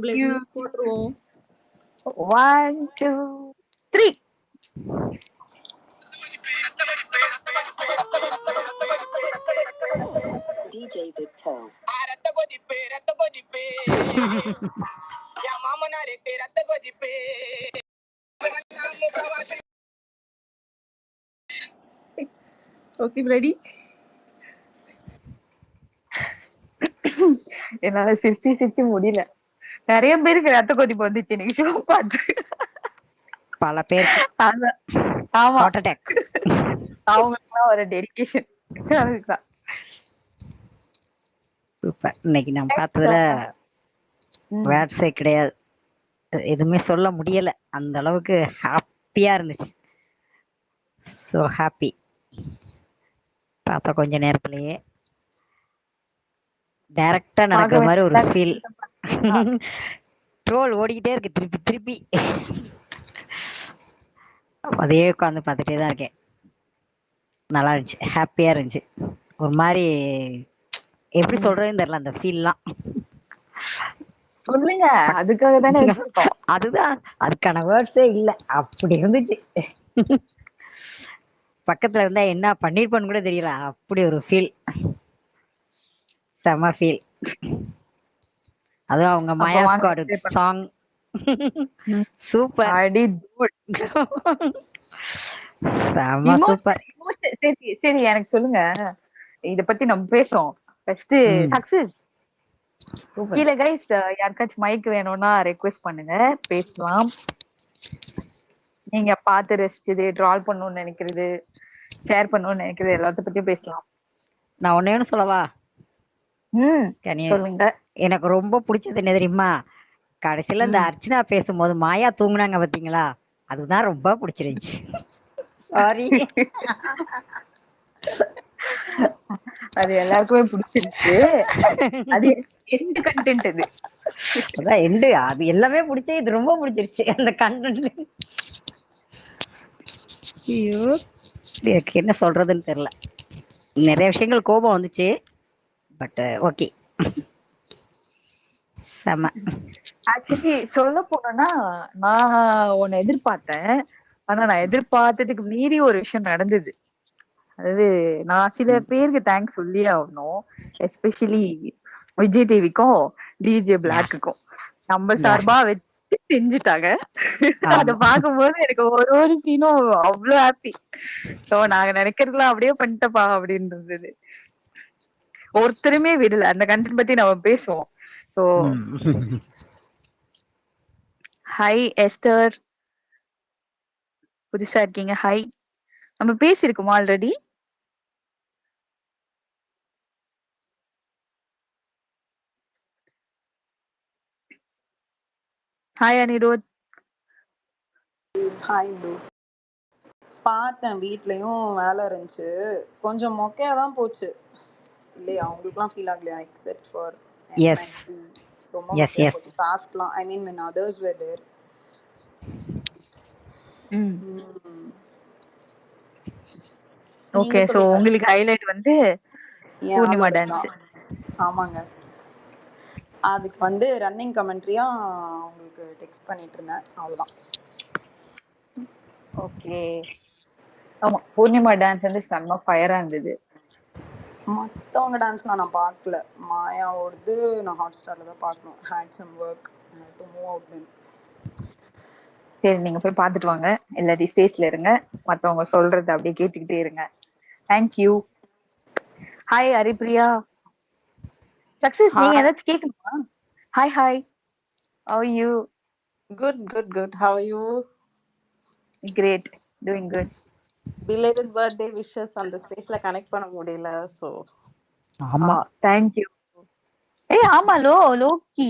You போட்டுருவோம். 1, 2, 3. DJ Victor. Okay ready. என்னால சிரிச்சு முடியல. நிறைய பேருக்கு ரத்த கொதிப்பு வந்துச்சு இன்னைக்கு ஷோ பார்த்து. பல பேருக்கு ஆமா ஹார்ட் அட்டாக். அவங்களுக்குலாம் ஒரு டெடிகேஷன். சூப்பர். இன்னைக்கு நான் பார்த்ததுல வேர்ட்ஸே கிடையாது, எதுவுமே சொல்ல முடியல. அந்த அளவுக்கு ஹாப்பியா இருந்துச்சு. So happy. பார்த்தா கொஞ்ச நேரத்திலேயே டைரக்டா நடக்கிற மாதிரி ஒரு ஃபீல். ட்ரோல் ஓடிக்கிட்டே இருக்கு திருப்பி திருப்பி. அதே உட்காந்து பார்த்துட்டே தான் இருக்கேன். நல்லா இருந்துச்சு, ஹாப்பியா இருந்துச்சு. ஒரு மாதிரி எப்படி சொல்றதுன்னு தெரியல அந்த ஃபீல்லாம். சொல்லுங்க, அதுக்காக தானே அதுதான், அதுக்கான வேர்ட்ஸே இல்ல, அப்படி இருந்துச்சு. பக்கத்துல இருந்தா என்ன பண்ணிருப்பேன்னு கூட தெரியல, அப்படி ஒரு ஃபீல். செம ஃபீல். அதுவும் அவங்க மாயா ஸ்குவாட் சாங் சூப்பர். செம சூப்பர். சரி எனக்கு சொல்லுங்க, இத பத்தி நம்ம பேசுறோம். First success. கீழ கைஸ் யாருக்காச்சும் மைக் வேணும்னா ரெக்வெஸ்ட் பண்ணுங்க, பேசலாம். நீங்க பார்த்து ரசிச்சது, டிரால் பண்ணணும்னு நினைக்கிறது, ஷேர் பண்ணணும்னு நினைக்கிறது எல்லாத்த பத்தியும் பேசலாம். நான் ஒண்ணு சொல்லவா? சொல்லுங்க. எனக்கு ரொம்ப பிடிச்சது என்ன தெரியுமா? கடைசியில இந்த அர்ச்சனா பேசும்போது மாயா தூங்குனாங்க பாத்தீங்களா, அதுதான் ரொம்ப பிடிச்சிருந்துச்சு. சாரி. அது எல்லாருக்குமே பிடிச்சிருச்சு. அது எண்ட் கண்டென்ட். இது அதான் எண்டு. அது எல்லாமே பிடிச்சி, இது ரொம்ப பிடிச்சிருச்சு அந்த கண்டென்ட். ஐயோ, எனக்கு என்ன சொல்றதுன்னு தெரியல. நிறைய விஷயங்கள் கோபம் வந்துச்சு, பட் ஓகே. செம. ஆக்சுவலி சொல்ல போனோம்னா, நான் உன்னை எதிர்பார்த்தேன். ஆனா நான் எதிர்பார்த்ததுக்கு மீறி ஒரு விஷயம் நடந்தது. அதாவது நான் சில பேருக்கு தேங்க்ஸ் சொல்லியே ஆகணும். எஸ்பெஷலி விஜய் டிவிக்கும் டிஜே பிளாக்குக்கும் நம்ம சார்பா வச்சு செஞ்சுட்டாங்க. அத பார்க்கும்போது எனக்கு ஒரு சீனும் அவ்வளவு ஹாப்பி. சோ நாங்க நினைக்கிறதுலாம் அப்படியே பண்ணிட்டப்பா அப்படின்னு இருந்தது. ஒருத்தருமே விடல. அந்த கண்டென்ட் பத்தி நம்ம பேசுவோம். சோ ஹாய் எஸ்டர், புதுசா இருக்கீங்க. ஹாய். நம்ம பேசிருக்கோமா already? Hi Anirudh. Hi Indu. பார்த்தேன், வீட்லயும் வேலை இருந்துச்சு, கொஞ்சம் மொக்கையா தான் போச்சு இல்லையா? அவங்களுக்குலாம் ஃபீல் ஆகலையா? எக்ஸெப்ட் ஃபார் ரொம்ப மொக்கையா போச்சு டாஸ்க்லாம். ஐ மீன் when others were there. Okay, so உங்களுக்கு ஹைலைட் வந்து பூர்ணிமா டான்ஸ். ஆமாங்க, அதுக்கு வந்து ரன்னிங் கமெண்ட்ரியா உங்களுக்கு டெக்ஸ்ட் பண்ணிட்டு இருந்தேன், அவ்வளவுதான். ஓகே. ஆமா, பூர்ணிமா டான்ஸ் வந்து செம்ம ஃபயரா இருந்தது. மற்றவங்க டான்ஸ்லாம் நான் பார்க்கல. மாயாவோடது நான் ஹாட் ஸ்டார்ல தான் பார்க்கணும். had some work to move out then. சரி, நீங்க போய் பார்த்துட்டு வாங்க. எல்லாத்தையும் ஸ்பேஸ்ல இருங்க, மற்றவங்க சொல்றது அப்படியே கேட்டுக்கிட்டே இருங்க. தேங்க்யூ. ஹாய் ஹரிப்ரியா. சக்சஸ், நீங்க ஏதாச்சும் கேட்கணுமா? Hi hi, how are you? Good. How are you? Great, doing good. Belated birthday wishes அந்த ஸ்பேஸ்ல கனெக்ட் பண்ண முடியல, சோ ஆமா, தேங்க் யூ. ஆமா, லோக்கி.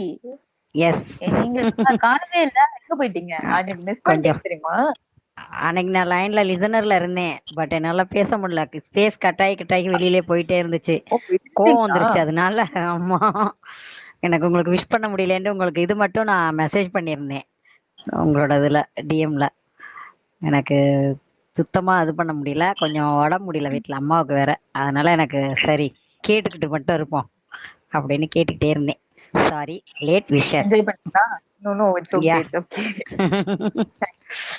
எஸ். நீங்க காணவே இல்ல, எங்க போயிட்டீங்க? அன்னைக்கு மிஸ் பண்ணிட்டீங்க தெரியுமா? அன்னைக்கு நான் லைன்ல லிசனர்ல இருந்தேன், பட் என்னால பேச முடியல. ஸ்பேஸ் கட்டாயி வெளியிலே போயிட்டே இருந்துச்சு. கோவம் வந்துருச்சு அதனால. ஆமா, எனக்கு உங்களுக்கு விஷ் பண்ண முடியலன்னு உங்களுக்கு இது மட்டும் நான் மெசேஜ் பண்ணியிருந்தேன் உங்களோட இதுல டிஎம்ல. எனக்கு சுத்தமா இது பண்ண முடியல, கொஞ்சம் உடம்பு முடியல வீட்டுல அம்மாவுக்கு வேற. அதனால எனக்கு சரி கேட்டுக்கிட்டு மட்டும் இருப்போம் அப்படின்னு கேட்டுக்கிட்டே இருந்தேன். Sorry, late wishes. என்ஜாய் பண்ணீங்களா? No it's okay yeah it's okay.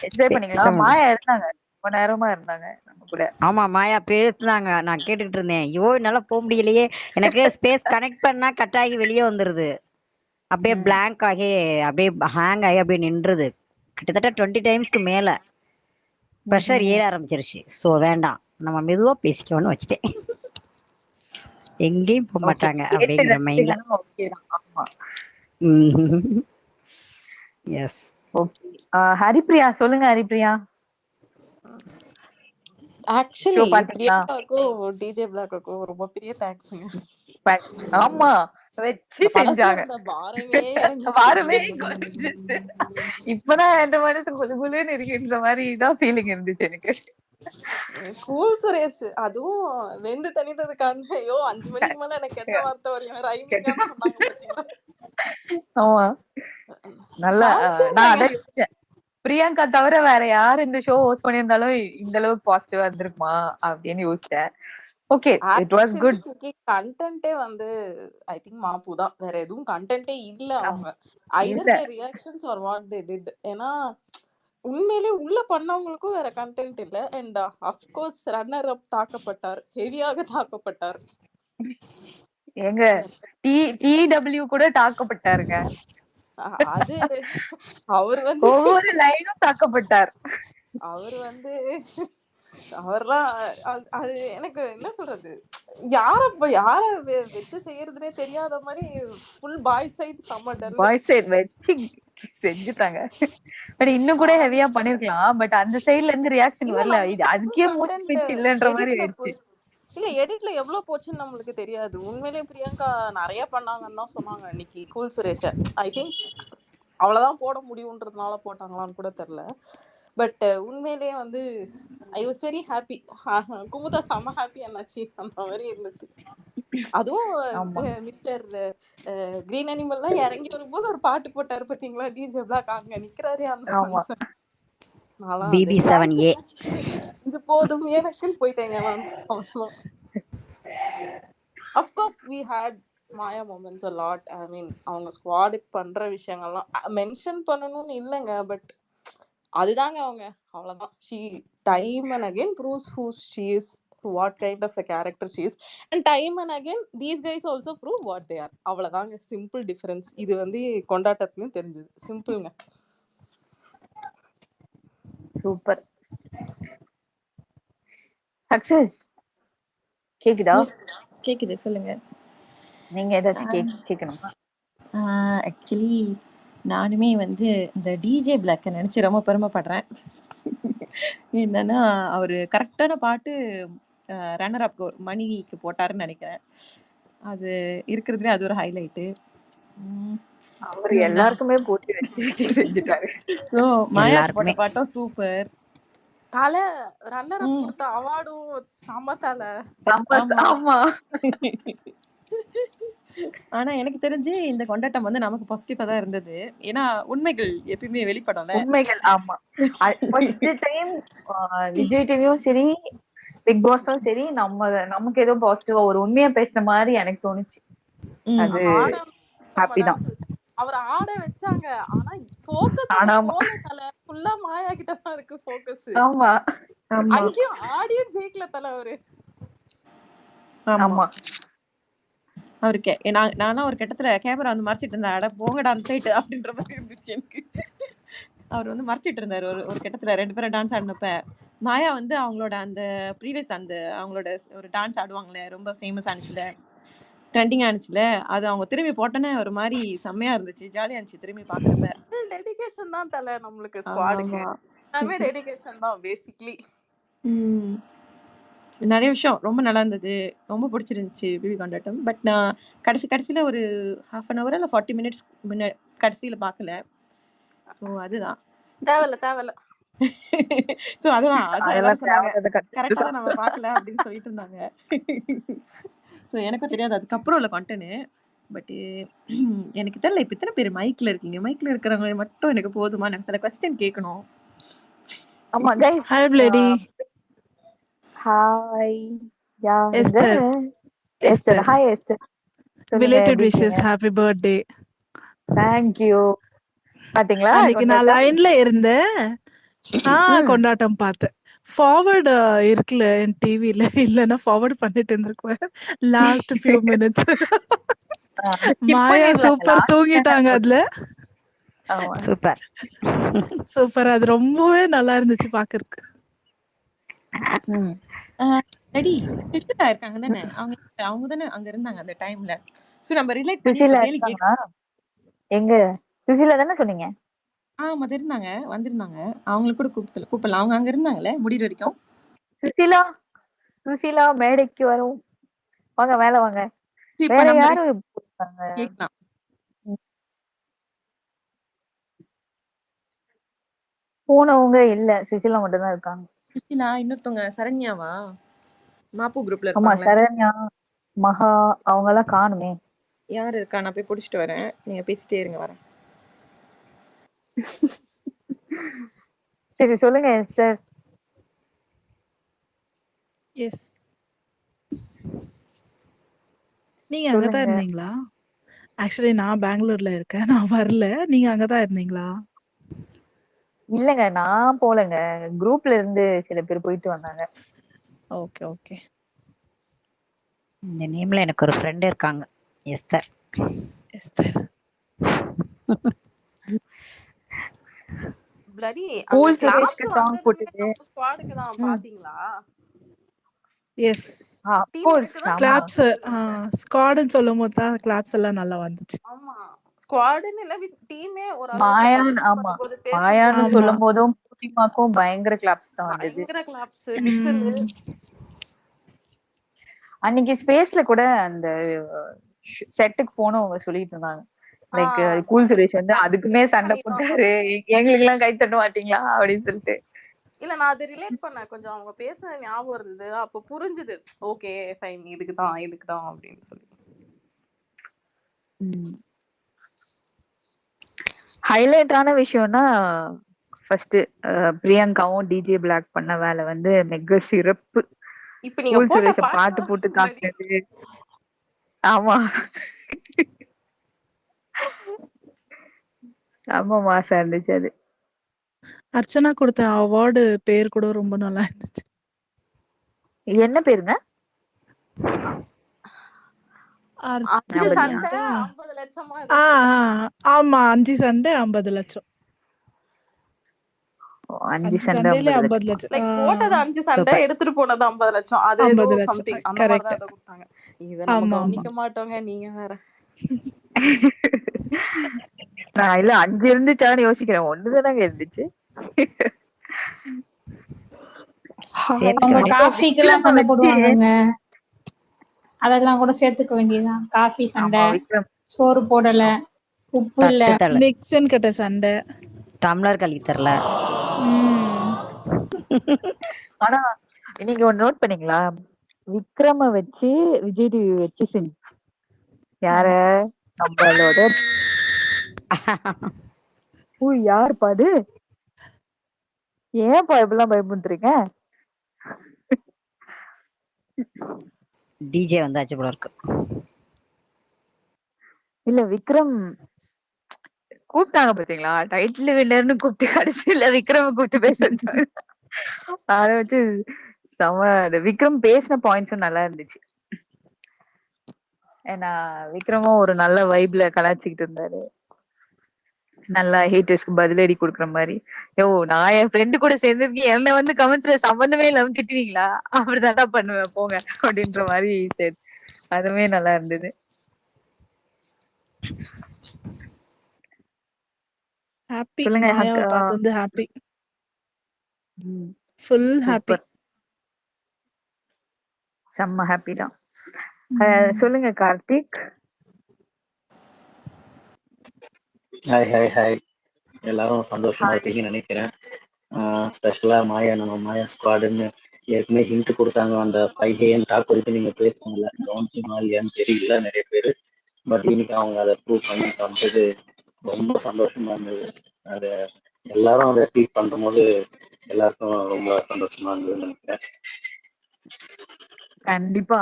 Enjoy பண்ணீங்களா? மாயா இருந்தாங்க, ரொம்ப நேரமா இருந்தாங்க நம்ம கூட. ஆமா, மாயா பேசுனாங்க, நான் கேட்டுக்கிட்டு இருந்தேன். ஐயோ என்னால போக முடியலையே, எனக்கு ஸ்பேஸ் கனெக்ட் பண்ணா கட் ஆகி வெளியே வந்துருது, அப்படியே பிளாங்க் ஆகி அப்படியே ஹேங் ஆகி அப்படியே நின்றுது. கிட்டத்தட்ட 20 டைம்ஸ்க்கு மேல ப்ரெஷர் ஏற ஆரம்பிச்சிருச்சு. ஸோ வேண்டாம், நம்ம மெதுவா பேசிக்கோன்னு வச்சுட்டேன். எங்கேயும் போக மாட்டாங்க அப்படிங்கிற மைண்ட்ல. ஆமா. எஸ். ஓகே. ஹரிப்ரியா சொல்லுங்க. ஹரிப்ரியா, ஆக்சுவலி பாத்தீங்களா? பிரியங்காக்கும் டிஜே பிளாக்குக்கும் ரொம்ப பெரிய தேங்க்ஸ்ங்க. ஆமா, வச்சு செஞ்சாங்க. பாரமே இறங்கி வாரமே இப்பதான் என் மனசு குலுகுலுன்னு இருக்குன்ற மாதிரி தான் ஃபீலிங் இருந்துச்சு எனக்கு. கூல் சுரேஷ் அதுவும் வெந்து தனித்ததுக்கான ஐயோ 5 மணிக்கு மேல எனக்கு கெட்ட வார்த்தை வரையும் ரைமிங்கான்னு சொன்னாங்க பாத்தீங்களா? ஆமா, நல்லா. நான் அதான் யோசிச்சேன், பிரியங்கா தவிர வேற யார் இந்த ஷோ ஹோஸ்ட் பண்ணியிருந்தாலும் இந்த அளவுக்கு பாசிட்டிவா இருந்திருக்குமா அப்படின்னு யோசிச்சேன். Okay, it was good. கண்டென்ட்டே வந்து ஐ திங்க் மாப்பு தான், வேற எதுவும் கண்டென்ட்டே இல்ல. அவங்க either their reactions or what they did. ஏன்னா உண்மையிலே உள்ள பண்ணவங்களுக்கும் வேற கண்டென்ட் இல்ல. அண்ட் அஃப்கோர்ஸ் ரன்னர் அப் தாக்கப்பட்டார், ஹெவியாக தாக்கப்பட்டார். எங்க டிடபிள்யூ கூட தாக்கப்பட்டாருங்க. அது அவர் வந்து ஒவ்வொரு லைனும் தாக்கப்பட்டார். அவர் வந்து அவர்லாம் அது எனக்கு என்ன சொல்றது, யார வச்சு செய்யறதுனே தெரியாத மாதிரி ஃபுல் பாய் சைடு சம்மடல் பாய் சைடு வச்சு செஞ்சுட்டாங்க. பட் இன்னும் கூட ஹெவியா பண்ணிருக்கலாம். பட் அந்த சைடுல இருந்து ரியாக்ஷன் வரல. இது அதுக்கே மூச்சு பிச்சு இல்லன்ற மாதிரி ஆயிடுச்சு. இல்ல எடிட்ல எவ்வளவு போச்சுன்னு நம்மளுக்கு தெரியாது. உண்மையிலேயே பிரியங்கா நிறைய பண்ணாங்கன்னு தான் சொன்னாங்க இன்னைக்கு கூல் சுரேஷ. ஐ திங்க் அவ்வளவுதான் போட முடியும்ன்றதுனால போட்டாங்களான்னு கூட தெரியல. பட் உண்மையிலேயே வந்து I was very happy. Kumudha செம்ம ஹாப்பி என்னாச்சு அந்த மாதிரி இருந்துச்சு. அதுவும் மிஸ்டர் கிரீன் அனிமல்லாம் இறங்கி வரும்போது ஒரு பாட்டு போட்டாரு பாத்தீங்களா டிஜே பிளாக், அங்க நிக்கிறாரு அந்த மனுஷன். BB7A இது போதும் எனக்குன்னு போயிட்டேங்க நான். Of course we had Maya moments a lot. I mean அவங்க ஸ்குவாடுக்கு பண்ற விஷயங்கள்லாம் மென்ஷன் பண்ணணும்னு இல்லைங்க, பட் அதுதாங்க அவங்க, அவ்வளவுதான். she time and again proves who she is, what kind of a character she is, and time and again these guys also prove what they are. அவ்வளவுதாங்க, simple difference. இது வந்து கொண்டாட்டத்துலயும் தெரிஞ்சது, சிம்பிள்ங்க. சூப்பர். சக்சஸ். கேக்குதா? கேக்குது, சொல்லுங்க. நீங்க ஏதாச்சும் கேட்கணுமா? ஆக்சுவலி நானுமே வந்து இந்த டிஜே பிளாக்கை நினைச்சு ரொம்ப பெருமைப்படுறேன். என்னன்னா அவரு கரெக்டான பாட்டு ரன்னர் அப் மணிக்கு போட்டாருன்னு நினைக்கிறேன். அது இருக்கிறதுலே அது ஒரு ஹைலைட்டு. அவர் எல்லாருக்குமே போட்டு செஞ்சுட்டாரு. ஸோ மாயா போட்ட பாட்டும் சூப்பர். தலை ரன்னர் அப் கொடுத்த அவார்டும் செம தலை. ஆமா. ஆனா எனக்கு தெரிஞ்சு இந்த கொண்டாட்டம் வந்து நமக்கு பாசிட்டிவா தான் இருந்தது. ஏன்னா உண்மைகள் எப்பயுமே வெளிப்படல. உண்மைகள். ஆமா, ஃபர்ஸ்ட் டைம் விஜய் டிவியும் சரி பிக் பாஸும் சரி நமக்கு ஏதோ பாசிட்டிவா ஒரு உண்மையா பேசுற மாதிரி எனக்கு தோணுச்சு. அது ஹாப்பி தான். அவர் ஆட வச்சாங்க, ஆனா ஃபோக்கஸ் போல தலை ஃபுல்லா மாயா கிட்ட தான் இருக்கு ஃபோக்கஸ். ஆமா, அங்கேயும் ஆடியும் ஜெயிக்கல தலை அவரு. ஆமா, அவருக்கு நானா ஒரு கட்டத்துல கேமரா வந்து மறைச்சிட்டு இருந்தேன், அட போங்கடா அந்த சைடு அப்படின்ற மாதிரி இருந்துச்சு எனக்கு. அவர் வந்து மறைச்சிட்டு இருந்தாரு ஒரு கட்டத்துல 2 பேரும் டான்ஸ் ஆடினப்ப. மாயா வந்து அவங்களோட அந்த ப்ரீவியஸ் அந்த அவங்களோட ஒரு டான்ஸ் ஆடுவாங்களே, ரொம்ப ஃபேமஸ் ஆனிச்சுல, ட்ரெண்டிங் ஆனிச்சுல, அது அவங்க திரும்பி போட்டோன்னே ஒரு மாதிரி செம்மையா இருந்துச்சு, ஜாலியா இருந்துச்சு திரும்பி பாக்குறப்ப. டெடிகேஷன் தான் தலை நம்மளுக்கு ஸ்குவாடுக்கு. எல்லாமே டெடிகேஷன் தான் பேசிக்கலி. நிறைய விஷயம் ரொம்ப நல்லா இருந்தது, ரொம்ப பிடிச்சிருந்துச்சு பிபி கொண்டாட்டம். பட் நான் கடைசியில ஒரு 1/2 hour இல்லை 40 minutes கடைசியில பார்க்கல. ஸோ அதுதான் தேவையில்ல. ஸோ அதுதான் எல்லாரும் சொன்னாங்க கரெக்டாக தான் நம்ம பார்க்கல அப்படின்னு சொல்லிட்டு இருந்தாங்க. ஸோ எனக்கும் தெரியாது அதுக்கப்புறம் உள்ள கண்டென்ட். பட் எனக்கு தெரியல, இப்போ இத்தனை பேர் மைக்ல இருக்கீங்க, மைக்ல இருக்கிறவங்க மட்டும் எனக்கு போதுமா? எனக்கு சில கொஸ்டின் கேட்கணும். ஆமா guys. Hi Bloody. Hi. Yeah. Esther. Esther. Hi Esther. Belated wishes. Happy birthday. Thank you. பாத்தீங்களா அன்னைக்கு நான் கொண்டாட்டம்? லைன்ல இருந்தேன். கொண்டாட்டம் பார்த்தேன். ஃபார்வர்ட் இருக்குல்ல என் டிவில. இல்லன்னா ஃபார்வர்ட் பண்ணிட்டு இருந்திருக்குவேன். Last few minutes. ஸ்கிப் மாயா பண்ணிடலாங்க. சூப்பர் லாஸ்ட் தூங்கிட்டாங்க அதுல. ஆமா. சூப்பர். சூப்பர். அது ரொம்பவே நல்லா இருந்துச்சு பாக்குறதுக்கு. ம். ரெடி சுஷிலா இருக்காங்க தானே? அவங்க தானே அங்க இருந்தாங்க அந்த டைம்ல. சோ நம்ம ரிலேட் பண்ணி சுஷீலா இப்ப கேள்வி கேட்க. இருக்காங்களா? எங்க? சுஷீலா தானே சொன்னீங்க? ஆமா இருந்தாங்க, வந்திருந்தாங்க. அவங்கள கூட கூப்பிடலாம். அவங்க அங்க இருந்தாங்கல்ல முடியிற வரைக்கும். சுஷீலா, சுஷீலா மேடைக்கு வரும். வாங்க மேல வாங்க. இப்ப வேற நம்ம யாரு இருக்காங்க? கேட்கலாம். போனவங்க இல்ல. சுஷீலா மட்டும் தான் இருக்காங்க. சுஷிலா இன்னொருத்தவங்க சரண்யாவா? மாப்பு குரூப்ல ஆமா, இருப்பாங்களே. சரண்யா, மகா அவங்க எல்லாம் காணுமே. யார் இருக்கா? நான் போய் புடிச்சிட்டு வரேன். நீங்க பேசிட்டே இருங்க, வரேன். சரி சொல்லுங்க எஸ்டர். எஸ். நீங்க அங்கதான் சொல்லுங்க. இருந்தீங்களா? ஆக்சுவலி நான் பெங்களூர்ல இருக்கேன். நான் வரல. நீங்க அங்கதான் இருந்தீங்களா? இல்லங்க நான் போலங்க. குரூப்ல இருந்து சில பேர் போயிட்டு வந்தாங்க. Okay, okay. இந்த நேம்ல எனக்கு ஒரு ஃப்ரெண்ட் இருக்காங்க, எஸ்தர். எஸ்தர். பிளடி அங்க கூல் கிளாப்ஸ் சுரேஷ்க்கு சாங் வந்ததுமே போட்டது. நம்ம ஸ்குவாடுக்கு தான் பாத்தீங்களா? எஸ். Of course. டீமுக்கு தான் ஆமா. கிளாப்ஸ் வந்தது. ஸ்குவாட்னு சொல்லும்போது தான் கிளாப்ஸ் எல்லாம் நல்லா வந்துச்சு. ஆமா, ஸ்குவாடுன்னு இல்ல, டீமே ஓரளவுக்கு மாயான் பெர்ஃபார்ம் ஆமா. பண்ணும்போது மாயான்னு பேசும்போது ஆமா. சொல்லும் போதும் பூர்ணிமாக்கும் பயங்கர கிளாப்ஸ் தான் வந்தது. பயங்கர கிளாப்ஸ், விசில். ம். அன்னைக்கு ஸ்பேஸ்ல கூட அந்த செட்டுக்கு போனவங்க சொல்லிட்டு இருந்தாங்க. லைக் கூல் சுரேஷ் வந்து அதுக்குமே சண்டை போட்டாரு. எங்களுக்கு எல்லாம் கை தட்ட மாட்டீங்களா அப்படின்னு சொல்லிட்டு. இல்ல நான் அதை ரிலேட் பண்ணேன் கொஞ்சம். அவங்க பேசுன ஞாபகம் இருந்தது. அப்ப புரிஞ்சுது. ஓகே ஃபைன், இதுக்குதான் அப்படின்னு சொல்லி. ஹைலைட்டான விஷயம்னா ஃபர்ஸ்ட் பிரியங்காவும் டிஜே பிளாக் பண்ண வேலை வந்து மெக சிறப்பு. இப்ப நீங்க கூல் போட்ட சுரேஷ பாட்டு போட்டு பாட்டு காட்டுறது. ஆமா ஆமா மாசா இருந்துச்சு அது. அர்ச்சனா கொடுத்த அவார்டு பேர் கூட ரொம்ப நல்லா இருந்துச்சு. என்ன பேருங்க? 5 சண்டை 50 லட்சமா ஏதோ ஆ, போட்டாங்க. ஆமா 5 சண்டை 50 லட்சம். 5 சண்டை சண்டையில 50 50 லட்சம். லட்சம். லைக் போட்டது 5 சண்டை, சூப்பர். எடுத்துட்டு போனது 50 லட்சம். அது ஏதோ 50 லட்சம். சம்திங் அந்த மாதிரி கரெக்ட். தான் ஏதோ கொடுத்தாங்க. இதை நம்ம ஆமா, ஆமா. கவனிக்க மாட்டோங்க, நீங்க வேற. நான் இல்ல 5 இருந்துச்சான்னு யோசிக்கிறேன். 1 தானங்க இருந்துச்சு. அவங்க காஃபிக்கெல்லாம் சண்டை போடுவாங்கங்க. அதெல்லாம் கூட சேர்த்துக்க வேண்டியதுதான். காஃபி சண்டை, சோறு போடல, உப்பு இல்ல, நிக்சன் கிட்ட சண்டை, டம்ளர் கழுவி தரல. ஆனா நீங்க ஒன்னு நோட் பண்ணீங்களா? விக்ரம வச்சு விஜய் டிவி வச்சு செஞ்சுச்சு. யார? நம்மளோட யார் பாது? ஏன்பா இப்பெல்லாம் பயப்படுறீங்க? டிஜே வந்தாச்சு போல இருக்கு. இல்ல விக்ரம் கூப்பிட்டாங்க பாத்தீங்களா? டைட்டில் வின்னர்னு கூப்பிட்டு கடைசியில விக்ரம கூப்பிட்டு பேச அத வச்சு விக்ரம் பேசின பாயிண்ட்ஸும் நல்லா இருந்துச்சு. ஏன்னா விக்ரமும் ஒரு நல்ல வைப்ல கலாச்சிக்கிட்டு இருந்தாரு. நல்லா ஹேட்டர்ஸ்க்கு பதிலடி கொடுக்குற மாதிரி. நான் என் ஃப்ரெண்டு கூட சேர்ந்துருக்கேன், என்ன வந்து கமெண்ட்ஸ்ல சம்பந்தமே இல்லாம திட்டுவீங்களா? அப்படிதான்டா பண்ணுவேன் போங்க அப்படின்ற மாதிரி சரி, அதுவுமே நல்லா இருந்தது. ஹாப்பி. சொல்லுங்க. மாயாவை பார்த்து ஹாப்பி. Full happy. செம்ம ஹாப்பி தான். சொல்லுங்க கார்த்திக். Hi hi hi. எல்லாரும் சந்தோஷமா இருக்கீங்கன்னு நினைக்கிறேன். ஸ்பெஷலா நம்ம மாயா ஸ்குவாடுன்னு ஏற்கனவே ஹிண்ட் கொடுத்தாங்க. அந்த 5 AM டாக் வரைக்கும் நீங்க பேசுனாங்கல்ல, கவனிச்சுமா இல்லையான்னு தெரியல நிறைய பேர். பட் இன்னைக்கு அவங்க அதை ப்ரூவ் பண்ணி காமிச்சது ரொம்ப சந்தோஷமா இருந்தது. அதை எல்லாரும் அதை ட்வீட் பண்ணும் போது எல்லாருக்கும் ரொம்ப சந்தோஷமா இருந்ததுன்னு நினைக்கிறேன். கண்டிப்பா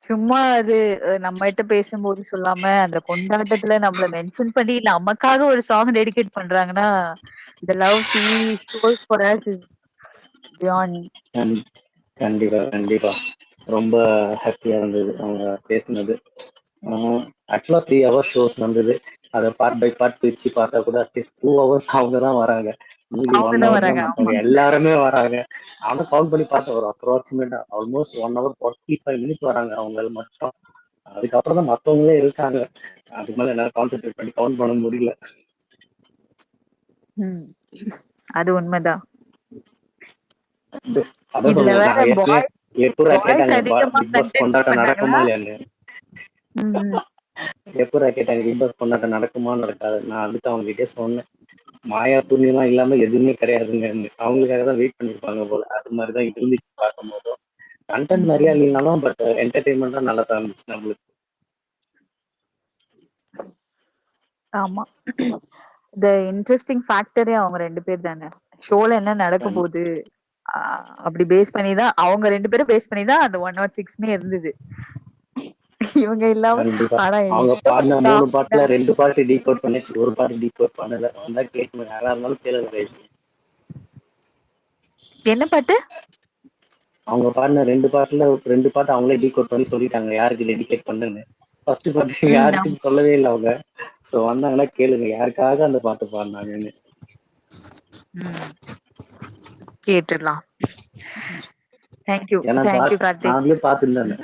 சும்மா அது நம்மகிட்ட பேசும்போது சொல்லாம அந்த கொண்டாட்டத்துல நம்மள மென்ஷன் பண்ணி நமக்காக ஒரு சாங் டெடிகேட் பண்றாங்கன்னா the love she shows for us is beyond. கண்டிப்பா கண்டிப்பா ரொம்ப ஹாப்பியா இருந்தது அவங்க பேசுனது. ஆக்சுவலா 3 hours ஷோஸ் வந்தது. அதை பார்ட் பை பார்ட் பிரிச்சு பார்த்தா கூட அட்லீஸ்ட் 2 hours அவங்க தான் வராங்க. மீதி 1 அவங்கதான் hour தான் வராங்க. ஆமா. மற்றவங்க எல்லாருமே வராங்க. ஆனா கவுண்ட் பண்ணி பார்த்தா ஒரு அப்ராக்சிமேட்டா ஆல்மோஸ்ட் 1 hour 45 minutes வராங்க அவங்க மட்டும். அதுக்கப்புறம் தான் மற்றவங்களே இருக்காங்க. அதுக்கு மேல என்னால கான்சென்ட்ரேட் பண்ணி கவுண்ட் பண்ண முடியல. அது உண்மைதான். அதான் இதுல சொல்லுவேன் வேற நான் எப்படா பாய்ஸ் கேட்டாங்க அதிகமா பிக் பாஸ் கண்டென்ட் கொண்டாட்டம் பண்ணாங்களா? நடக்குமா இல்லையான்னு. எப்படா கேட்டாங்க பிக் பாஸ் கொண்டாட்டம் நடக்குமா நடக்காது. நான் அதுக்கு அவங்க கிட்டே சொன்னேன், மாயா பூர்ணிமா இல்லாம எதுவுமே கிடையாதுங்க. அவங்களுக்காக தான் வெயிட் பண்ணிருப்பாங்க போல. அது மாதிரிதான் இருந்துச்சு பார்க்கும் போதும். கண்டென்ட் நிறைய இல்லைனாலும் பட் என்டர்டைன்மெண்டா நல்லா தான் இருந்துச்சு நம்மளுக்கு. ஆமா, இந்த இன்ட்ரெஸ்டிங் ஃபேக்டரே அவங்க 2 பேர் தானே. ஷோல என்ன நடக்க போகுது அப்படி பேஸ் பண்ணிதான், அவங்க 2 பேரும் பேஸ் பண்ணிதான் அந்த 106 இருந்தது. இவங்க இல்லாம ஆனா அவங்க பாடின 3 பாட்டுல 2 பாட்டு டீகோட் பண்ணி, ஒரு பாட்டு டீகோட் பண்ணல. வந்தா கேட்கணும், யாரா இருந்தாலும் கேளுங்க. என்ன பாட்டு? அவங்க பாடின 2 பாட்டுல 2 பாட்டு அவங்களே டீகோட் பண்ணி சொல்லிட்டாங்க யாருக்கு டெடிகேட் பண்ணுன்னு. ஃபர்ஸ்ட் பாட்டு யாருக்குன்னு சொல்லவே இல்லை அவங்க. சோ வந்தாங்கன்னா கேளுங்க யாருக்காக அந்த பாட்டு பாடினாங்கன்னு. கேட்டுடலாம். தேங்க்யூ கார்த்திக். நாங்களே பார்த்துருந்தேன்.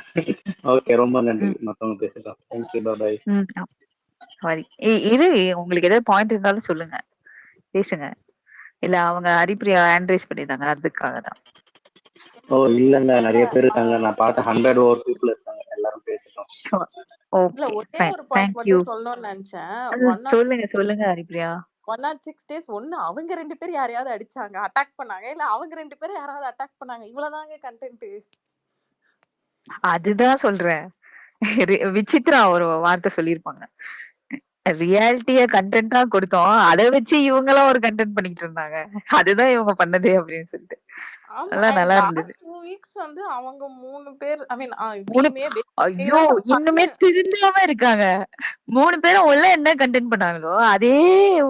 ஓகே, ரொம்ப நன்றி. மத்தவங்க பேசலாம். Thank you, by. சாரி, இது உங்களுக்கு ஏதாவது பாயிண்ட் இருந்தாலும் சொல்லுங்க, பேசுங்க. இல்ல அவங்க ஹரிப்ரியா ஹேண்ட் ரைஸ் பண்ணிருந்தாங்க, அதுக்காக தான். ஓ இல்லங்க, நிறைய பேர் இருக்காங்க. நான் பார்த்த 100 over people இருக்காங்க. எல்லாரும் பேசலாம். இல்ல, ஒரே ஒரு பாயிண்ட் மட்டும் சொல்லணும்னு நினைச்சேன். சொல்லுங்க ஹரிப்ரியா. 106 days ஒண்ணு அவங்க 2 பேரும் யாரையாவது அடிச்சாங்க, அட்டாக் பண்ணாங்க, இல்ல அவங்க 2 பேரும் யாராவது அட்டாக் பண்ணாங்க. இவ்வளவுதாங்க கண்டென்ட். அதுதான் சொல்றேன். விசித்ரா ஒரு வார்த்தை சொல்லிருப்பாங்க, ரியாலிட்டிய கண்டென்ட்டா கொடுத்தோம், அதை வச்சு இவங்க எல்லாம் ஒரு கண்டென்ட் பண்ணிட்டு இருந்தாங்க, அதுதான் இவங்க பண்ணதே அப்படின்னு சொல்லிட்டு. நல்லா இருந்தது. 2 weeks வந்து அவங்க 3 பேர், ஐ மீன் ஐயோ இன்னுமே திருந்தாம இருக்காங்க. 3 பேரும் உள்ள என்ன கண்டென்ட் பண்ணாங்களோ அதே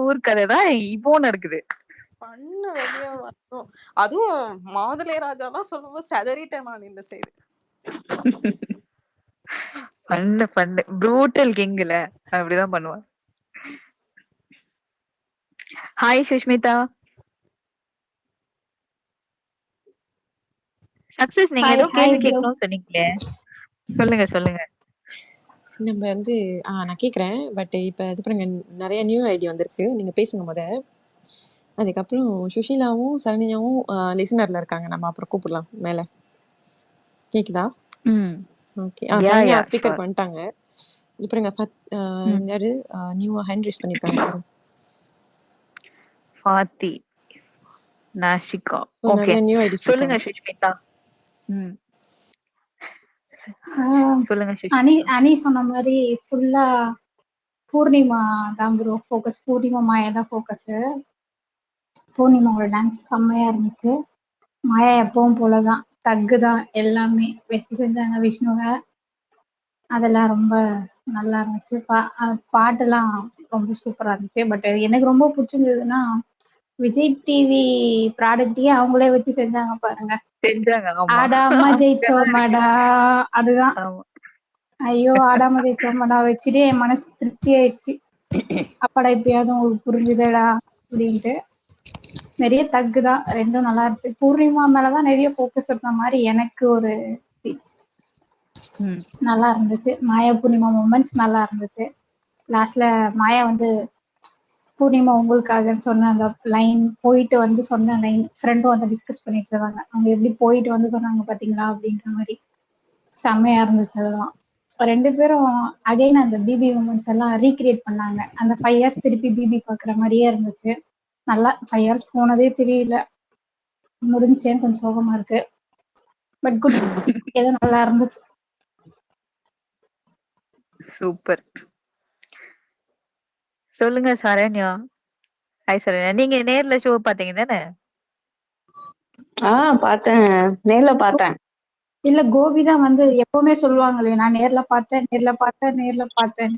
ஊர்க்கதை தான் இப்போ நடக்குது. பண்ணு வெளியே வரும். அதுவும் மாதுளை ராஜாலாம் சொல்லும்போது செதறிட்டேன் நான் இந்த சைடு. பண்ணு ப்ரூட்டல் கிங்ல அப்படிதான் பண்ணுவான். ஹாய் சுஷ்மிதா. சக்சஸ், நீங்க ஏதோ கேள்வி கேட்கணும்னு சொன்னீங்களே, சொல்லுங்க. நம்ம வந்து நான் கேட்குறேன். பட் இப்போ இது பண்ணுங்க, நிறைய நியூ ஐடியா வந்திருக்கு. நீங்கள் பேசுங்க முத. அதுக்கப்புறம் சுஷீலாவும் சரண்யாவும் லிசனர்ல இருக்காங்க. நம்ம அப்புறம் கூப்பிடலாம் மேலே. கேக்குதா? ஓகே. சரண்யா ஸ்பீக்கர் பண்ணிட்டாங்க. இது பாருங்க, யாரு நியூவா ஹேண்ட் ரைஸ் பண்ணிருக்காங்க பாருங்க. ஃபாத்தி நாஷிகா. ஓகே, நியூ ஐடி சொல்லுங்க சுஷ்மிதா. சொல்லுங்க அனி சொன்ன மாதிரி ஃபுல்லா பூர்ணிமா தான் ப்ரோ ஃபோக்கஸ். பூர்ணிமா மாயா தான் ஃபோக்கஸ். பூர்ணிமாவோட டான்ஸ் செம்மையா இருந்துச்சு. மாயா எப்பவும் போலதான் தக்கு தான் எல்லாமே வச்சு செஞ்சாங்க. விஷ்ணுவை அதெல்லாம் ரொம்ப நல்லா இருந்துச்சு. பாட்டெல்லாம் ரொம்ப சூப்பரா இருந்துச்சு. பட் எனக்கு ரொம்ப பிடிச்சிருந்ததுன்னா விஜய் டிவி ப்ராடக்டையே அவங்களே வச்சு செஞ்சாங்க பாருங்க. ஆடாம ஜெயிச்சோமாடா, அதுதான். ஐயோ, ஆடாம ஜெயிச்சோமாடா வச்சுட்டு என் மனசு திருப்தி ஆயிடுச்சு. அப்பாடா இப்பயாவது உங்களுக்கு புரிஞ்சுதடா அப்படின்ட்டு. நிறைய தக்கு தான், ரெண்டும் நல்லா இருந்துச்சு. பூர்ணிமா மேலதான் நிறைய ஃபோக்கஸ் இருந்த மாதிரி எனக்கு ஒரு நல்லா இருந்துச்சு. மாயா பூர்ணிமா மூமெண்ட்ஸ் நல்லா இருந்துச்சு. லாஸ்ட்ல மாயா வந்து பூர்ணிமா உங்களுக்காக சொன்ன அந்த லைன், போயிட்டு வந்து சொன்ன லைன் ஃப்ரெண்டும் வந்து டிஸ்கஸ் பண்ணிட்டு இருந்தாங்க. அவங்க எப்படி போயிட்டு வந்து சொன்னாங்க பாத்தீங்களா அப்படின்ற மாதிரி செம்மையா இருந்துச்சு. அதெல்லாம் 2 பேரும் அகைன் அந்த பிபி மூமெண்ட்ஸ் எல்லாம் ரீக்ரியேட் பண்ணாங்க. அந்த 5 years திருப்பி பிபி பாக்குற மாதிரியே இருந்துச்சு. நல்லா 5 years போனதே தெரியல. முடிஞ்சேன்னு கொஞ்சம் சோகமா இருக்கு. பட் குட், ஏதோ நல்லா இருந்துச்சு. சூப்பர். சொல்லுங்க சரண்யா. ஹாய் சரண்யா, நீங்க நேர்ல ஷோ பாத்தீங்க தானே? பார்த்தேன், நேர்ல பார்த்தேன். இல்ல கோபி தான் வந்து எப்பவுமே சொல்லுவாங்களே, நான் நேர்ல பார்த்தேன், நேர்ல பார்த்தேன், நேர்ல பார்த்தேன்.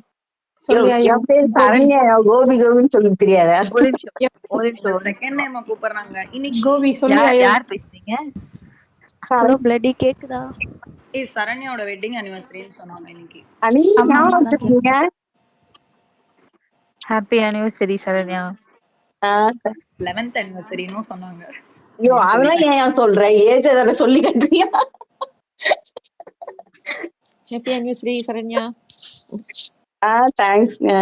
சொல்லியா என் பேர் கோபி சரண்யா, கோபி கோபின்னு சொல்லி தெரியாதா? ஒரு நிமிஷம் எப்- ஒரு நிமிஷம் ஒரு செகண்ட் நிமிஷம். நேம் கூப்பிடுறாங்க இன்னைக்கு. கோபி சொல்லியா யார் பேசுறீங்க? ஹலோ பிளடி கேக்குதா? சரண்யாவோட வெட்டிங் அனிவர்சரின்னு சொன்னாங்க இன்னைக்கு. நீங்க ஆமா ஞாபகம் அதான் வச்சிருக்கீங்க? Happy anniversary Saranya. 11th anniversary-ன்னு சொன்னாங்க. ஐயோ அப்படின்னு அதெல்லாம் சொல்லிட்டேன். ஏன் சொல்றேன்? ஏஜ் அதை சொல்லி கட்டுறியா? Happy anniversary Saranya. தேங்க்ஸ்ங்க.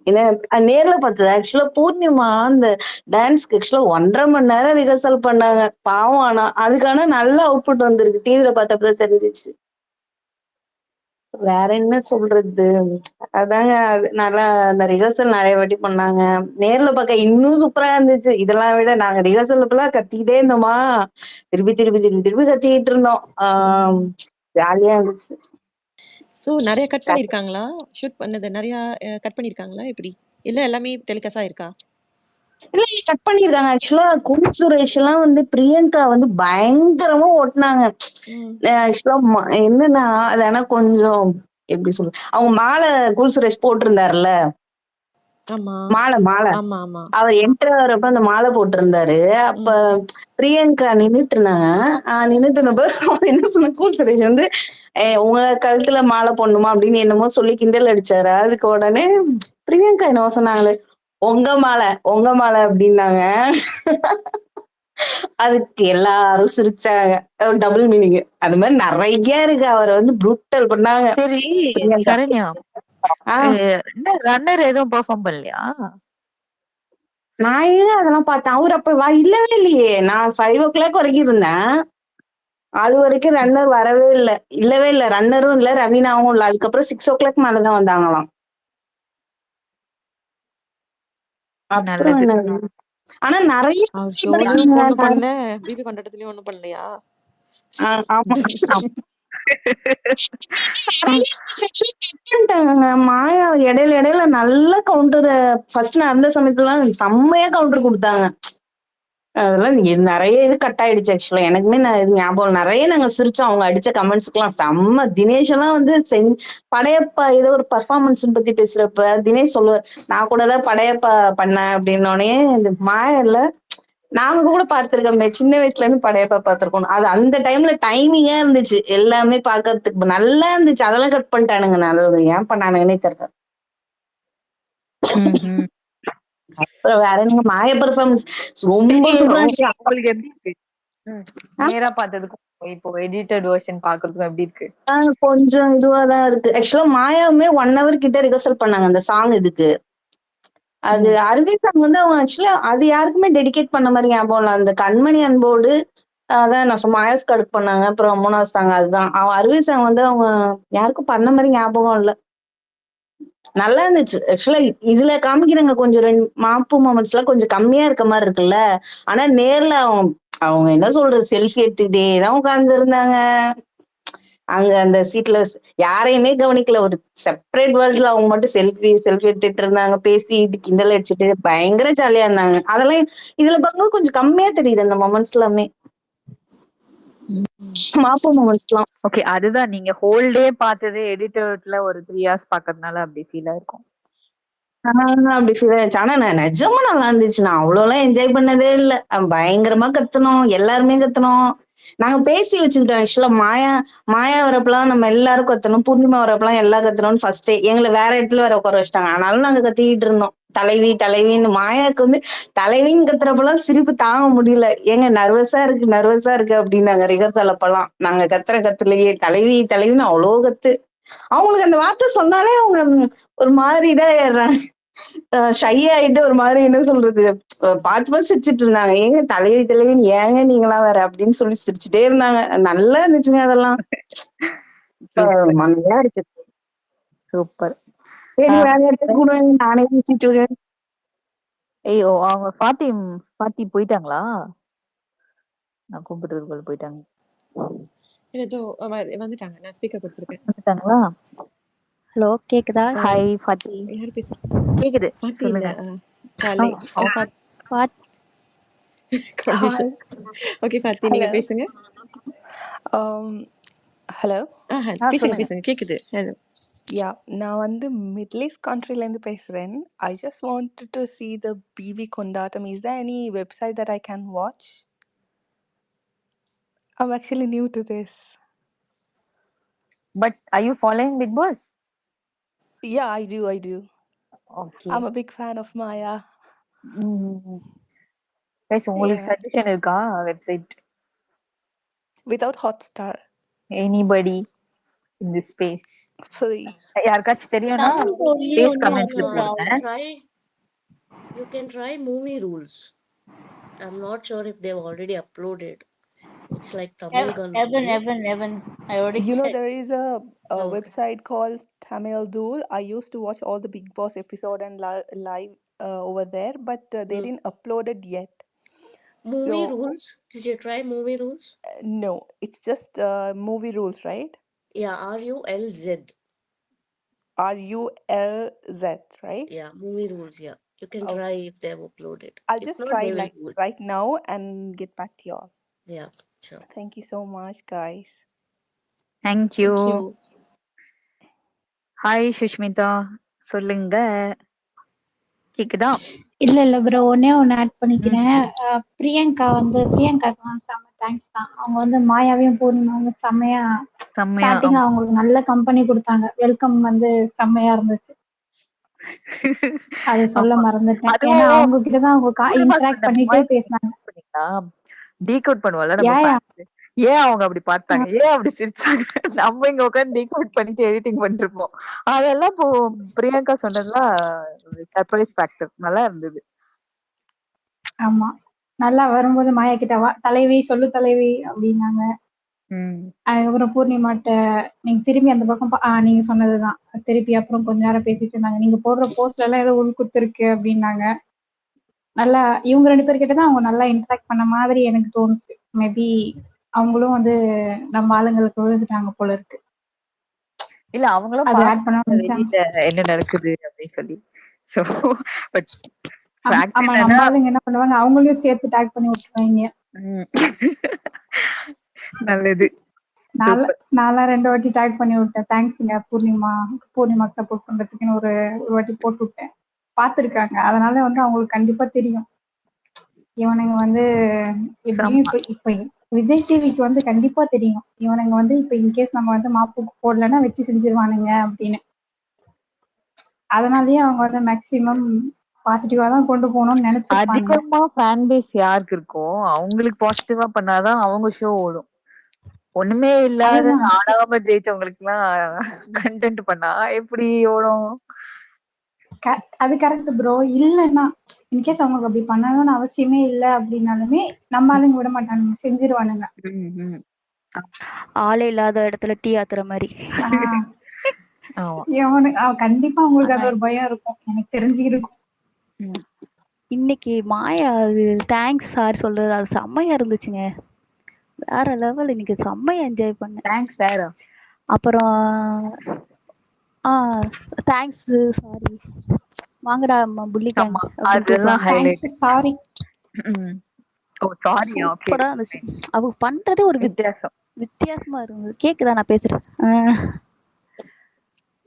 என்ன நேர்ல பார்த்தது ஆக்சுவலா பூர்ணிமா அந்த டான்ஸ்க்கு ஆக்சுவலா 1.5 மணி நேரம் ரிஹர்சல் பண்ணாங்க. பாவம், ஆனா அதுக்கான நல்ல அவுட்புட் வந்திருக்கு. டிவில பார்த்தப்பதான் தெரிஞ்சிச்சு. வேற என்ன சொல்றது? அதாங்க அது நல்லா அந்த ரிஹர்சல் நிறைய வாட்டி பண்ணாங்க. நேர்ல பார்க்க இன்னும் சூப்பரா இருந்துச்சு. இதெல்லாம் விட நாங்க ரிஹர்சலுக்குலாம் கத்திக்கிட்டே இருந்தோமா, திருப்பி திருப்பி திருப்பி திருப்பி கத்திக்கிட்டு இருந்தோம். ஜாலியா இருந்துச்சு. ஸோ நிறைய கட் பண்ணியிருக்காங்களா? ஷூட் பண்ணது நிறைய கட் பண்ணியிருக்காங்களா எப்படி? இல்லை எல்லாமே டெலிகாஸ்டாக இருக்கா? இல்ல கட் பண்ணிருக்காங்க. ஆக்சுவலா குல் சுரேஷ் எல்லாம் வந்து பிரியங்கா வந்து பயங்கரமா ஓட்டுனாங்க. ஆக்சுவலா என்னன்னா அது ஆனா கொஞ்சம் எப்படி சொல்ற, அவங்க மாலை குல் சுரேஷ் போட்டிருந்தாருல, ஆமா மாலை மாலை ஆமா ஆமா. அவர் என்டர் ஆகிறப்ப அந்த மாலை போட்டிருந்தாரு. அப்ப பிரியங்கா நின்னுட்டு இருந்தாங்க. நின்னுட்டு இருந்தப்ப அவர் என்ன சொன்ன, கூல் சுரேஷ் வந்து உங்க கழுத்துல மாலை போடணுமா அப்படின்னு என்னமோ சொல்லி கிண்டல் அடிச்சாரு. அதுக்கு உடனே பிரியங்கா என்னவோ சொன்னாங்களே, உங்க மாலை அப்படின்னாங்க. அதுக்கு எல்லாரும் சிரிச்சாங்க. Double meaning. அது மாதிரி நிறைய இருக்கு. அவரை வந்து ப்ரூட்டல் பண்ணாங்க. சரி பிரியங்கா. சரண்யா, என்ன ரன்னர் எதுவும் பெர்ஃபார்ம் பண்ணலையா? நான் ஏன் அதெல்லாம் பார்த்தேன். அவர் அப்ப இல்லவே இல்லையே. நான் 5 o'clock வரைக்கும் இருந்தேன். அது வரைக்கும் ரன்னர் வரவே இல்லை. இல்லவே இல்லை. ரன்னரும் இல்ல, ரவீனாவும் இல்ல. அதுக்கப்புறம் 6 o'clock மேலதான் வந்தாங்களாம். அப்புறம் நல்லது. என்ன? ஆனா நிறைய அவர் ஷோலயும் ஒண்ணும் பண்ணல, பிபி கொண்டாட்டத்துலயும் ஒண்ணும் பண்ணலையா? ஆமா மாயா இடையில இடையில நல்ல கவுண்டர். ஃபர்ஸ்ட் நான் இருந்த சமயத்துல செம்மையா கவுண்டர் கொடுத்தாங்க. அதெல்லாம் நிறைய இது கட் ஆயிடுச்சு. ஆக்சுவலா எனக்குமே இது ஞாபகம். நிறைய நாங்க சிரிச்சோம் அவங்க அடிச்ச கமெண்ட்ஸ்க்கு எல்லாம். செம்ம. தினேஷ் எல்லாம் வந்து படையப்பா ஏதோ ஒரு பர்ஃபார்மன்ஸ் பத்தி பேசுறப்ப தினேஷ் சொல்லுவார், நான் கூட தான் படையப்பா பண்ணேன் அப்படின்னோடனே இந்த மாயல்ல நாங்க கூட பாத்துருக்கோமே, சின்ன வயசுல இருந்து படையப்பா பாத்துருக்கோம். அது அந்த டைம்ல டைமிங்கா இருந்துச்சு. எல்லாமே பாக்குறதுக்கு நல்லா இருந்துச்சு. அதெல்லாம் கட் பண்ணிட்டானுங்க. நல்லது ஏன் பண்ணானுங்கன்னே தெரியல. அப்புறம் வேற என்னங்க மாய பெர்ஃபார்மன்ஸ் ரொம்ப சூப்பரா இருந்துச்சு. உங்களுக்கு எப்படி இருக்கு நேரா பார்த்ததுக்கும் இப்போ எடிட்டட் வெர்ஷன் பாக்குறதுக்கும் எப்படி இருக்கு? கொஞ்சம் இதுவாதான் இருக்கு. ஆக்சுவலா மாயாவுமே 1 hour கிட்ட ரிஹர்சல் பண்ணாங்க அந்த சாங். இதுக்கு அது அருவி சாங் வந்து அவங்க ஆக்சுவலா அது யாருக்குமே டெடிகேட் பண்ண மாதிரி ஞாபகம் இல்லை. அந்த கண்மணி அன்போடு அதான் நான் மாயாஸ் கடுப்பு பண்ணாங்க. அப்புறம் 3வது சாங் அதுதான். அவன் அருவி சாங் வந்து அவங்க யாருக்கும் பண்ண மாதிரி ஞாபகம் இல்லை. நல்லா இருந்துச்சு. ஆக்சுவலா இதுல காமிக்கிறாங்க கொஞ்சம் மாப்பு மொமெண்ட்ஸ் எல்லாம் கொஞ்சம் கம்மியா இருக்க மாதிரி இருக்குல்ல. ஆனா நேர்ல அவங்க என்ன சொல்றது, செல்ஃபி எடுத்துக்கிட்டே தான் உட்கார்ந்து இருந்தாங்க. அங்க அந்த சீட்ல யாரையுமே கவனிக்கல. ஒரு செப்பரேட் வேர்ல்ட்ல அவங்க மட்டும் செல்ஃபி எடுத்துட்டு இருந்தாங்க. பேசிட்டு கிண்டல் அடிச்சுட்டு பயங்கர ஜாலியா இருந்தாங்க. அதெல்லாம் இதுல பார்க்கும்போது கொஞ்சம் கம்மியா தெரியுது அந்த மொமெண்ட்ஸ் எல்லாமே, மாப்பு மொமெண்ட்ஸ் எல்லாம். ஓகே, அதுதான் நீங்க ஹோல் டே பார்த்தது எடிட்டர்ல ஒரு 3 hours பாக்கிறதுனால அப்படி ஃபீல் ஆயிருக்கும். அப்படி ஃபீல் ஆயிடுச்சு. ஆனா நான் நிஜமா நல்லா இருந்துச்சு. நான் அவ்வளோலாம் என்ஜாய் பண்ணதே இல்லை. பயங்கரமா கத்துனோம், எல்லாருமே கத்துனோம். நாங்க பேசி வச்சுக்கிட்டோம். ஆக்சுவலா மாயா வரப்பெல்லாம் நம்ம எல்லாரும் கத்தணும், பூர்ணிமா வரப்பெல்லாம் எல்லாம் கத்தணும்னு ஃபர்ஸ்டே எங்களை வேற இடத்துல வேற உட்கார வச்சிட்டாங்க. ஆனாலும் நாங்க கத்திக்கிட்டு இருந்தோம் தலைவின்னு. மாயாவுக்கு வந்து தலைவின்னு கத்துறப்பெல்லாம் சிரிப்பு தாங்க முடியல. ஏங்க நர்வஸா இருக்கு அப்படின்னாங்க ரிஹர்சல் அப்பெல்லாம். நாங்க கத்துலயே தலைவின்னு அவ்வளோ கத்து. அவங்களுக்கு அந்த வார்த்தை சொன்னாலே அவங்க ஒரு மாதிரி இதான் ஷை ஆயிட்டு ஒரு மாதிரி என்ன சொல்றது, பார்த்து சிரிச்சிட்டு இருந்தாங்க. ஏங்க தலைவின்னு ஏங்க நீங்களாம் வேற அப்படின்னு சொல்லி சிரிச்சுட்டே இருந்தாங்க. நல்லா இருந்துச்சுங்க அதெல்லாம். நல்லா இருக்கு. சூப்பர். சரி வேற இடத்துக்கு கூட நானே பேசிட்டு இருக்கேன். ஐயோ, அவங்க பாட்டி போயிட்டாங்களா? நான் கூப்பிட்டு போயிட்டாங்க. ஏதோ வந்துட்டாங்க. நான் ஸ்பீக்கர் கொடுத்துருக்கேன். வந்துட்டாங்களா? ஹலோ கேக்குதா? ஹாய் ஃபாத்தி. யார் பேசு? கேக்குது. பாத்தி இல்ல, சொல்லுங்க. காலை. ஓகே பாத்தி நீங்க பேசுங்க. ஹலோ பேசுங்க சொல்லுங்க. பேசுங்க கேக்குது. Hello. யா நான் வந்து மிடில் ஈஸ்ட் கண்ட்ரிலேருந்து பேசுகிறேன். I just wanted to see the பிவி கொண்டாட்டம். Is there any website that I can watch? I'm actually new to this. But are you following Big Boss? Yeah, I do. Okay. I'm a big fan of Maya. Guys, உங்களுக்கு Yeah. Suggestion இருக்கா website? Without Hotstar, Anybody in this space? please. யாருக்காச்சும் தெரியும்னா Now only space on கமெண்ட்ஸ்ல போடுங்க. you can try Movie Rules. I'm not sure if they've already uploaded. It's like Tamil Gun Evan. I already You know, checked. there is a Okay. website called Tamil Dool. I used to watch all the Big Boss episode and live over there, but they didn't upload it yet. Movie So Rules. Did you try Movie Rules? no, it's just movie rules, right? Yeah, RULZ. RULZ, right? Yeah, Movie Rules. Yeah, you can Okay. try if they've uploaded. I'll If just not, try they will like do it. right now and get back to y'all. Yeah, sure. Thank you so much, guys. Thank you. Thank you. Hi Sushmita, சொல்லுங்க. கேக்குதா? இல்ல bro, ஒண்ணே ஒன்று add பண்ணிக்கிறேன். பிரியங்காக்கு செம்ம thanks தான். அவங்க வந்து மாயாவையும் பூர்ணிமாவும் செம்மையா ஸ்டார்டிங்ல அவங்களுக்கு நல்ல கம்பெனி கொடுத்தாங்க. வெல்கம் வந்து செம்மையா இருந்துச்சு. அது சொல்ல மறந்துட்டேன். ஏன்னா அவங்க கிட்டதான் அவங்க இன்டராக்ட் பண்ணிட்டே பேசினாங்க. டீகோட் பண்ணுவோம்ல நம்ம fans. ஏன் அவங்க அப்படி பார்த்தாங்க, ஏன் அப்படி சிரிச்சாங்க, நம்ம இங்க உட்காந்து டீகோட் பண்ணிட்டு எடிட்டிங் பண்ணிருப்போம். அதெல்லாம் இப்போ பிரியங்கா சொன்னதுலாம் சர்ப்ரைஸ் ஃபேக்டர் நல்லா இருந்தது. ஆமா, நல்லா வரும்போது மாயா கிட்ட வா தலைவி சொல்லு தலைவி அப்படின்னாங்க. அதுக்கப்புறம் பூர்ணிமாட்ட நீங்க திரும்பி அந்த பக்கம் நீங்க சொன்னதுதான் திருப்பி. அப்புறம் கொஞ்ச நேரம் பேசிட்டு இருந்தாங்க. நீங்க போடுற போஸ்ட்ல எல்லாம் ஏதோ உள்குத்து இருக்கு அப்படின்னாங்க. நல்லா இவங்க 2 பேர்கிட்ட தான் அவங்க நல்லா இன்டராக்ட் பண்ண மாதிரி எனக்கு தோணுச்சு. மேபி அவங்களும் வந்து நம்ம ஆளுங்களுக்கு விழுந்துட்டாங்க போல இருக்கு. இல்ல அவங்களும் அது ஆட் பண்ண வெளியில என்ன நடக்குது அப்படின்னு சொல்லி. சோ பட் ஆமா, நம்ம ஆளுங்க என்ன பண்ணுவாங்க, அவங்களையும் சேர்த்து டேக் பண்ணி விட்டுருவாங்க. நல்லது. நான்லாம் 2 வாட்டி டேக் பண்ணி விட்டேன். தேங்க்ஸ்ங்க பூர்ணிமாக்கு சப்போர்ட் பண்றதுக்குன்னு ஒரு வாட்டி போட்டு விட்டேன். பார்த்துருக்காங்க. அதனால வந்து அவங்களுக்கு கண்டிப்பா தெரியும். இவனுங்க வந்து எப்படியும் இப்ப விஜய் டிவிக்கு வந்து கண்டிப்பா தெரியும். இவனுங்க வந்து இப்ப இன்கேஸ் நம்ம வந்து மாப்புக்கு போடலன்னா வச்சு செஞ்சிருவானுங்க அப்படின்னு. அதனாலயே அவங்க வந்து மேக்சிமம் பாசிட்டிவா தான் கொண்டு போகணும்னு நினைச்சிருப்பாங்க. அதிகமா ஃபேன் பேஸ் யாருக்கு இருக்கோ அவங்களுக்கு பாசிட்டிவா பண்ணாதான் அவங்க ஷோ ஓடும். ஒண்ணுமே இல்லாத ஆடாம ஜெயிச்சவங்களுக்கு எல்லாம் கண்டென்ட் பண்ணா எப்படி ஓடும்? அது கரெக்ட் ப்ரோ. இல்லன்னா இன்கேஸ் அவங்களுக்கு அப்படி பண்ணணும்னு அவசியமே இல்லை அப்படின்னாலுமே நம்ம ஆளுங்க விட மாட்டானுங்க, செஞ்சிருவானுங்க. ஆளே இல்லாத இடத்துல டீ ஆத்துற மாதிரி. கண்டிப்பா அவங்களுக்கு அது ஒரு பயம் இருக்கும், எனக்கு தெரிஞ்சு இருக்கும். இன்னைக்கு மாயா அது தேங்க்ஸ் சார் சொல்றது அது செம்மையா இருந்துச்சுங்க. வேற லெவல். இன்னைக்கு செம்மையா என்ஜாய் பண்ணேன். Thanks sir. அப்புறம் தேங்க்ஸ் சாரி வாங்கடா புள்ளி கேங் அதெல்லாம் ஹைலைட். சாரி. ஓ சாரி. சூப்பரா இருந்துச்சு. அவங்க பண்றதே ஒரு வித்தியாசமா இருந்தது. கேக்குதா நான் பேசுறேன்?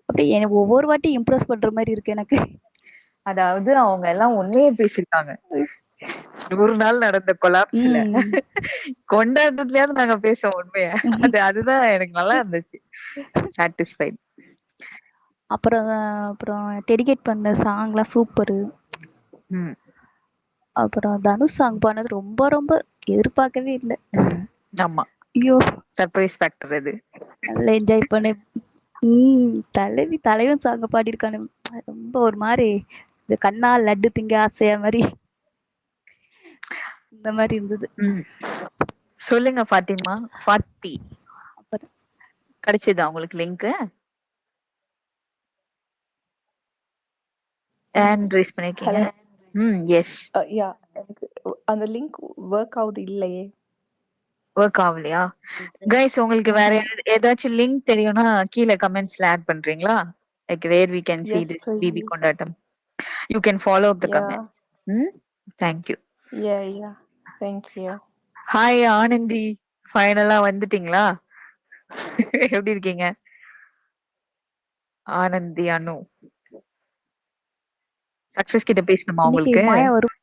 அப்படியே எனக்கு ஒவ்வொரு வாட்டி இம்ப்ரெஸ் பண்ற மாதிரி இருக்கு எனக்கு. அதாவது அவங்க எல்லாம் உண்மையே பேசிருக்காங்க. 100 நாள் நடந்த கொலாப்ஸ்ல கொண்டாட்டத்துலயாவது நாங்க பேசுவோம் உண்மைய. அதுதான் எனக்கு நல்லா இருந்துச்சு. சாட்டிஸ்ஃபைட். அப்புறம் டெடிகேட் பண்ண சாங்லாம் சூப்பரு. அப்புறம் தனுஷ் சாங் பண்ணது ரொம்ப ரொம்ப எதிர்பார்க்கவே இல்லை. ஆமா, ஐயோ சர்ப்ரைஸ் ஃபேக்டர் அது. நல்லா என்ஜாய் பண்ணேன். தலைவன் சாங்க பாடியிருக்கானு ரொம்ப ஒரு மாதிரி இந்த கண்ணா லட்டு திங்க ஆசையா மாதிரி இந்த மாதிரி இருந்தது. சொல்லுங்க ஃபாத்திமா. கிடைச்சதா உங்களுக்கு லிங்க்? ஹேண்ட் ரைஸ் பண்ணிருக்கீங்க. எஸ். யா, எனக்கு அந்த லிங்க் வொர்க் ஆகுது இல்லையே. வொர்க் ஆகலையா? கைஸ் உங்களுக்கு வேற ஏதாச்சும் லிங்க் தெரியும்னா கீழே கமெண்ட்ஸ்ல ஆட் பண்றீங்களா? Like where we can see this BB கொண்டாட்டம். You can follow up the comment. Thank you. Yeah. Thank you. Hi Anandi, ஃபைனலா வந்துட்டீங்களா? எப்படி இருக்கீங்க? ஆனந்தி, அனு. சக்சஸ் கிட்ட பேசணுமா இன்னைக்கு உங்களுக்கு? மாயா வரும்.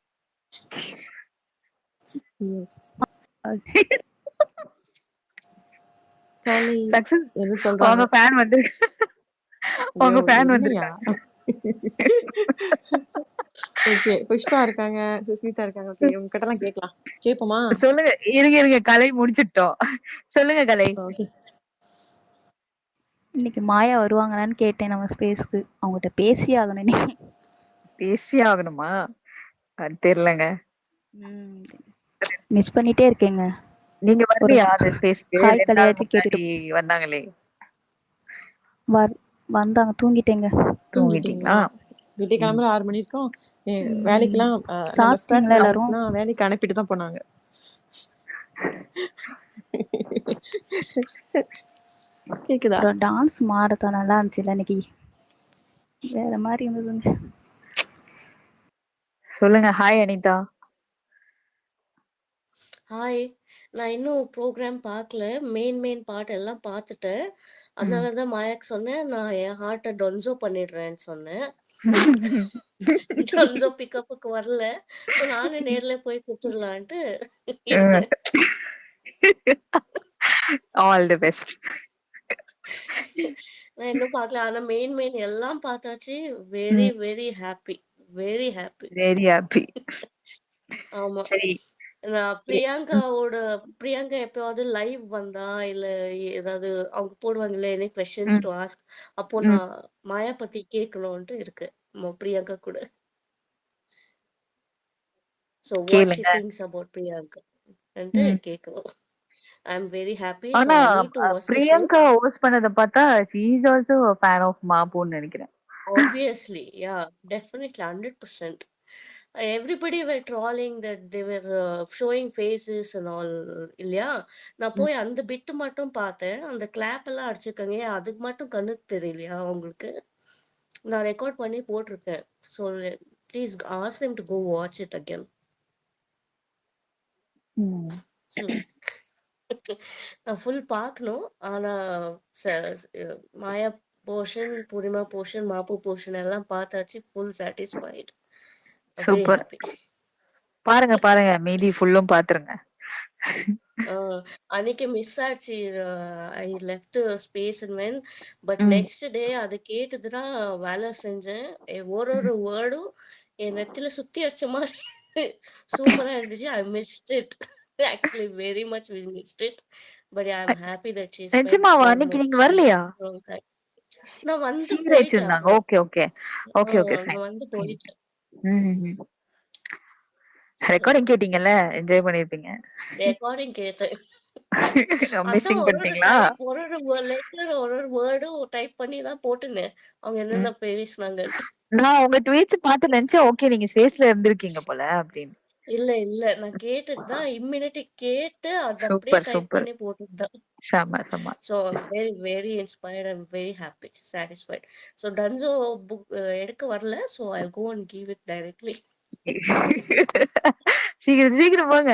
கலை சக்சஸ் எது சொல்றாங்க? உங்க ஃபேன் வந்து ஐயோ உங்க ஃபேன் என்னையா? வந்திருக்காங்க. ஓகே, புஷ்பா இருக்காங்க, சுஸ்மிதா இருக்காங்க. ஓகே, உங்க கிட்ட எல்லாம் கேட்கலாம். கேட்போமா? சொல்லுங்க. இருங்க கலை முடிச்சிட்டோம். சொல்லுங்க கலை. ஓகே. இன்னைக்கு மாயா வருவாங்களான்னு கேட்டேன் நம்ம ஸ்பேஸ்க்கு. அவங்ககிட்ட பேசியே ஆகணும் நீ. பேசியே ஆகணுமா? அது தெரியலங்க. மிஸ் பண்ணிட்டே இருக்கேங்க. நீங்க ஒரு வரலையா அந்த ஸ்பேஸ்க்கு? ஹாய் 2 நாள் கலையாச்சும் முன்னாடி கேட்டுட்டு வந்தாங்களே. வந்தாங்க. தூங்கிட்டேங்க. தூங்கிட்டீங்களா? தூங்கிட்டீங்களா? வீட்டுக்கு ம். கிளம்புற 6 மணி இருக்கும். ம். வேலைக்கெல்லாம் நம்ம ஸ்குவாட் சாப்பிட்டீங்களா எல்லாரும்? மெம்பர்ஸ்லாம் வேலைக்கு அனுப்பிட்டு தான் போனாங்க. கேக்குதா? அப்புறம் டான்ஸ் மாரத்தான் நல்லா இருந்துச்சுல்ல இன்னைக்கு. வேற மாதிரி இருந்ததுங்க. சொல்லுங்க. ஹாய் அனிதா. ஹாய். நான் இன்னும் ப்ரோக்ராம் பார்க்கல. மெயின் பார்ட் எல்லாம் பார்த்துட்டேன். அதனால தான் மாயாக்கு சொன்னேன், நான் என் ஹார்ட்ட டொன்சோ பண்ணிடுறேன்னு சொன்னேன். டொன்சோ பிக்கப்புக்கு வரல. ஸோ நானே நேர்ல போய் குடுத்துடலான்ட்டு இருக்கேன். All the best. நான் இன்னும் பார்க்கல. ஆனா மெயின் எல்லாம் பார்த்தாச்சு. Very very happy. Very happy. Very happy. ஆமா. சரி. நான் பிரியங்கா எப்பயாவது லைவ் வந்தா, இல்ல ஏதாவது அவங்க போடுவாங்கல்ல எனி கொஸ்டின்ஸ் டு ஆஸ்க், அப்போ நான் மாயா பத்தி கேட்கணும்ட்டு இருக்கு பிரியங்கா கூட. ஸோ வாட் ஷி கேளுங்க. திங்க்ஸ் அபவுட் பிரியங்கா கேட்கணும். I am very happy. So ஆனா I need to watch the show. Priyanka host பண்ணத பார்த்தா she is also a fan of மாபுன்னு நினைக்கிறேன். Obviously, yeah, definitely 100%. Everybody were trolling that they were showing faces and all இல்லையா? நான் போய் அந்த bit மட்டும் பார்த்தேன். அந்த கிளாப் எல்லாம் அடிச்சிருக்காங்க. ஏன் அதுக்கு மட்டும் கண்ணுக்கு தெரியலையா உங்களுக்கு? நான் ரெக்கார்ட் பண்ணி போட்டிருக்கேன். So please ask them to go watch it again. நான் ஃபுல் பார்க்கணும். ஆனா மாயா போர்ஷன், பூர்ணிமா போர்ஷன், மாப்பு போர்ஷன் எல்லாம் பார்த்தாச்சு. Full satisfied. Very super. Happy. பாருங்க மீதி ஃபுல்லும் பாத்துருங்க. அன்னைக்கு மிஸ் ஆச்சு. I left space and when. But next day அதை கேட்டுதான் வேலை செஞ்சேன். ஒரு வேர்டும் என் நெத்தில சுத்தி அடிச்ச மாதிரி சூப்பரா இருந்துச்சு. I missed it. Actually very much missed it. But I am happy that she spend நிஜமாவா? so அன்னைக்கு much நீங்க வரலையா? time. நான் வந்து சீரியஸ் போயிட்டேன் இருந்தாங்க. அப்புறம். Okay okay okay okay fine. நான் வந்து போயிட்டேன். ரெக்கார்டிங் கேட்டீங்கல்ல, என்ஜாய் பண்ணிருப்பீங்க. ரெக்கார்டிங் கேட்டேன். அதான் மிஸ்ஸிங் ஒரு பண்ணிட்டீங்களா? லெட்டர் ஒரு வேர்டும் டைப் பண்ணி தான் போட்டுனேன். அவங்க என்னென்ன பேசினாங்கன்ட்டு. நான் உங்க ட்வீட்ஸ் பார்த்து நினைச்சேன், ஓகே நீங்க ஸ்பேஸ்ல இருந்திருக்கீங்க போல அப்படின்னு. இல்ல நான் கேட்டுட்டு தான் இம்மிடியேட் கேட்டு அதை அப்படியே சூப்பர் டைப் சூப்பர். பண்ணி போட்டுட்டு தான். செம. So very very inspired. I'm very happy, satisfied. So Dunzo book எடுக்க வரல. So I go and give it directly. சீக்கிரம் போங்க.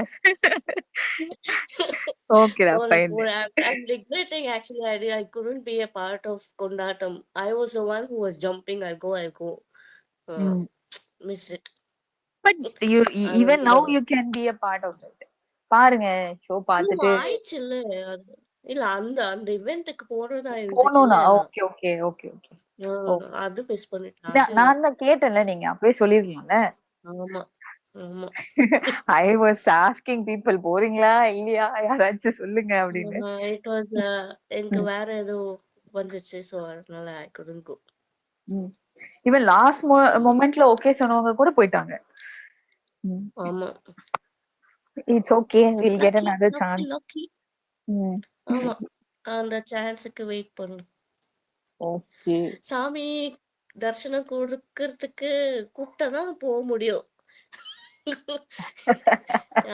ஓகேடா fine. I'm regretting actually. I couldn't be a part of Kondatam. I was the one who was jumping. I'll go. Miss it. But even now you can be a part of it. பாருங்க show பார்த்துட்டு. ஆயிடுச்சு இல்ல அந்த அந்த இவெண்ட்க்கு போறதா போணும்னா இருந்துச்சுல்ல. Okay. அது மிஸ் பண்ணிட்டேன். நான் தான் கேட்டேன்ல, நீங்க அப்பவே சொல்லிருக்கீங்கல்ல. ஆமா. I was asking people போறீங்களா இல்லையா, யாராச்சும் சொல்லுங்க அப்படின்னு. It was எனக்கு வேற ஏதோ வந்துச்சு. சோ அதனால I couldn't go. Even last மொமெண்ட்ல ஓகே சொன்னவங்க கூட போயிட்டாங்க. ஆமா. It's okay, we'll get another chance. Lucky. ஆமா. அந்த சான்ஸ்க்கு வெயிட் பண்ணு. ஓகே. சாமி தரிசனம் கொடுக்கிறதுக்கு கூப்பிட்டதான் போக முடியும்.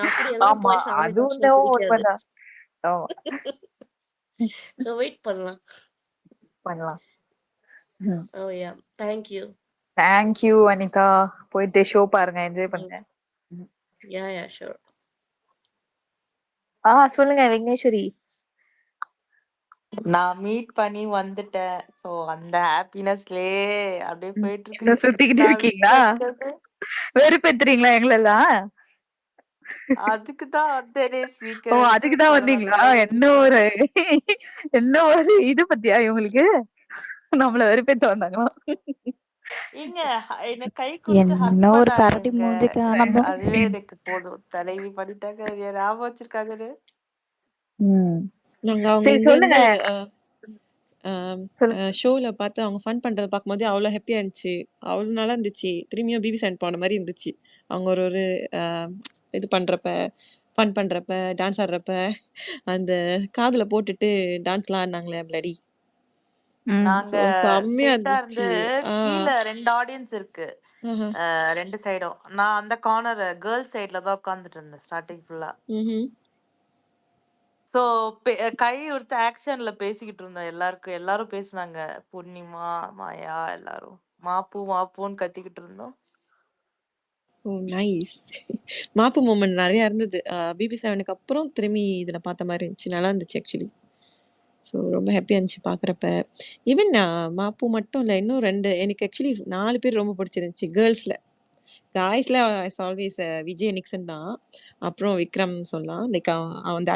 அப்படி எல்லாம் போய் சாமி தரிசனம் கொடுக்காது. சோ வெயிட் பண்ணலாம். Oh yeah, thank you Anitha. போயிட்டு ஷோ பாருங்க, என்ஜாய் பண்ணுங்க. Yeah sure. சொல்லுங்க விக்னேஸ்வரி. நான் மீட் பண்ணி வந்துட்டேன். சோ அந்த ஹாப்பினஸ்லயே அப்படியே போயிட்டு இருக்கு. இன்னும் சுத்திக்கிட்டு நான் விஷ் இருக்கீங்களா? வைக்கிறது வெறுப்பேத்துறீங்களா எங்களெல்லாம்? அதுக்கு தான் வந்தேனே ஓ ஸ்பீக்கர் எடுத்து அதுக்குதான் வந்தீங்களா? என்ன ஒரு இது பத்தியா இவங்களுக்கு நம்மள வெறுப்பேத்த வந்தாங்களா? ஏங்க என்ன கை கொடுத்து ஹக் என்ன ஒரு கரடி பண்ணாங்கங்க. மூஞ்சிக்கு ஆனந்தம். அதுவே எனக்கு போதும். தலைவி பண்ணிட்டாங்க. என் ஞாபகம் வச்சிருக்காங்கன்னு. நாங்க அவங்க சரி இங்க சொல்லுங்க. இருந்து ஷோல பார்த்து அவங்க ஃபன் பண்றத பார்க்கும்போது அவ்வளோ ஹாப்பியா இருந்துச்சு. அவ்வளோ நல்லா இருந்துச்சு. திரும்பியும் பிபி சாண்ட் போன மாதிரி இருந்துச்சு. அவங்க ஒரு ஒரு இது பண்றப்ப ஃபன் பண்றப்ப டான்ஸ் ஆடுறப்ப அந்த காதுல போட்டுட்டு டான்ஸ்லாம் ஆடினாங்களே பிளடி. நாங்க செம்மையா ஸ்ட்ரெயிட்டா இருந்து இருந்துச்சு. கீழ 2 ஆடியன்ஸ் இருக்கு. 2 சைடும். நான் அந்த கார்னர் கேர்ள்ஸ் சைடுல தான் உட்கார்ந்துட்டு இருந்தேன் ஸ்டார்டிங் ஃபுல்லா. சோ கை கொடுத்து ஆக்ஷன்ல பேசிக்கிட்டு இருந்தோம். எல்லாரும் பேசுனாங்க. பூர்ணிமா, மாயா எல்லாரும் மாப்பு மாப்புன்னு கத்திக்கிட்டு இருந்தோம். ஓ நைஸ். மாப்பு மூமெண்ட் நிறைய இருந்தது. பிபி 7க்கு அப்புறம் திரும்பி இதுல பார்த்த மாதிரி இருந்துச்சு. நல்லா இருந்துச்சு ஆக்சுவலி. ஸோ ரொம்ப ஹாப்பியாக இருந்துச்சு பார்க்குறப்ப. ஈவன் மாப்பு மட்டும் இல்லை, இன்னும் 2 எனக்கு ஆக்சுவலி 4 பேர் ரொம்ப பிடிச்சிருந்துச்சு கேர்ள்ஸில். காய்ஸில் ஆல்வேஸ் விஜய் நிக்சன் தான். அப்புறம் விக்ரம் சொல்லலாம். லைக்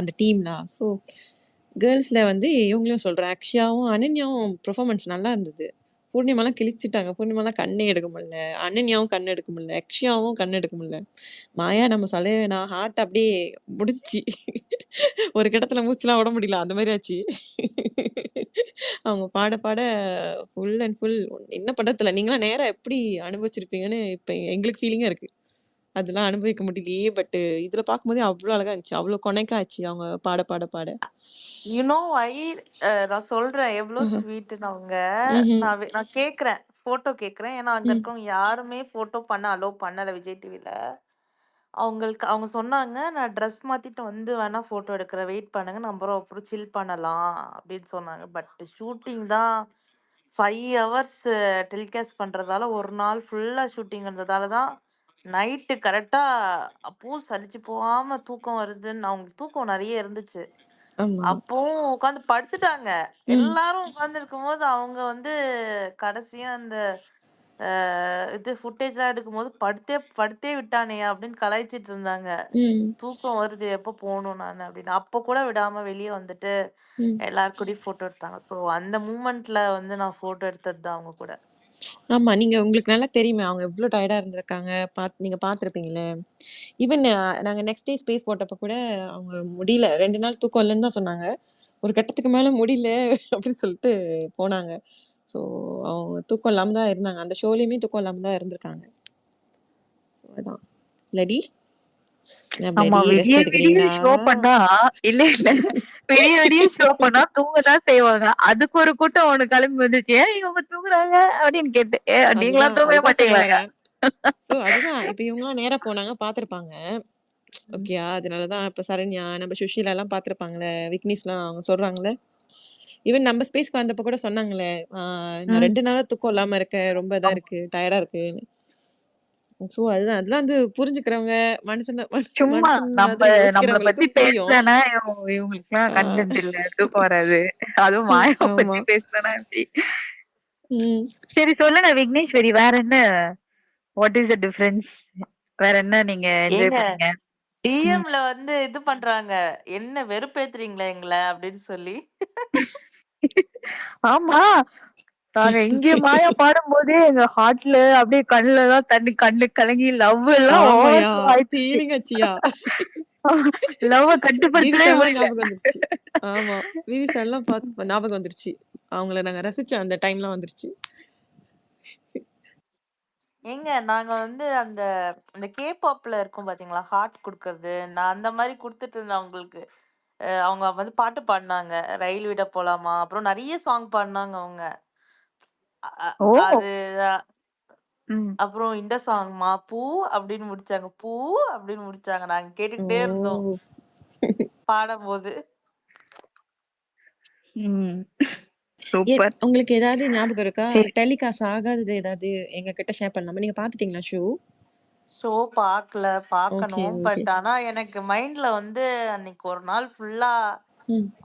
அந்த டீம்லாம். ஸோ கேர்ள்ஸில் வந்து இவங்களையும் சொல்கிறேன், அக்ஷயாவும் அனன்யாவும் பெர்ஃபார்மன்ஸ் நல்லா இருந்தது. பூர்ணிமாலாம் கிழிச்சிட்டாங்க. பூர்ணிமாலாம் கண்ணே எடுக்க முடியல. அனன்யாவும் கண் எடுக்க முடியல. அக்ஷயாவும் கண் எடுக்க முடியல. மாயா நம்ம சொல்லவே வேணாம். ஹார்ட் அப்படியே முடிஞ்சி ஒரு கட்டத்துல மூச்சுலாம் விட முடியல. அந்த மாதிரி ஆச்சு. அவங்க பாட பாட ஃபுல் அண்ட் ஃபுல் என்ன பண்றது தெரியல. நீங்களாம் நேரா எப்படி அனுபவிச்சிருப்பீங்கன்னு இப்ப எங்களுக்கு ஃபீலிங்கா இருக்கு. அதெல்லாம் அனுபவிக்க முடியலையே. பட் இதுல பார்க்கும்போதே அவ்வளோ அழகா இருந்துச்சு. அவ்வளோ கொனைக்கா ஆச்சு அவங்க பாட பாட பாட. நான் சொல்றேன் எவ்வளவு ஸ்வீட்னு அவங்க. நான் கேக்குறேன், போட்டோ கேக்குறேன். ஏன்னா அங்க இருக்கவங்க யாருமே போட்டோ பண்ண அலோவ் பண்ணல விஜய் டிவில. அவங்க சொன்னாங்க, நான் ட்ரெஸ் மாத்திட்டு வந்து வேணா போட்டோ எடுக்கிறேன், வெயிட் பண்ணுங்க, அப்புறம் சில் பண்ணலாம் அப்படின்னு சொன்னாங்க. பட் ஷூட்டிங் தான் 5 ஹவர்ஸ் டெலிகாஸ்ட் பண்றதால ஒரு நாள் ஃபுல்லா ஷூட்டிங் இருந்ததால தான் நைட்டு கரெக்டா அப்பவும் சலிச்சு போகாம தூக்கம் வருதுன்னு. அவங்களுக்கு தூக்கம் நிறைய இருந்துச்சு. ஆமா. அப்பவும் உட்காந்து படுத்துட்டாங்க. எல்லாரும் உட்கார்ந்து இருக்கும்போது அவங்க வந்து கடைசியா அந்த இது ஃபுட்டேஜ் எல்லாம் எடுக்கும்போது படுத்தே விட்டானே அப்படின்னு கலாய்ச்சிட்டு இருந்தாங்க. தூக்கம் வருது, எப்ப போகணும் நான் அப்படின்னு. அப்ப கூட விடாம வெளியே வந்துட்டு எல்லாரு கூடயும் போட்டோ எடுத்தாங்க. சோ அந்த மூமெண்ட்ல வந்து நான் போட்டோ எடுத்தது தான் அவங்க கூட. ஆமா. நீங்க உங்களுக்கு நல்லா தெரியுமே அவங்க எவ்ளோ டயர்டா இருந்திருக்காங்க. நீங்க பார்த்திருப்பீங்கல்ல. ஈவன் நாங்க நெக்ஸ்ட் டே ஸ்பேஸ் போட்டப்ப கூட அவங்க முடியல. 2 நாள் தூக்கம் இல்லன்னு தான் சொன்னாங்க. ஒரு கட்டத்துக்கு மேல முடியல அப்படின்னு சொல்லிட்டு போனாங்க. ஸோ அவங்க தூக்கம் இல்லாம தான் இருந்தாங்க. அந்த ஷோலயுமே தூக்கம் இல்லாம தான் இருந்திருக்காங்க. ஸோ அதான். லடி ஆமா, ரெஸ்ட் விடிய எடுக்கிறீங்களா? ஷோ பண்ணா இல்ல விடிய ஷோ பண்ணா தூங்கதான் செய்வாங்க. அதுக்கு ஒரு கூட்டம் ஒண்ணு கிளம்பி வந்துச்சு. ஏன் இவங்க தூங்குறாங்க அப்படின்னு கேட்டு, நீங்களா தூங்கவே அதுதான் சொல்ல மாட்டீங்களாங்க? வரேன். ஸோ அதுதான். இப்ப இவங்கலாம் நேரா போனாங்க, பார்த்திருப்பாங்க. ஓகேயா? அதனாலதான் இப்ப சரண்யா, நம்ம சுஷீலா எல்லாம் பார்த்திருப்பாங்கல்ல. விக்னேஷ்லாம் அவங்க சொல்றாங்கல்ல. ஈவன் நம்ம ஸ்பேஸ்க்கு வந்தப்ப கூட சொன்னாங்களே, நான் 2 நாளா தூக்கம் இல்லாம இருக்கேன். ரொம்ப இதா இருக்கு, டயர்டா இருக்குன்னு. ஸோ அதுதான். அதெல்லாம் வந்து புரிஞ்சுக்கிறவங்க, சும்மா மனுஷன் நம்மள மாதிரி யோசிக்கிறவங்களுக்கு பத்தி புரியும். பேசலன்னா இவங்களுக்குலாம் கண்டென்ட் இல்ல, தூக்கம் வராது. அதுவும் மாயாவை ஆமா. பத்தி பேசலன்னா எப்படி? சரி சொல்லுங்க விக்னேஸ்வரி, வேற என்ன? What is the difference? வேற என்ன நீங்க என்ஜாய் ஏங்க பண்ணீங்க? டிஎம்ல வந்து இது பண்றாங்க, என்ன வெறுப்பேத்துறீங்களா எங்களை அப்படின்னு சொல்லி. ஆமா, நாங்க இங்க மாயா பாடும்போதே எங்க ஹார்ட்ல அப்படியே கண்ணுல தான் தண்ணி, கண்ணு கலங்கி லவ் எல்லாம் ஆமாயா. ஓவர் ஆயிடுச்சு. ஃபீலிங் ஆச்சியா. லவ் விவி கட்டுப்படுத்தவே சார்லாம் முடியல. ஞாபகம் வந்துருச்சு. ஆமா. விவி சார்லாம் ஞாபகம் வந்துருச்சு. அவங்கள நாங்க ரசிச்ச அந்த டைம்லாம் வந்துருச்சு. ஏங்க நாங்க வந்து அந்த கேபாப்ல இருக்கும் பாத்தீங்களா, ஹார்ட் குடுக்கறது, நான் அந்த மாதிரி கொடுத்துட்டு இருந்தேன் அவங்களுக்கு. அவங்க வந்து பாட்டு பாடினாங்க, ரயில் விட போலாமா, அப்புறம் நிறைய சாங் பாடினாங்க அவங்க. ஓ. அது அப்புறம் இந்த சாங் மா பூ அப்படின்னு முடிச்சாங்க, பூ அப்படின்னு முடிச்சாங்க. நாங்க கேட்டுக்கிட்டே இருந்தோம் பாடும்போது. சூப்பர். உங்களுக்கு ஏதாவது ஞாபகம் இருக்கா? டெலிகாஸ்ட் ஆகாதது ஏதாவது எங்க கிட்ட ஷேர் பண்ணலாமா? நீங்க பாத்துட்டீங்களா ஷோ? ஷோ பார்க்கல, ஓகே பார்க்கணும். ஓகே பட் ஆனா எனக்கு மைண்ட்ல வந்து அன்னைக்கு ஒரு நாள் ஃபுல்லா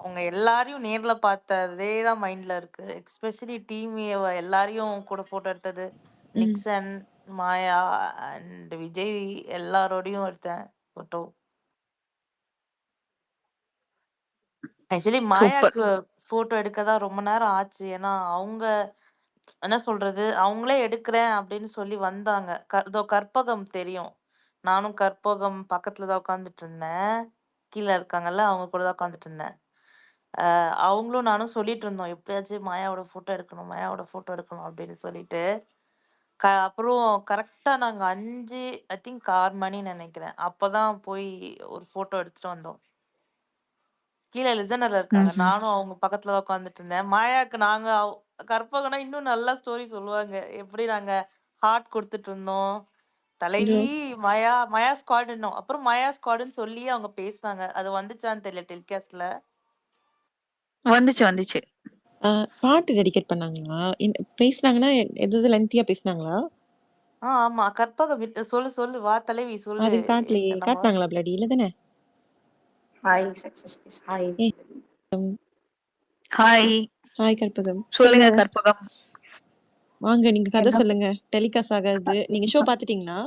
அவங்க எல்லாரையும் நேர்ல பார்த்ததே தான் மைண்ட்ல இருக்கு. எஸ்பெஷலி டீம் எல்லாரையும் கூட போட்டோ எடுத்தது. நிக்சன், மாயா அண்ட் விஜய் எல்லாரோடையும் எடுத்தேன் போட்டோ. Actually super. மாயாக்கு போட்டோ எடுக்க தான் ரொம்ப நேரம் ஆச்சு. ஏன்னா அவங்க என்ன சொல்றது, அவங்களே எடுக்கிறேன் அப்படின்னு சொல்லி வந்தாங்க. இதோ கற்பகம் தெரியும். நானும் கற்பகம் பக்கத்துல தான் உட்காந்துட்டு இருந்தேன். கீழ இருக்காங்கல்ல, அவங்க கூட தான் உட்காந்துட்டு இருந்தேன். அவங்களும் நானும் சொல்லிட்டு இருந்தோம், எப்படியாச்சும் மாயாவோட போட்டோ எடுக்கணும், மாயாவோட போட்டோ எடுக்கணும் அப்படின்னு சொல்லிட்டு. அப்புறம் கரெக்டா நாங்க 5 ஐ திங்க் 6 மணின்னு நினைக்கிறேன். அப்பதான் போய் ஒரு போட்டோ எடுத்துட்டு வந்தோம். கீழ லிசனர்ல இருக்காங்க. நானும் அவங்க பக்கத்துல தான் உட்காந்துட்டு இருந்தேன். மாயாக்கு நாங்க கற்பகம்னா இன்னும் நல்லா ஸ்டோரி சொல்லுவாங்க. எப்படி நாங்க ஹார்ட் குடுத்துட்டு இருந்தோம். தலைவி மாயா ஸ்குவாடுன்னோம். அப்புறம் மாயா ஸ்குவாடுன்னு சொல்லியே அவங்க பேசுனாங்க. அது வந்துச்சான்னு தெரியல டெலிகாஸ்ட்ல. வந்துச்சு. பாட்டு டெடிகேட் பண்ணாங்களா? பேசுனாங்கன்னா எதாவது லென்த்தியா பேசுனாங்களா? ஆமா. கற்பகம் சொல்லு வா தலைவி சொல்லு. அது காட்டலையே. காட்டினாங்களா பிளடி? இல்ல தானே? Hi Success peace. Hi. Hi Karpagam. சொல்லுங்க கற்பகம். வாங்க நீங்க கதை சொல்லுங்க. டெலிகாஸ்ட் ஆகாது. நீங்க ஷோ பாத்துட்டீங்களா?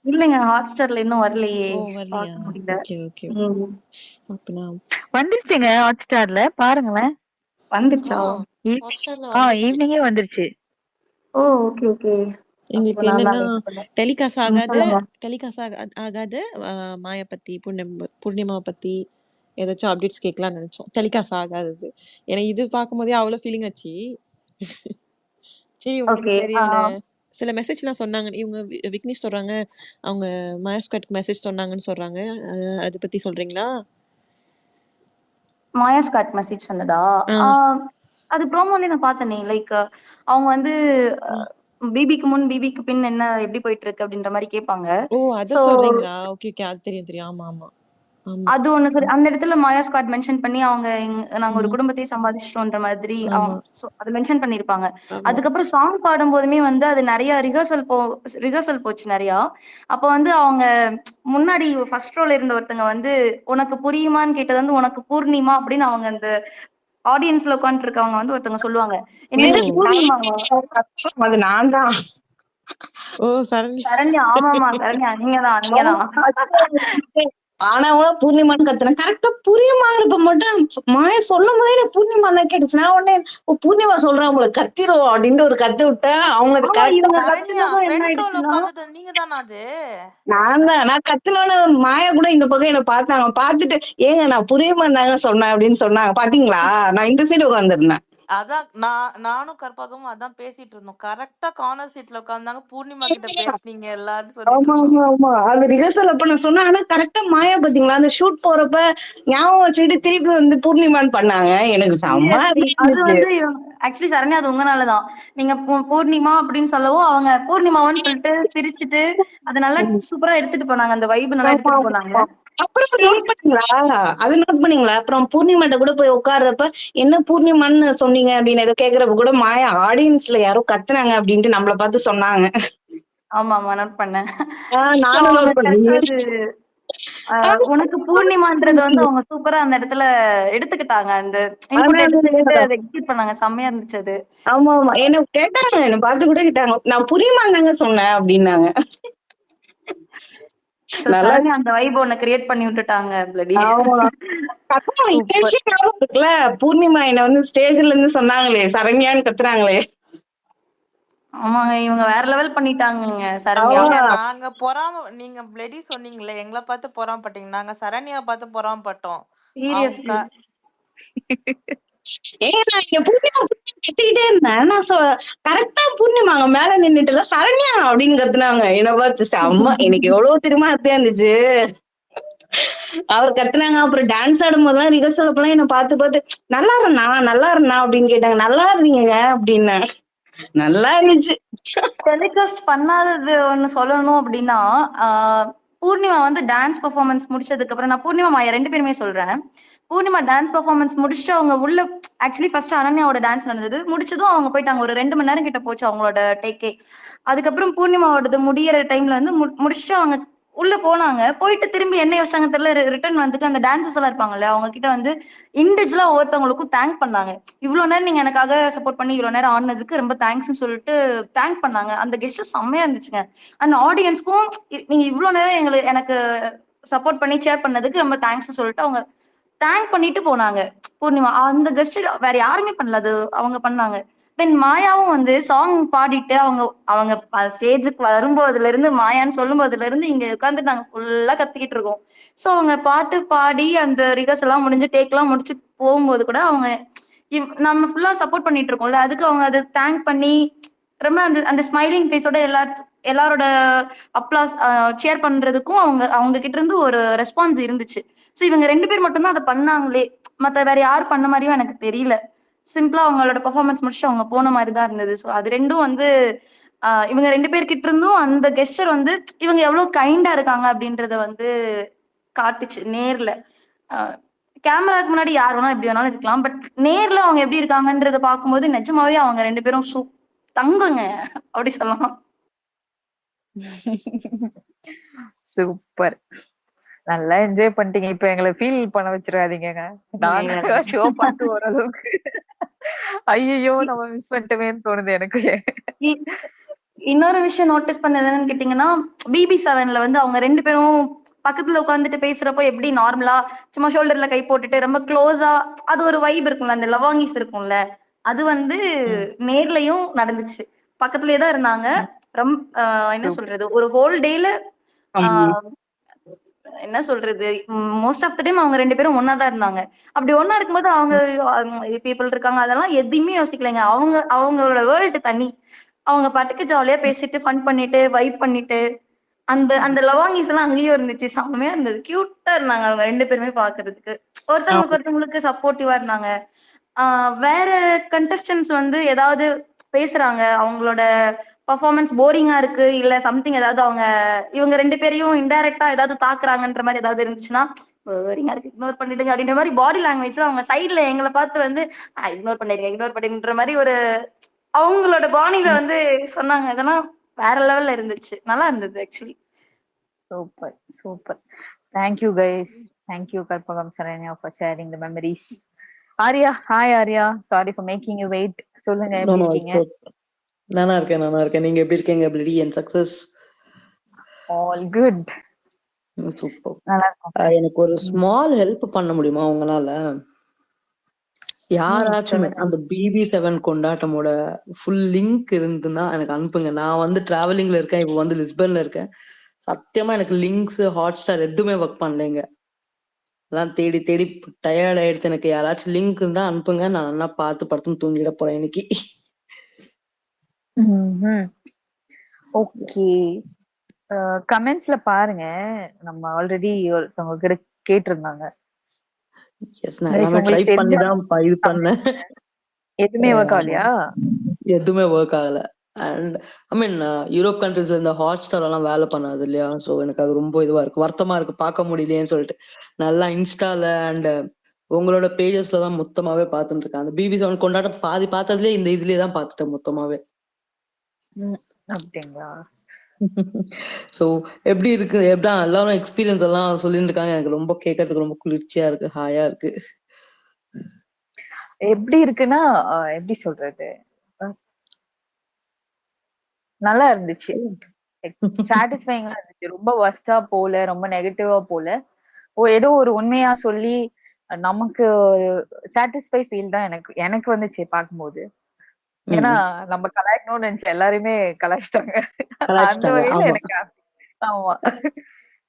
இல்லங்க, ஹாட்ஸ்டார்ல இன்னும் வரலையே. ஓ வரலையா? Okay okay okay. அப்பனா வந்துருச்சுங்க ஹாட்ஸ்டார்ல பாருங்களேன். வந்துருச்சா? ஈவினிங்கே வந்துருச்சு. ஓ ஓகே ஓகே. எங்களுக்கு என்னன்னா டெலிகாஸ்ட் ஆகாது. மாயா பத்தி பூர்ணிமா பத்தி ஏதாச்சும் அப்டேட்ஸ் கேட்கலாம்னு நினைச்சோம். டெலிகாஸ்ட் ஆகாது. ஏன்னா இது பார்க்கும்போதே அவ்வளவு ஃபீலிங் ஆச்சு. சரி உங்களுக்கு தெரியல. சில மெசேஜ்லாம் சொன்னாங்க. இவங்க விக்னேஷ் சொல்றாங்க அவங்க மாயா ஸ்குவாட்க்கு மெசேஜ் சொன்னாங்கன்னு சொல்றாங்க. அதை பத்தி சொல்றீங்களா? மாயா ஸ்குவாட் மெசேஜ் சொன்னதா? அது ப்ரோமோல நான் பார்த்தனே. லைக் அவங்க வந்து பிபிக்கு முன் பிபிக்கு பின் என்ன எப்படி போயிட்டு இருக்கு அப்படின்ற மாதிரி கேட்பாங்க. ஓ அத சொல்றீங்களா? Okay okay. அது தெரியும். ஆமா ஆமா. அது ஒண்ணு சொல்லி அந்த இடத்துல மாயா ஸ்குவாட் மென்ஷன் பண்ணி அவங்க நாங்க ஒரு குடும்பத்தையே சம்பாதிச்சிட்டோன்ற மாதிரி அது மென்ஷன் பண்ணிருப்பாங்க. அதுக்கப்புறம் சாங் பாடும் போதுமே வந்து அது நிறைய ரிஹர்சல் போச்சு நிறையா. அப்ப வந்து அவங்க முன்னாடி ஃபர்ஸ்ட் ரோல இருந்த ஒருத்தங்க வந்து உனக்கு புரியுமான்னு கேட்டது வந்து உனக்கு பூர்ணிமா அப்படின்னு அவங்க அந்த ஆடியன்ஸ்ல உட்காந்துட்டு இருக்கவங்க வந்து ஒருத்தங்க சொல்லுவாங்க. அது நான் தான். ஓ சரண்யா. ஆமாமா சரண்யா நீங்கதான். ஆனாவும் பூர்ணிமான்னு கத்துறேன். கரெக்டா பூர்ணிமாங்கிறப்ப மட்டும் மாயா சொல்லும் போதே எனக்கு பூர்ணிமா தான் கேட்டுச்சு. நான் உடனே பூர்ணிமா சொல்றேன் உங்களுக்கு கத்திரும் அப்படின்ட்டு ஒரு கத்து விட்டேன். அவங்க நான் கத்துனோன்னு மாயா கூட இந்த பக்கம் என்ன பார்த்தாங்க. பார்த்துட்டு ஏங்க நான் பூர்ணிமா தாங்க சொன்னேன் அப்படின்னு சொன்னாங்க. பாத்தீங்களா? நான் இந்த சைடு உட்காந்துருந்தேன். அதான் நானும் கற்பகமும் அதான் பேசிட்டு இருந்தோம். கரெக்டா கார்னர் சீட்ல உட்கார்ந்தாங்க. பூர்ணிமா கிட்ட பேசுனீங்க எல்லாரும் சொல்லிட்டு. அது ரிஹர்சல் அப்ப நான் சொன்னேன். ஆனா கரெக்டா மாயா பாத்தீங்களா அந்த ஷூட் போறப்ப ஞாபகம் வச்சுட்டு திருப்பி வந்து பூர்ணிமான்னு பண்ணாங்க. எனக்கு செம்ம அது வந்து ஆக்சுவலி சரண்யா அது உங்கனாலதான். நீங்க பூர்ணிமா அப்படின்னு சொல்லவும் அவங்க பூர்ணிமான்னு சொல்லிட்டு சிரிச்சுட்டு அதை நல்லா சூப்பரா எடுத்துட்டு போனாங்க. அந்த வைப் நல்லா எடுத்துட்டு போனாங்க. அப்புறம் நோட் பண்ணீங்களா? அப்புறம் பூர்ணிமாட்ட கூட போய் உட்கார்றப்ப என்ன பூர்ணிமான்னு சொன்னீங்க அப்படின்னு ஏதோ கேக்குறப்ப கூட மாயா ஆடியன்ஸ்ல யாரோ கத்துனாங்க அப்படின்ட்டு நம்மள பார்த்து சொன்னாங்க. ஆமா நோட் பண்ணேன். உனக்கு பூர்ணிமான்றது வந்து அவங்க சூப்பரா அந்த இடத்துல எடுத்துக்கிட்டாங்க. அந்த எக்ஸிக்யூட் பண்ணாங்க. செம்மையா இருந்துச்சு அது. ஆமா என்ன கேட்டாங்க. என்ன பார்த்து கூட கேட்டாங்க. நான் புரியுமாங்க சொன்னேன் அப்படின்னாங்க. அந்த வைப் ஒண்ணு கிரியேட் பண்ணி விட்டுட்டாங்க. இருக்குல்ல பூர்ணிமா என்ன வந்து ஸ்டேஜ்ல இருந்து சொன்னாங்களே சரண்யான்னு கத்துறாங்களே. ஆமாங்க இவங்க வேற லெவல் பண்ணிட்டாங்க சரண்யா. நாங்க நீங்க பிளடி சொன்னீங்களே எங்களை பார்த்து பொறாமப்பட்டீங்க. நாங்க சரண்யா பார்த்து பொறாமப்பட்டோம். சீரியஸ்லி கத்திக்கிட்டே இருந்தேன். நான் கரெக்டா பூர்ணிமாங்க மேல நின்னுட்டுல சரண்யா அப்படின்னு கத்துனாங்க. என்ன பார்த்து செம்ம எனக்கு எவ்வளவு திரும்ப ஹாப்பியா இருந்துச்சு. அவர் கத்துனாங்க. அப்புறம் டான்ஸ் ஆடும் போதெல்லாம் ரிஹர்சல் அப்பெல்லாம் என்ன பார்த்து நல்லா இருந்தா அப்படின்னு கேட்டாங்க. நல்லா இருந்தீங்க அப்படின்னு. நல்லா இருந்துச்சு. டெலிகாஸ்ட் பண்ணாதது ஒண்ணு சொல்லணும் அப்படின்னா பூர்ணிமா வந்து டான்ஸ் பெர்ஃபார்மன்ஸ் முடிச்சதுக்கு அப்புறம் நான் பூர்ணிமா மாயா 2 பேருமே சொல்றேன். பூர்ணிமா டான்ஸ் பெர்ஃபார்மன்ஸ் முடிச்சுட்டு அவங்க உள்ள ஆக்சுவலி ஃபர்ஸ்ட் அனன்யாவோட டான்ஸ் நடந்தது. முடிச்சதும் அவங்க போயிட்டாங்க. ஒரு 2 மணி நேரம் கிட்ட போச்சு அவங்களோட டேக்கே. அதுக்கப்புறம் பூர்ணிமாவோடது முடியிற டைம்ல வந்து முடிச்சுட்டு அவங்க உள்ள போனாங்க. போயிட்டு திரும்பி என்ன யோசிச்சாங்க தெரியல. ரிட்டர்ன் வந்துட்டு அந்த டான்சர்ஸ் எல்லாம் இருப்பாங்கல்ல, அவங்க கிட்ட வந்து இண்டிவிஜுவலா ஒவ்வொருத்தவங்களுக்கும் தேங்க் பண்ணாங்க. இவ்வளவு நேரம் நீங்க எனக்காக சப்போர்ட் பண்ணி இவ்வளவு நேரம் ஆடினதுக்கு ரொம்ப தேங்க்ஸ்னு சொல்லிட்டு தேங்க் பண்ணாங்க. அந்த கெஸ்ட் செம்மையா இருந்துச்சுங்க. அண்ட் ஆடியன்ஸ்க்கும் நீங்க இவ்வளவு நேரம் எனக்கு சப்போர்ட் பண்ணி ஷேர் பண்ணதுக்கு ரொம்ப தேங்க்ஸ் சொல்லிட்டு அவங்க தேங்க் பண்ணிட்டு போனாங்க. பூர்ணிமா அந்த கெஸ்ட் வேற யாருமே பண்ணல, அது அவங்க பண்ணாங்க. தென் மாயாவும் வந்து சாங் பாடிட்டு அவங்க அவங்க ஸ்டேஜுக்கு வரும்போதுல இருந்து மாயான்னு சொல்லும் போதுல இருந்து இங்க உட்காந்து நாங்க ஃபுல்லா கத்திக்கிட்டு இருக்கோம். சோ அவங்க பாட்டு பாடி அந்த ரிகர்ஸ் எல்லாம் முடிஞ்சு டேக் எல்லாம் முடிச்சு போகும்போது கூட அவங்க நம்ம ஃபுல்லா சப்போர்ட் பண்ணிட்டு இருக்கோம்ல, அதுக்கு அவங்க அதை தேங்க் பண்ணி ரொம்ப அந்த அந்த ஸ்மைலிங் ஃபேஸோட எல்லாரோட அப்ளாஸ் ஷேர் பண்றதுக்கும் அவங்க அவங்க கிட்ட இருந்து ஒரு ரெஸ்பான்ஸ் இருந்துச்சு. சோ இவங்க 2 பேர் மட்டும் தான் அதை பண்ணாங்களே, மத்த வேற யாரும் பண்ண மாதிரியும் எனக்கு தெரியல. சிம்பிளா அவங்களோட பெர்ஃபார்மன்ஸ் முடிச்சுட்டு அவங்க போன மாதிரி தான் இருந்தது. ஸோ அது ரெண்டும் வந்து இவங்க 2 பேர்கிட்ட இருந்தும் அந்த கெஸ்டர் வந்து இவங்க எவ்வளவு கைண்டா இருக்காங்க அப்படின்றத வந்து காட்டுச்சு நேர்ல. கேமராக்கு முன்னாடி யார் வேணாலும் எப்படி வேணாலும் இருக்கலாம், பட் நேர்ல அவங்க எப்படி இருக்காங்கன்றத பார்க்கும்போது நிஜமாவே அவங்க 2 பேரும் தங்குங்க அப்படி சொல்லலாம். சூப்பர், நல்லா என்ஜாய் பண்ணிட்டீங்க. இப்ப எங்களை ஃபீல் பண்ண வச்சிடாதீங்க. நாங்க ஷோ பார்த்து ஓரளவுக்கு ஐயோ நம்ம மிஸ் பண்ணிட்டோமேன்னு தோணுது எனக்கு. இன்னொரு விஷயம் நோட்டீஸ் பண்ணது என்னன்னு கேட்டீங்கன்னா, BB7ல வந்து அவங்க 2 பேரும் பக்கத்துல உட்காந்துட்டு பேசுறப்போ எப்படி நார்மலா சும்மா ஷோல்டர்ல கை போட்டுட்டு ரொம்ப க்ளோஸா அது ஒரு வைப் இருக்கும்ல, அந்த லவாங்கிஸ் இருக்கும்ல, அது வந்து நேர்லயும் நடந்துச்சு. பக்கத்துலயே தான் இருந்தாங்க. என்ன சொல்றது, ஒரு ஹோல் டேல என்ன சொல்றது, மோஸ்ட் ஆஃப் த டைம் அவங்க 2 பேரும் ஒன்னா தான் இருந்தாங்க. அப்படி ஒன்னா இருக்கும்போது அவங்க பீப்புள் இருக்காங்க அதெல்லாம் எதையுமே யோசிக்கலைங்க. அவங்களோட வேர்ல்டு தனி. அவங்க பாட்டுக்கு ஜாலியா பேசிட்டு ஃபன் பண்ணிட்டு வைப் பண்ணிட்டு அந்த அந்த லவாங்கிஸ் எல்லாம் அங்கேயும் இருந்துச்சு. செம்மையா இருந்தது, கியூட்டா இருந்தாங்க அவங்க 2 பேருமே பாக்குறதுக்கு. ஒருத்தவங்களுக்கு சப்போர்ட்டிவா இருந்தாங்க. வேற கண்டஸ்டன்ஸ் வந்து ஏதாவது பேசுறாங்க, அவங்களோட பர்ஃபார்மன்ஸ் போரிங்கா இருக்கு இல்ல சம்திங், ஏதாவது அவங்க இவங்க 2 பேரையும் இன்டைரக்டா ஏதாவது தாக்குறாங்கன்ற மாதிரி ஏதாவது இருந்துச்சுன்னா, போரிங்கா இருக்கு இக்னோர் பண்ணிடுங்க அப்படின்ற மாதிரி பாடி லாங்குவேஜ் அவங்க சைட்ல எங்களை பார்த்து வந்து இக்னோர் பண்ணிடுன்ற மாதிரி ஒரு அவங்களோட பாணியில வந்து சொன்னாங்க. இதெல்லாம் வேற லெவல்ல இருந்துச்சு, நல்லா இருந்தது actually. Super super, thank you guys, thank you Karpagam Saranya for sharing the memories. Arya, hi Arya, sorry for making you wait. சொல்லுங்க, எப்படி இருக்கீங்க? நானா இருக்கேன். நீங்க எப்படி இருக்கீங்க? பிளடி and Success all good. Super. நல்லா இருக்கேன். எனக்கு ஒரு ஸ்மால் ஹெல்ப் பண்ண முடியுமா உங்களால? யாராச்சுமே அந்த BB7 கொண்டாட்டமோட ஃபுல் லிங்க் இருந்துன்னா எனக்கு அனுப்புங்க. நான் வந்து டிராவலிங்ல இருக்கேன், இப்போ வந்து லிஸ்பன்ல இருக்கேன். சத்தியமா எனக்கு லிங்க்ஸ் ஹாட்ஸ்டார் எதுவுமே ஒர்க் பண்ணலைங்க. அதான் தேடி தேடி டயர்ட் ஆயிடுச்சு எனக்கு. யாராச்சும் லிங்க் இருந்தா அனுப்புங்க, நான் நல்லா பார்த்து படுத்துன்னு தூங்கிட போறேன் இன்னைக்கு. ஓகே, கமெண்ட்ஸ்ல பாருங்க, நம்ம ஆல்ரெடி ஒருத்தவங்க கிட்ட கேட்டிருந்தாங்க. எஸ், நான் எல்லாமே ட்ரை பண்ணி தான் இது பண்ணேன். எதுவுமே ஒர்க் ஆகலையா? எதுவுமே ஒர்க் ஆகல. அண்ட் ஐ மீன் யூரோப் கண்ட்ரீஸ்ல இந்த ஹாட்ஸ்டார் எல்லாம் வேலை பண்ணாது இல்லையா? ஸோ எனக்கு அது ரொம்ப இதுவா இருக்கு, வருத்தமா இருக்கு, பார்க்க முடியலையேன்னு சொல்லிட்டு. நல்லா இன்ஸ்டால அண்ட் உங்களோட பேஜஸ்ல தான் மொத்தமாவே பார்த்துட்டு இருக்கேன். அந்த BB7 கொண்டாட்டம் பாதி பார்த்ததுலேயே இந்த இதுலயே தான் பார்த்துட்டேன் மொத்தமாவே. அப்படிங்களா? ஸோ எப்படி இருக்கு, எப்படிதான் எல்லாரும் எக்ஸ்பீரியன்ஸ் எல்லாம் சொல்லிட்டு இருக்காங்க. எனக்கு ரொம்ப கேட்கறதுக்கு ரொம்ப குளிர்ச்சியா இருக்கு, ஹாயா இருக்கு. எப்படி இருக்குன்னா, எப்படி சொல்றது, நல்லா இருந்துச்சு, சாட்டிஸ்ஃபைங்கா இருந்துச்சு. ரொம்ப வர்ஸ்டா போல, ரொம்ப நெகட்டிவா போல, ஏதோ ஒரு உண்மையா சொல்லி நமக்கு சாட்டிஸ்ஃபை ஃபீல் தான் எனக்கு வந்துச்சு பார்க்கும்போது. ஏன்னா நம்ம கலாய்க்கணும்னு நினைச்ச எல்லாருமே கலாய்ச்சிட்டாங்க. அந்த வகையில எனக்கு ஆமா,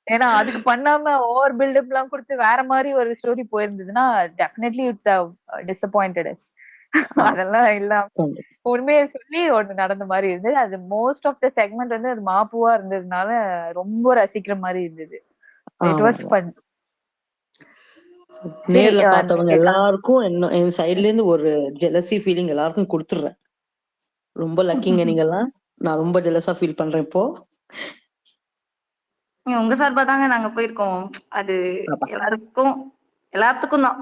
ஏன்னா அதுக்கு பண்ணாம ஓவர் பில்டப் எல்லாம் கொடுத்து வேற மாதிரி ஒரு ஸ்டோரி போயிருந்ததுன்னா டெஃபினெட்லி இட்ஸ் டிசப்பாயிண்டட். அதெல்லாம் இல்லாம உண்மையை சொல்லி ஒண்ணு நடந்த மாதிரி இருந்தது. அது மோஸ்ட் ஆஃப் த செக்மெண்ட் வந்து அது மாப்புவா இருந்ததுனால ரொம்ப ரசிக்கிற மாதிரி இருந்தது. It was fun. நேர்ல பார்த்தவங்க எல்லாருக்கும் என் சைட்ல இருந்து ஒரு ஜெலசி ஃபீலிங் எல்லாருக்கும் கொடுத்துடுறேன். ரொம்ப லக்கிங்க நீங்க எல்லாம். நான் ரொம்ப ஜெலஸா ஃபீல் பண்றேன் இப்போ. உங்க சார்பா தாங்க நாங்க போயிருக்கோம். அது எல்லாருக்கும் எல்லாத்துக்கும் தான்.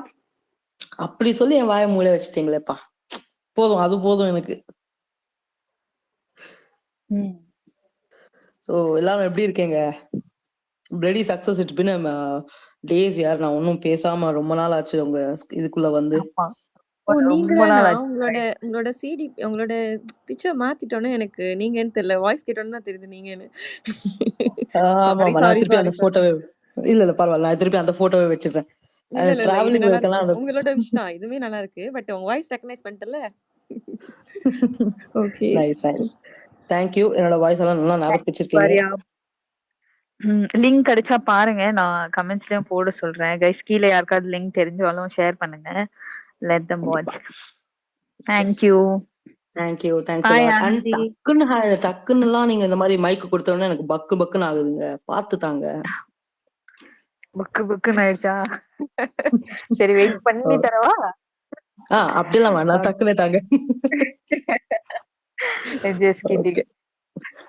அப்படி சொல்லி என் வாயை மூட வச்சுட்டீங்களேப்பா. போதும், அது போதும் எனக்கு. ஸோ எல்லாரும் எப்படி இருக்கீங்க? Bloody success it's been days யார். நான் ஒன்றும் பேசாம ரொம்ப நாள் ஆச்சு உங்க இதுக்குள்ள வந்து. நீங்க ரொம்ப தானா? நாள் ஆச்சு. உங்களோட சிடி உங்களோட பிக்சர் மாத்திட்டோன்னே எனக்கு நீங்கன்னு தெரியல. வாய்ஸ் கேட்டோன்னு தான் தெரியுது நீங்கன்னு. ஆமா, நான் திருப்பி அந்த போட்டோவே இல்ல பரவாயில்ல, நான் திருப்பி அந்த போட்டோவே வச்சிடுறேன். இல்ல இது டிராவலிங்ல நல்லா இருக்கலாம். இருக்கு. உங்களோட விஷ் தான் இதுவுமே நல்லா இருக்கு. பட் உங்க வாய்ஸ் ரெகனைஸ் பண்ணிட்டல. Okay, nice. Thank you. என்னோட வாய்ஸ் எல்லாம் நல்லா ஞாபகம் வச்சிருக்கீங்க. லிங்க் கிடைச்சா பாருங்க, நான் கமெண்ட்ஸ்லயும் போட சொல்றேன். கைஸ் கீழே யாருக்காவது லிங்க் தெரிஞ்சாலும் ஷேர் பண்ணுங்க. Let them watch. Thank you. டக்குன்னு எல்லாம் நீங்க இந்த மாதிரி மைக் கொடுத்தோன்னே எனக்கு பக்குன்னு ஆகுதுங்க. பார்த்து தாங்க. பக்குன்னு ஆயிடுச்சா? சரி வெயிட் பண்ணி தரவா? அப்படிலாம் வேணாம், டக்குன்னு தாங்க.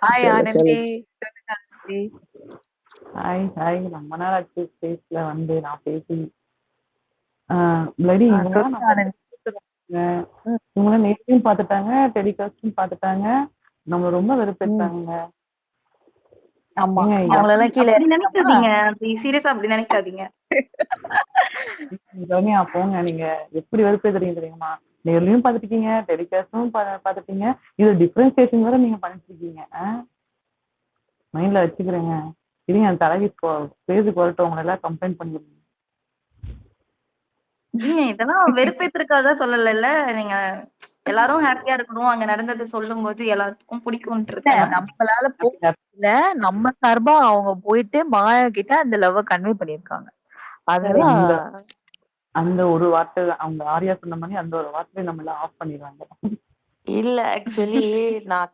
ஹாய் ஆனந்தி. ஹாய் ரொம்ப நாள் ஆச்சு ஸ்பேஸ்ல வந்து நான் பேசி. பிளடி இவங்க நேர்லயும் பாத்துட்டாங்க, டெலிகாஸ்டும் பாத்துட்டாங்க. நம்ம ரொம்ப வெறுப்பேற்றாங்க. ஆமா, அவங்களெல்லாம் கீழே நினைக்காதீங்க. சீரியஸா அப்படி நினைக்காதீங்க. ரம்யா போங்க, நீங்க எப்படி வெறுப்பேத்துறீங்க தெரியுமா? நேர்லயும் பாத்துட்டீங்க, டெலிகாஸ்டும் பாத்துட்டீங்க, இது டிஃபரன்சியேஷன் வேற நீங்க பண்ணிட்டு இருக்கீங்க. மைண்ட்ல வச்சுக்கிறேங்க. இருங்க அந்த தலைவி பேருக்கு வரட்டும், உங்களை எல்லாம் கம்ப்ளைண்ட் பண்ணிடுங்க. இதெல்லாம் வெறுப்பேத்திருக்காக சொல்லல. நீங்க எல்லாரும் ஹாப்பியா இருக்கணும். அங்க நடந்தது சொல்லும் போது எல்லாத்துக்கும் பிடிக்கும். நம்மளால போகல, நம்ம சார்பா அவங்க போயிட்டு மாயா கிட்ட அந்த லவ் கன்வே பண்ணிருக்காங்க. அதெல்லாம் அந்த ஒரு வார்த்தை அவங்க ஆரியா சொன்ன மாதிரி அந்த ஒரு வார்த்தையை நம்ம எல்லாம் ஆஃப் பண்ணிடுவாங்க. இல்ல ஆக்சுவலி நான்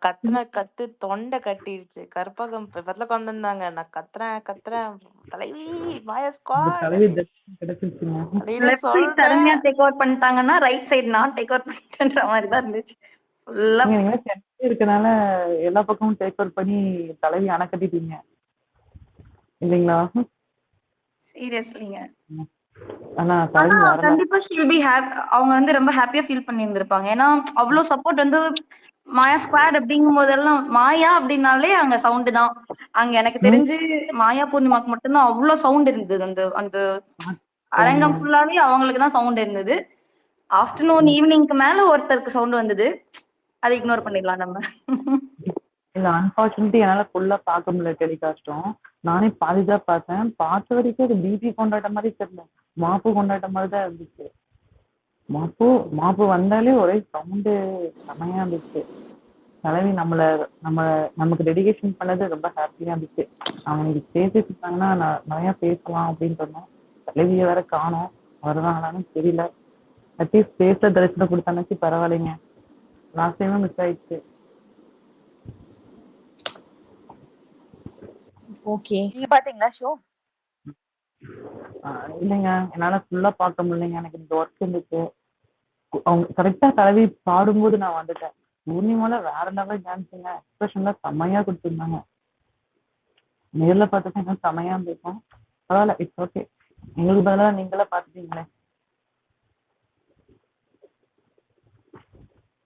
கத்து தொண்டை கட்டிருச்சு. கற்பகம் பக்கத்துல வந்திருந்தாங்க. நான் கத்துறேன் தலைவி மாயா ஸ்குவாட் அப்படின்னு சொல்றேன். டேக் ஓவர் பண்ணிட்டாங்கன்னா ரைட் சைடு நான் டேக் ஓவர் பண்ணிட்டேன்ற மாதிரி தான் இருந்துச்சு. சென்னை இருக்கனால எல்லா பக்கமும் டேக் ஓவர் பண்ணி தலைவி அணை கட்டிட்டீங்க இல்லைங்களா? சீரியஸ்லிங்க. கண்டிப்பா அவங்க வந்து ரொம்ப ஹாப்பியா ஃபீல் பண்ணி இருந்திருப்பாங்க. ஏன்னா அவ்வளவு சப்போர்ட் வந்து மாயா ஸ்குவாட் அப்படிங்கும் போதெல்லாம் மாயா அப்படின்னாலே அங்க சவுண்டு தான். அங்க எனக்கு தெரிஞ்சு மாயா பூர்ணிமாக்கு மட்டும்தான் அவ்வளவு சவுண்ட் இருந்தது. அந்த அந்த அரங்கம் ஃபுல்லாவே அவங்களுக்கு தான் சவுண்ட் இருந்தது. ஆஃப்டர்நூன் ஈவினிங்க்கு மேல ஒருத்தருக்கு சவுண்ட் வந்தது. அதை இக்னோர் பண்ணிடலாம் நம்ம. இல்ல அன்பார்ச்சுனேட்லி என்னால ஃபுல்லா பார்க்க முடியல டெலிகாஸ்டும். நானே பாதிதான் பார்த்தேன். பார்த்த வரைக்கும் அது பிபி கொண்டாட்ட மாதிரி தெரியல, மாப்பு கொண்டாட்ட மாதிரி தான் இருந்துச்சு. மாப்பு வந்தாலே ஒரே சவுண்டு செமையா இருந்துச்சு. தலைவி நமக்கு டெடிகேஷன் பண்ணது ரொம்ப ஹாப்பியா இருந்துச்சு. அவங்க இன்னைக்கு பேசிட்டு இருந்தாங்கன்னா நான் நிறைய பேசலாம் அப்படின்னு சொன்னேன். தலைவியை வேற காணோம், வருவாங்களான்னு தெரியல. அட்லீஸ்ட் பேச தரிசனம் கொடுத்தாச்சு பரவாயில்லைங்க. லாஸ்ட் டைமும் மிஸ் ஆயிடுச்சு. ஓகே, நீங்க பாத்தீங்களா ஷோ? இல்லைங்க, என்னால ஃபுல்லா பார்க்க முடியலைங்க. எனக்கு இந்த ஒர்க் இருந்துச்சு. அவங்க கரெக்டா தலைவி பாடும்போது நான் வந்துட்டேன். பூர்ணிமால வேற லெவல் டான்ஸுங்க. எக்ஸ்பிரஷன்லாம் செம்மையா கொடுத்துருந்தாங்க. நேர்ல பார்த்துட்டு இன்னும் செம்மையா இருந்திருக்கும். பரவாயில்ல, இட்ஸ் ஓகே. எங்களுக்கு பதிலாக நீங்களே பார்த்துட்டீங்களே.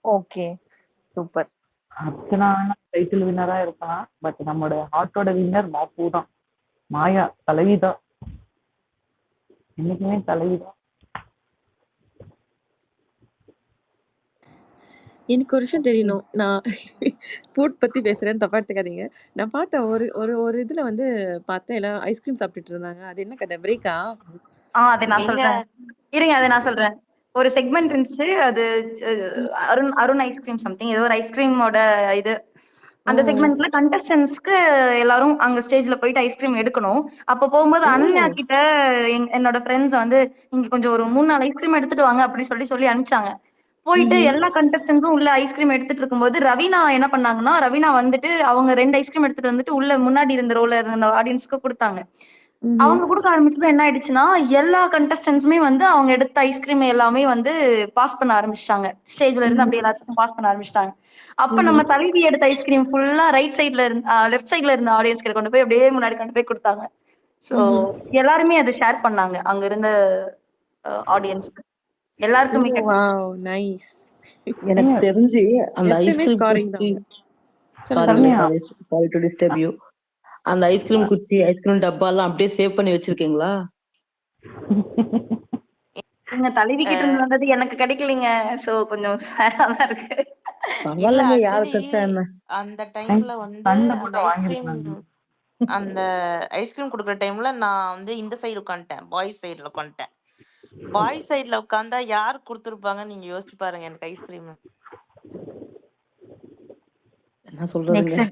Okay super. அர்ச்சனா டைட்டில் வின்னரா இருக்கலாம், பட் நம்மளோட ஹார்ட்டோட வின்னர் மாப்பு தான். மாயா தலைவிதான், இன்னைக்குமே தலைவிதான். எனக்கு ஒரு விஷயம் தெரியணும். நான் ஃபுட் பத்தி பேசுறேன்னு தப்பா எடுத்துக்காதீங்க. நான் பார்த்தேன் ஒரு ஒரு ஒரு இதுல வந்து பார்த்தேன் எல்லாரும் ஐஸ்கிரீம் சாப்பிட்டுட்டு இருந்தாங்க. அது என்ன கதை? பிரேக்கா? அதை நான் சொல்றேன். இருங்க, அதை நான் சொல்றேன். ஒரு செக்மெண்ட் இருந்துச்சு. அது அருண் ஐஸ்கிரீம் சம்திங் ஏதோ ஒரு ஐஸ்கிரீமோட இது. அந்த செக்மெண்ட்ல கண்டஸ்டன்ஸ்க்கு எல்லாரும் அங்க ஸ்டேஜ்ல போயிட்டு ஐஸ்கிரீம் எடுக்கணும். அப்ப போகும்போது அனன்யா கிட்ட என்னோட ஃப்ரெண்ட்ஸ் வந்து இங்க கொஞ்சம் ஒரு 3-4 ஐஸ்கிரீம் எடுத்துட்டு வாங்க அப்படின்னு சொல்லி அனுப்பிச்சாங்க. போயிட்டு எல்லா கண்டஸ்டன்ஸும் உள்ள ஐஸ்கிரீம் எடுத்துட்டு இருக்கும்போது ரவீனா என்ன பண்ணாங்கன்னா, ரவீனா வந்துட்டு அவங்க 2 ஐஸ்கிரீம் எடுத்துட்டு வந்துட்டு உள்ள முன்னாடி இருந்த ரோல இருந்த ஆடியன்ஸ்க்கு கொடுத்தாங்க. அவங்க கொடுக்க ஆரம்பிச்சது என்ன ஆயிடுச்சுன்னா, எல்லா கண்டஸ்டன்ஸுமே வந்து அவங்க எடுத்த ஐஸ்கிரீம் எல்லாமே வந்து பாஸ் பண்ண ஆரம்பிச்சிட்டாங்க. ஸ்டேஜ்ல இருந்து அப்படியே எல்லாத்துக்கும் பாஸ் பண்ண ஆரம்பிச்சிட்டாங்க. அப்ப நம்ம தலைவி எடுத்த ஐஸ்கிரீம் ஃபுல்லா ரைட் சைட்ல இருந்து லெஃப்ட் சைட்ல இருந்த ஆடியன்ஸ் கொண்டு போய் அப்படியே முன்னாடி கொண்டு போய் கொடுத்தாங்க. சோ எல்லாருமே அதை ஷேர் பண்ணாங்க. அங்க இருந்த ஆடியன்ஸ்க்கு எல்லாருக்குமே கிடைக்கும். Wow nice. எனக்கு தெரிஞ்சு அந்த எப்பவுமே ஐஸ்கிரீம் ஸ்காரிங் குச்சி தான் அவங்க. சாரிங்க சொல்லுங்க. Sorry to disturb you. அந்த ஐஸ்கிரீம் குச்சி ஐஸ்கிரீம் டப்பா எல்லாம் அப்படியே சேவ் பண்ணி வச்சிருக்கீங்களா? எங்க தலைவி கிட்ட இருந்து வந்தது எனக்கு கிடைக்கலீங்க. சோ கொஞ்சம் சேடா தான் இருக்கு. இல்ல பரவாயில்லங்க, யாரு ஆக்சுவலி கிடைச்சா என்ன. அந்த டைம்ல வந்து சண்டை அந்த போட்டு ஐஸ்கிரீம் வாங்கிருக்கலாம். அந்த ஐஸ்கிரீம் குடுக்குற டைம்ல நான் வந்து இந்த சைடு உட்காந்துட்டேன், பாய்ஸ் சைடுல உட்காந்துட்டேன். பாய்ஸ் சைடுல உட்காந்தா யார் கொடுத்துருப்பாங்கன்னு நீங்க யோசிச்சு பாருங்க எனக்கு ஐஸ்கிரீம். என்ன சொல்றதுங்க?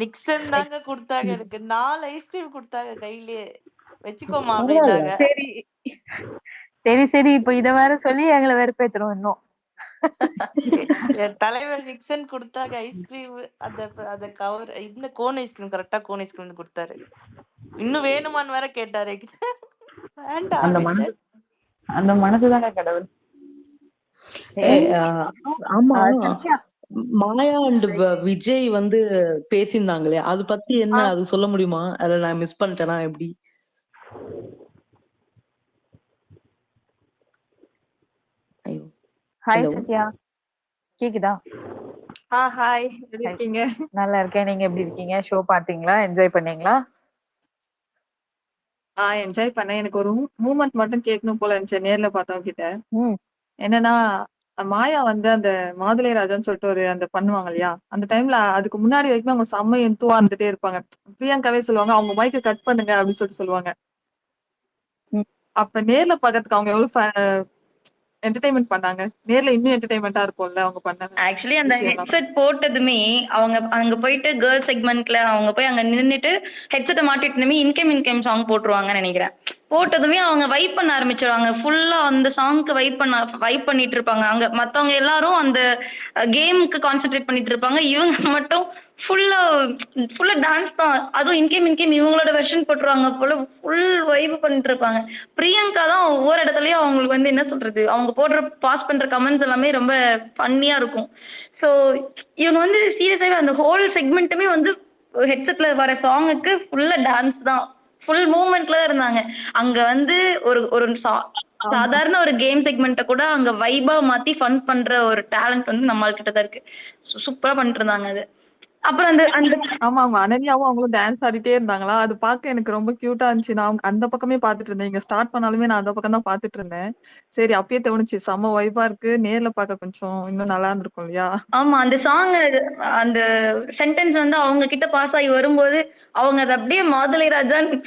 நிக்சன் தாங்க கொடுத்தாங்க எனக்கு. 4 ஐஸ்கிரீம் கொடுத்தாங்க கையிலேயே. வச்சுக்கோமா பரவாயில்ல. அப்படின்னாங்க. சரி சரி சரி இப்ப இத வேற சொல்லி எங்களை வெறுப்பேத்துறோம் இன்னும். என் தலைவர் நிக்சன் கொடுத்தாங்க ஐஸ்கிரீம். அந்த அந்த கவர் இந்த கோன் ஐஸ்கிரீம், கரெக்டா கோன் ஐஸ்கிரீம் கொடுத்தாரு. இன்னும் வேணுமான்னு வேற கேட்டாரு. வேண்டாம் அந்த அப்படின்ட்டு. மனசு அந்த மனசுதாங்க கடவுள். ஆமா, சத்யா மாயா அண்ட் விஜய் வந்து பேசியிருந்தாங்களே, அது பத்தி என்ன, அது சொல்ல முடியுமா? அதுல நான் மிஸ் பண்ணிட்டேனா எப்படி? ஐயோ, ஹாய் ஹலோ. சத்யா, கேக்குதா? ஹாய் எப்படி Hi. இருக்கீங்க? நல்லா இருக்கேன். நீங்க எப்படி இருக்கீங்க? ஷோ பாத்தீங்களா? என்ஜாய் பண்ணீங்களா? என்ஜாய் பண்ணேன். எனக்கு ஒரு மூமெண்ட் மட்டும் கேட்கணும் போல இருந்துச்சு நேர்ல பார்த்தவங்க கிட்ட. ம் என்னன்னா, மாயா வந்து அந்த மாதுளை ராஜான்னு சொல்லிட்டு ஒரு அந்த பண்ணுவாங்க இல்லையா? அந்த டைம்ல அதுக்கு முன்னாடி வரைக்கும் அவங்க செம்ம எந்துவா இருந்துட்டே இருப்பாங்க. பிரியங்காவே சொல்லுவாங்க, அவங்க மைக்க கட் பண்ணுங்க அப்படின்னு சொல்லிட்டு சொல்லுவாங்க. ம். அப்ப நேர்ல பார்க்கறதுக்கு அவங்க எவ்வளவு என்டர்டைன்மெண்ட் பண்ணாங்க. நேர்ல இன்னும் என்டர்டைன்மெண்டா இருக்கும்ல அவங்க பண்ண ஆக்சுவலி அந்த விஷயம்லாம். ஹெட்செட் போட்டதுமே அவங்க அங்க போயிட்டு கேர்ள் செக்மெண்ட்ல அவங்க போய் அங்க நின்னுட்டு ஹெட்செட்டை மாட்டிட்டுமே இன்கேம் சாங் போட்டுருவாங்கன்னு நினைக்கிறேன். போட்டதுமே அவங்க வைப் பண்ண ஆரம்பிச்சிருவாங்க. ஃபுல்லா அந்த சாங்க்கு வைப் பண்ணிட்டு இருப்பாங்க. அங்க மத்தவங்க எல்லாரும் அந்த கேமுக்கு கான்சென்ட்ரேட் பண்ணிட்டு இருப்பாங்க. இவங்க மட்டும் ஃபுல்லா ஃபுல்லா டான்ஸ் தான். அதுவும் இன்கேம் இவங்களோட வெர்ஷன் போட்டுருவாங்க போல. ஃபுல் வைப் பண்ணிட்டு இருப்பாங்க. பிரியங்கா தான் ஒவ்வொரு இடத்துலயும் அவங்களுக்கு வந்து என்ன சொல்றது, அவங்க போடுற பாஸ் பண்ற கமெண்ட்ஸ் எல்லாமே ரொம்ப ஃபன்னியா இருக்கும். ஸோ இவங்க வந்து சீரியஸாவே அந்த ஹோல் செக்மெண்ட்டுமே வந்து ஹெட்செட்ல வர சாங்குக்கு ஃபுல்லா டான்ஸ் தான். ஃபுல் மூவ்மெண்ட்ல தான் இருந்தாங்க. அங்க வந்து ஒரு ஒரு ஆமா. சாதாரண ஒரு கேம் செக்மெண்ட்ட கூட அங்க வைபா மாத்தி ஃபன் பண்ற ஒரு டேலண்ட் வந்து நம்ம கிட்ட தான் இருக்கு. சூப்பரா பண்ணிட்டு இருந்தாங்க அது. அப்புறம் அந்த அந்த ஆமா, அவங்க அனன்யாவும் அவங்களும் டான்ஸ் ஆடிட்டே இருந்தாங்களா? அது பார்க்க எனக்கு ரொம்ப கியூட்டா இருந்துச்சு. நான் அந்த பக்கமே பார்த்துட்டு இருந்தேன். இங்க ஸ்டார்ட் பண்ணாலுமே நான் அந்த பக்கம் தான் பார்த்துட்டு இருந்தேன். சரி அப்பயே தோணுச்சு, செம்ம வைபா இருக்கு. நேர்ல பார்க்க கொஞ்சம் இன்னும் நல்லா இருந்திருக்கும் இல்லையா? ஆமா. அந்த சாங் அந்த சென்டென்ஸ் வந்து அவங்க கிட்ட பாஸ் ஆகி வரும்போது, அவங்க அத அப்படியே மாதுளை ராஜான்னு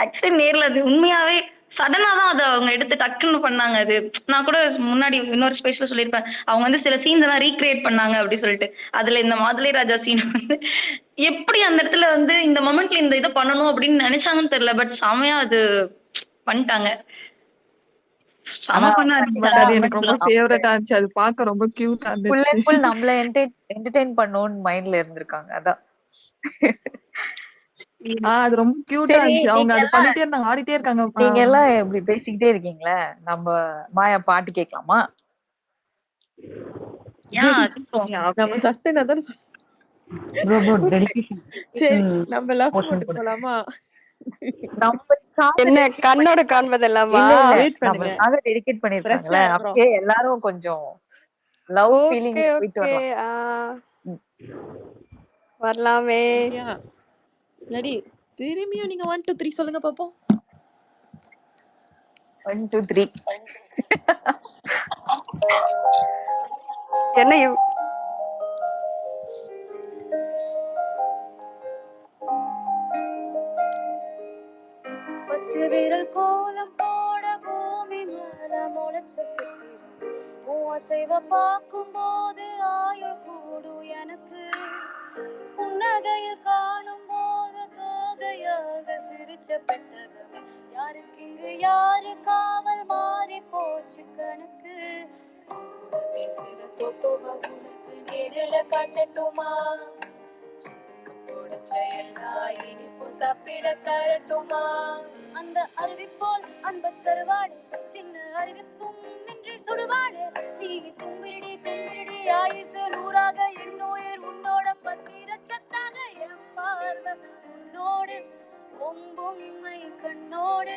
ஆக்சுவலி நேர்ல அது உண்மையாவே சடனா தான் அத அவங்க எடுத்து டக்குன்னு பண்ணாங்க அது. நான் கூட முன்னாடி இன்னொரு ஸ்பேஸ்ல சொல்லியிருப்பேன். அவங்க வந்து சில சீன்ஸ் எல்லாம் ரீகிரியேட் பண்ணாங்க அப்படி சொல்லிட்டு. அதுல இந்த மாதுளை ராஜா சீன் வந்து எப்படி அந்த இடத்துல வந்து இந்த மொமெண்ட்ல இந்த இத பண்ணணும் அப்படின்னு நினைச்சாங்கன்னு தெரியல. பட் செமையா அது பண்ணிட்டாங்க. ஆனா செம ஃபன்னா இருந்துச்சு பட் அந்த அது எனக்கு மொமெண்ட்ல. ரொம்ப ஃபேவரட்டா இருந்துச்சு. அது பார்க்க ரொம்ப கியூட்டா ஃபுல் இருந்துச்சு. அண்ட் ஃபுல் நம்மள என்டர்டெயின் பண்ணணும்னு மைண்ட்ல இருந்திருக்காங்க. அதான். அது ரொம்ப கியூட்டா சரி இருந்துச்சு. அவங்க நீங்க அது எல்லாம் பண்ணிட்டே இருந்தாங்க. ஆடிட்டே இருக்காங்க. நீங்க எல்லாம் இப்படி பேசிக்கிட்டே இருக்கீங்களே, நம்ம மாயா பாட்டு கேட்கலாமா? நம்ம சஸ்பெண்ட் அதான் ப்ரோ டெடிகேஷன் சரி நம்ம லவ் போட்டு போலாமா? என்ன கண்ணோட காண்பதெல்லாமா? இல்ல இல்ல வெயிட் பண்ணுங்க. நம்மளுக்காக டெடிகேட் பண்ணிருக்காங்களே, ஃப்ரெஷ்ஷா இருக்கிறோம். அப்படியே எல்லாரும் கொஞ்சம் லவ் ஃபீலிங் ஓகே போயிட்டு ஓகே. வரலாம். வரலாமே. ஓகேயா? ரெடி? திரும்பியும் நீங்க 1 2 3 சொல்லுங்க பாப்போம். 1 2 3 என்ன பத்து விரல் கோலம் போட பூமி மேல முளைச்ச சித்திரம். உன் அசைவ பார்க்கும் போது ஆயுள் கூடும் எனக்கு. புன்னகையில் காணும் போது தோகையாக சிரிச்ச பெட்டகமே. யாருக்கு இங்கு யாரு காவல் மாறி போச்சு கணக்கு. பேசுற தோத்தோவ உனக்கு நேரில காட்டட்டுமா? பிடிச்ச எல்லா இனிப்பு சாப்பிட தரட்டுமா? அந்த அறிவிப்போல் அன்ப தருவாடு சின்ன அறிவிப்பும் இன்றி சுடுவாடு. நீ தும்பிரடி ஆயுசு 100ஆக என்னுயிர் உன்னோட பத்திர சத்தாக. என் பார்வை உன்னோடு பொம்மை கண்ணோடு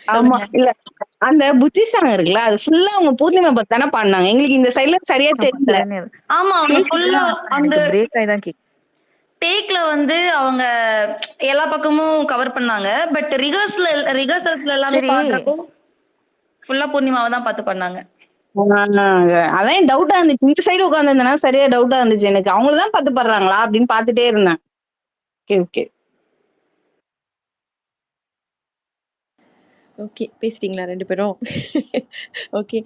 ஆமா. சொல்லுங்க. இல்ல அந்த புத்தி சாங் இருக்குல்ல, அது ஃபுல்லா அவங்க பூர்ணிமா பத்தி தானே பாடுனாங்க. எங்களுக்கு இந்த சைடுல சரியா ஆமா தெரியல. சரண்யா. ஆமா அவங்க கேக்குது. ஃபுல்லா ஆனா அந்த எனக்கு பிரேக் ஆயி தான் கேக்குது. டேக்ல வந்து அவங்க எல்லா பக்கமும் கவர் பண்ணாங்க. பட் ரிஹர்சல்ஸ்ல எல்லாமே சரி. பாடுறப்போ ஃபுல்லா பூர்ணிமாவை தான் பார்த்து பண்ணாங்க. அதான் டவுட்டா இருந்துச்சு. இந்த சைடு உட்காந்துருந்தேனா சரியா டவுட்டா இருந்துச்சு எனக்கு. அவங்கள தான் பார்த்து பாடுறாங்களா அப்படின்னு பார்த்துட்டே இருந்தேன். Okay okay. ஓகே. பேசிட்டீங்களா 2 பேரும்? ஓகே.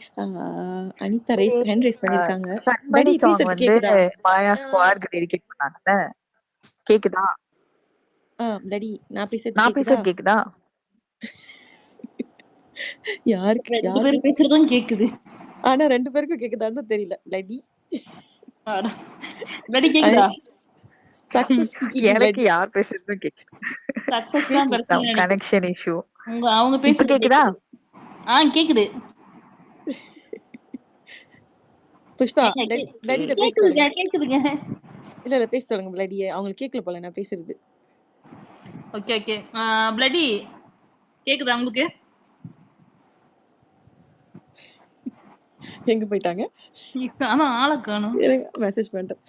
அனிதா ஹேண்ட் ரைஸ் பண்ணியிருக்காங்க. கண்மணி டாடி சாங் பேசுறது வந்து கேக்குதா? மாயா ஸ்குவாட்க்கு டெடிகேட் பண்ணாங்கல்ல. கேக்குதா? டாடி நான் பேசுறது நான் கேக்குதா? பேசுறது கேக்குதா? யாருக்கு 2 பேரும் பேசுறதும் கேக்குது. ஆனா 2 பேருக்கும் கேக்குதான்னு தெரியல. டாடி அட. டாடி கேக்குதா? சக்சஸ் ஸ்பீக்கிங் எனக்கு டாடி. யார் பேசுறதும் கேக்குது. சக்சஸ் தான் பிரச்சனை நினைக்கிறேன். Connection issue. அவங்க இப்ப பேசுறது கேக்குதா? கேக்குது. புஷ்பா ஏங்க, டாடிட்ட பேச கேக்குதுங்க சொல்லுங்க. கேக்குதுங்க. இல்ல பேச சொல்லுங்க டாடியே. அவங்களுக்கு கேட்கல போல நான் பேசுறது. Okay okay. பிளடி கேக்குதா உங்களுக்கு? எங்க போயிட்டாங்க? ஆனா ஆளை காணும். மெசேஜ் பண்றேன்.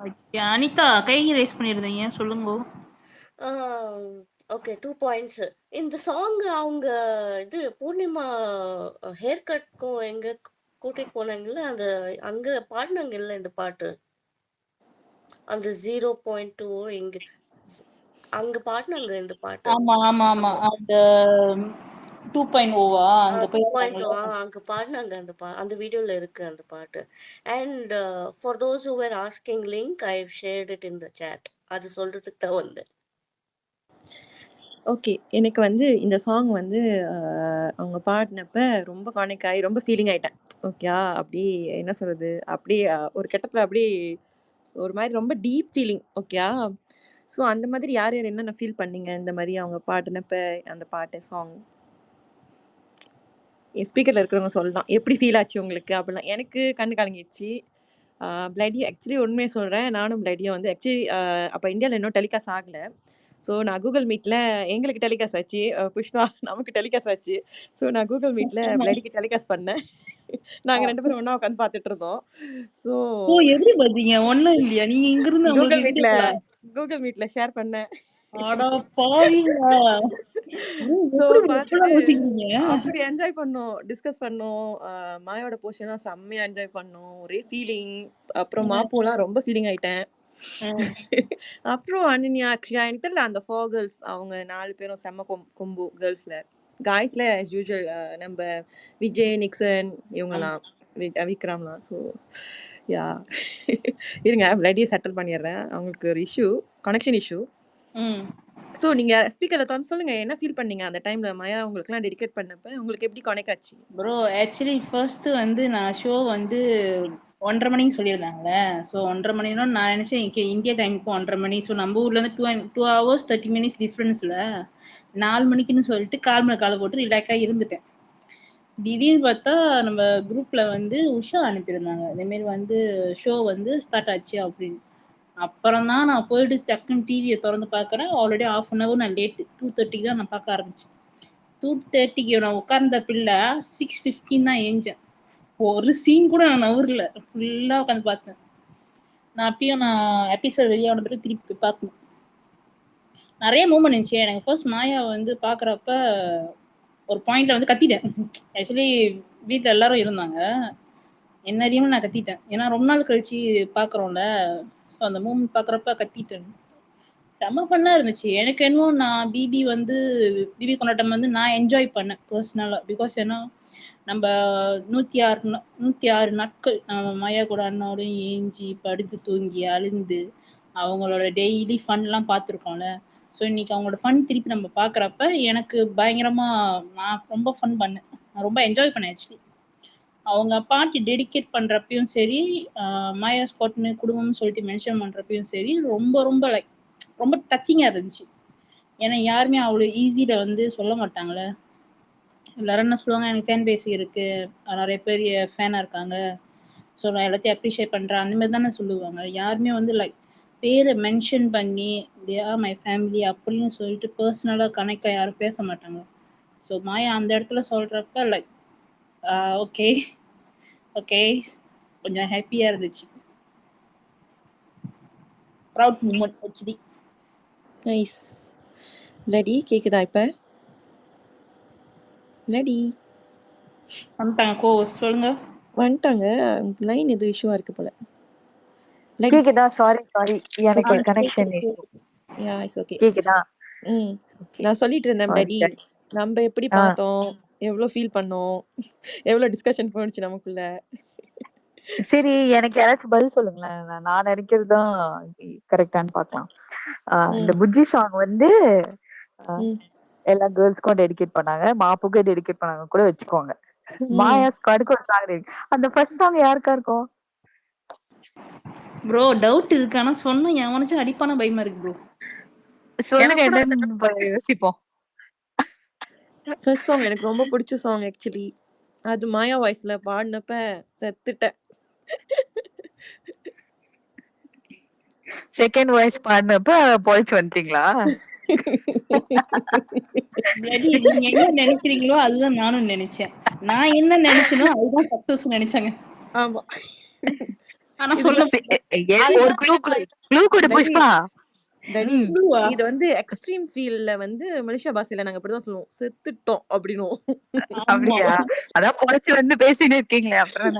ஓகே அனிதா கை ரைஸ் பண்ணிருந்தீங்க சொல்லுங்க. Okay 2 points. இந்த சாங் அவங்க இது பூர்ணிமா ஹேர் கட்க்கும் எங்க கூட்டிட்டு போனாங்கல்ல, அந்த அங்க பாடினாங்கல்ல இந்த பாட்டு. அந்த 0.2 எங்க அங்க பாடினாங்க இந்த பாட்டு. ஆமா ஆமா ஆமா. அந்த 2.0வா அங்க போய் 2.0 அங்க பாடினாங்க. அந்த வீடியோல இருக்கு அந்த பாட்டு. And for those who were asking link I have shared it in the chat. அது சொல்றதுக்கு தான் வந்தேன். ஓகே. எனக்கு வந்து இந்த சாங் வந்து அவங்க பாடினப்ப ரொம்ப கனெக்ட் ஆகி ரொம்ப ஃபீலிங் ஆயிட்டேன். ஓகேயா? அப்படி என்ன சொல்றது? அப்படியே ஒரு கட்டத்துல அப்படியே ஒரு மாதிரி ரொம்ப டீப் ஃபீலிங். ஓகேயா? ஸோ அந்த மாதிரி யார் யார் என்னென்ன ஃபீல் பண்ணீங்க இந்த மாதிரி அவங்க பாடினப்ப அந்த பாட்டு சாங்? ஸ்பீக்கர்ல இருக்கிறவங்க சொல்லலாம். எப்படி ஃபீல் ஆச்சு உங்களுக்கு அப்படிலாம்? எனக்கு கண்ணு கலங்கிடுச்சு. பிளடி ஆக்சுவலி உண்மையை சொல்கிறேன். நானும் பிளடியும் வந்து ஆக்சுவலி அப்போ இந்தியாவில் இன்னும் டெலிகாஸ்ட் ஆகலை. ஸோ நான் கூகுள் மீட்டில் எங்களுக்கு டெலிகாஸ்ட் ஆச்சு. புஷ்பா நமக்கு டெலிகாஸ்ட் ஆச்சு. ஸோ நான் கூகுள் மீட்டில் பிளடிக்கு டெலிகாஸ்ட் பண்ணேன். நாங்கள் 2 பேரும் ஒன்றா உட்காந்து பார்த்துட்டு இருந்தோம். ஸோ எப்படி பாத்தீங்க? ஒண்ணும் இல்லையா? நீங்க இங்க இருந்து கூகுள் மீட்ல ஷேர் பண்ணேன். அட பாவிங்களா. ஸோ எப்படி பார்த்துட்டு யோசிக்கிறீங்க? அப்படி என்ஜாய் பண்ணோம், டிஸ்கஸ் பண்ணோம். மாயோட போர்ஷன்லாம் செம்மையா என்ஜாய் பண்ணோம். ஒரே ஃபீலிங். அப்புறம் மாப்போலாம் ரொம்ப ஃபீலிங் ஆயிட்டேன். அப்புறம் அனன்யா அக்ஷயா எனக்கு தெரியல அந்த 4 கேர்ள்ஸ் அவங்க 4 பேரும் செம்ம கொம்பு கேர்ள்ஸ்ல. காய்ஸ்ல ஆஸ் யூஷுவல் நம்ம விஜய் நிக்சன் இவங்கலாம் விக்ரம்லாம். ஸோ யா இருங்க பிளடியை செட்டில் பண்ணிடுறேன். அவங்களுக்கு ஒரு இஷ்யூ கனெக்ஷன் இஷ்யூ. ஸோ நீங்க ஸ்பீக்கர்ல திறந்து சொல்லுங்க என்ன ஃபீல் பண்ணீங்க அந்த டைம்ல மாயா உங்களுக்குலாம் டெடிகேட் பண்ணப்ப உங்களுக்கு எப்படி கனெக்ட் ஆச்சு? ப்ரோ ஆக்சுவலி ஃபர்ஸ்ட் வந்து நான் ஷோ வந்து 1:30 மணிக்கு சொல்லியிருந்தாங்களே. ஸோ 1:30 மணினா நான் நினைச்சேன் இந்தியா டைமுக்கு 1:30 மணி. ஸோ நம்ம ஊர்ல இருந்து 2 hours 30 minutes டிஃப்ரென்ஸ்ல 4 மணிக்குன்னு சொல்லிட்டு காலை போட்டு ரிலாக்ஸாக இருந்துட்டேன். திடீர்னு பார்த்தா நம்ம குரூப்ல வந்து உஷா அனுப்பியிருந்தாங்க இதேமாரி வந்து ஷோ வந்து ஸ்டார்ட் ஆச்சு அப்படின்னு. அப்புறம் தான் நான் போயிட்டு டக்குன்னு டிவியை திறந்து பார்க்குறேன். ஆல்ரெடி 1/2 hour நான் லேட்டு 2:30 தான் நான் பார்க்க ஆரம்பிச்சேன். 2:30 நான் உட்கார்ந்த பிள்ளை 6:15 தான் ஏஞ்சேன். ஒரு சீன் கூட நான் நவரல. ஃபுல்லாக உட்காந்து பார்த்தேன். நான் அப்பயும் எபிசோட் வெளியான பிறகு திருப்பி பார்க்கணும். நிறைய மூமெண்ட் இருந்துச்சு எனக்கு. ஃபர்ஸ்ட் மாயா வந்து பார்க்குறப்ப ஒரு பாயிண்ட்ல வந்து கத்திட்டேன். ஆக்சுவலி வீட்டில் எல்லாரும் இருந்தாங்க. என்ன அறியாமல் நான் கத்திட்டேன். ஏன்னா ரொம்ப நாள் கழிச்சு பார்க்குறோம்ல. ஸோ அந்த மூமெண்ட் பார்க்குறப்ப கத்திட்டேன். செம்ம ஃபன்னாக இருந்துச்சு. எனக்கு என்னவோ நான் பிபி கொண்டாட்டம் வந்து நான் என்ஜாய் பண்ணேன் பர்சனலாக. பிகாஸ் ஏன்னா நம்ம 106 நாட்கள் மாயா கூட அண்ணாவோடையும் ஏஞ்சி படுத்து தூங்கி அழுந்து அவங்களோட டெய்லி ஃபன்லாம் பார்த்துருக்கோம்ல. ஸோ இன்னைக்கு அவங்களோட ஃபன் திருப்பி நம்ம பார்க்குறப்ப எனக்கு பயங்கரமாக நான் ரொம்ப ஃபன் பண்ணேன். நான் ரொம்ப என்ஜாய் பண்ணேன் ஆக்சுவலி. அவங்க பாட்டு டெடிகேட் பண்ணுறப்பையும் சரி, மாயா ஸ்காட்னு குடும்பம்னு சொல்லிட்டு மென்ஷன் பண்ணுறப்பையும் சரி, ரொம்ப ரொம்ப ரொம்ப டச்சிங்காக இருந்துச்சு. ஏன்னா யாருமே அவ்வளோ ஈஸியில் வந்து சொல்ல மாட்டாங்களே. எல்லாரும் என்ன சொல்லுவாங்க, எனக்கு ஃபேன் பேஸ் இருக்குது, நிறைய பேர் ஃபேனாக இருக்காங்க, ஸோ நான் எல்லாத்தையும் அப்ரிஷியேட் பண்ணுறேன் அந்த மாதிரி தானே சொல்லுவாங்க. யாருமே வந்து பேரை மென்ஷன் பண்ணி தே ஆர் மை ஃபேமிலி அப்படின்னு சொல்லிட்டு பர்சனலாக கனெக்டாக யாரும் பேச மாட்டாங்க. ஸோ மாயா அந்த இடத்துல சொல்றப்ப லைக் ஓகே ஓகே கொஞ்சம் ஹாப்பியா இருந்துச்சு. Proud moment HD. நைஸ். லடி கேக்குதா இப்ப? லடி வந்துட்டாங்க சொல்லுங்க. வந்துட்டாங்க. லைன் எதுவும் இஷ்யூவா இருக்கு போல. லடி கேக்குதா? சாரி எனக்கு connection issue. Yeah it's okay. கேக்குதா? நான் சொல்லிட்டு இருந்தேன் சாரி லடி, நம்ம எப்படி பார்த்தோம், எவ்வளவு ஃபீல் பண்ணோம், எவ்வளவு டிஸ்கஷன் போனுச்சு நமக்குள்ள. சரி, எனக்கு யாராச்சும் பதில் சொல்லுங்களேன். நான் நினைக்கிறது தான் கரெக்டான்னு பார்க்கலாம். இந்த புஜ்ஜி சாங் வந்து எல்லா கேர்ள்ஸ்க்கும் டெடிகேட் பண்ணாங்க, மாப்புக்கும் டெடிகேட் பண்ணாங்க கூட வச்சுக்கோங்க. மாயா ஸ்குவாடுக்கு ஒரு சாங் அந்த ஃபர்ஸ்ட் சாங் யாருக்கா இருக்கும்? ப்ரோ டவுட் இருக்கு, ஆனா சொன்னா எவனாச்சும் அடிப்பான பயமா இருக்கு ப்ரோ. சொல்லுங்க, என்னன்னு யோசிப்போம். ஃபர்ஸ்ட் சாங் எனக்கு ரொம்ப பிடிச்ச சாங் ஆக்சுவலி. அது மாயா வாய்ஸ்ல பாடினப்ப செத்துட்டேன். செகண்ட் வாய்ஸ் பாடினப்ப போயிட்டு வந்துட்டீங்களா? நீங்க என்ன நினைக்கிறீங்களோ அதுதான் நானும் நினைச்சேன். நான் என்ன நினைச்சேனோ அதுதான் சக்சஸ் நினைச்சாங்க. ஆமா. ஆனா சொல்ல ஒரு க்ளூ கொடு புஷ்பா. டடி இது வந்து எக்ஸ்ட்ரீம் ஃபீல்ல வந்து மலேசியா பாஷையில நாங்க இப்படிதான் சொல்லுவோம், செத்துட்டோம் அப்படினும். அப்படியா? அதான் பொழைச்சு வந்து பேசிட்டு இருக்கீங்களே, அப்புறம்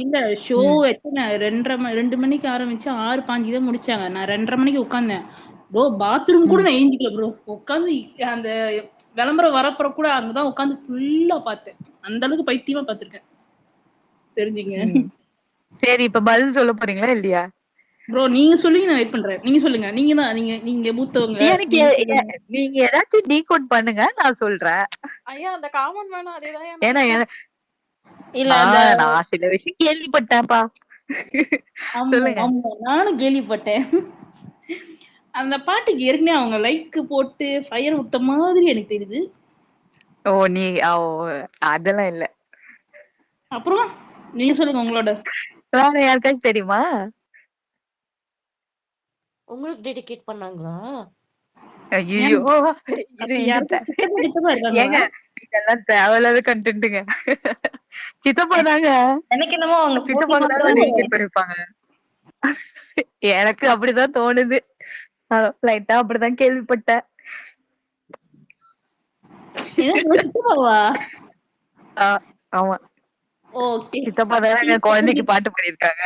இல்ல ஷோ எத்தனை 2:30 மணிக்கு ஆரம்பிச்சு 6:05 தான் முடிச்சாங்க. நான் 2:30 மணிக்கு உட்கார்ந்தேன் ப்ரோ. பாத்ரூம் கூட நான் ஏஞ்சிக்கல ப்ரோ. உட்காந்து அந்த விளம்பரம் வரப்புற கூட அங்கதான் உட்காந்து ஃபுல்லா பார்த்தேன். அந்த அளவுக்கு பைத்தியமா பார்த்திருக்கேன் தெரிஞ்சுங்க. சரி, இப்ப பதில் சொல்ல போறீங்களா இல்லையா? ப்ரோ நீங்க சொல்லுங்க, நான் வெயிட் பண்றேன். நீங்க சொல்லுங்க, நீங்க தான் நீங்க மூத்தவங்க. நீங்க ஏதாச்சும் டீகோட் பண்ணுங்க, நான் சொல்றேன். ஐயா அந்த காமன் மேனும் அதேதான். ஏன்னா இல்ல நான் சில விஷயம் கேள்விப்பட்டேன்ப்பா. சொல்லுங்க. நானும் கேள்விப்பட்டேன். அந்த பாட்டுக்கு ஏற்கனவே அவங்க லைக் போட்டு ஃபயர் விட்ட மாதிரி எனக்கு தெரியுது. அதெல்லாம் இல்ல. அப்புறம் நீங்க சொல்லுங்க உங்களோட. வேற யாருக்காச்சும் தெரியுமா? உங்களுக்கு டெடிகேட் பண்ணாங்களா? ஐயோ, ஏங்க இதெல்லாம் தேவையில்லாத கண்டென்ட்டுங்க. சித்தப்பா தாங்க. எனக்கு என்னமோ அவங்க சித்தப்பா தான் டெடிகேட் பண்ணிருப்பாங்க. எனக்கு அப்படிதான் தோணுது. லைட்டா அப்படிதான் கேள்விப்பட்டேன். சித்தப்பாவா? ஆமா. ஓகே. சித்தப்பா தானங்க குழந்தைக்கு பாட்டு பாடியிருக்காங்க.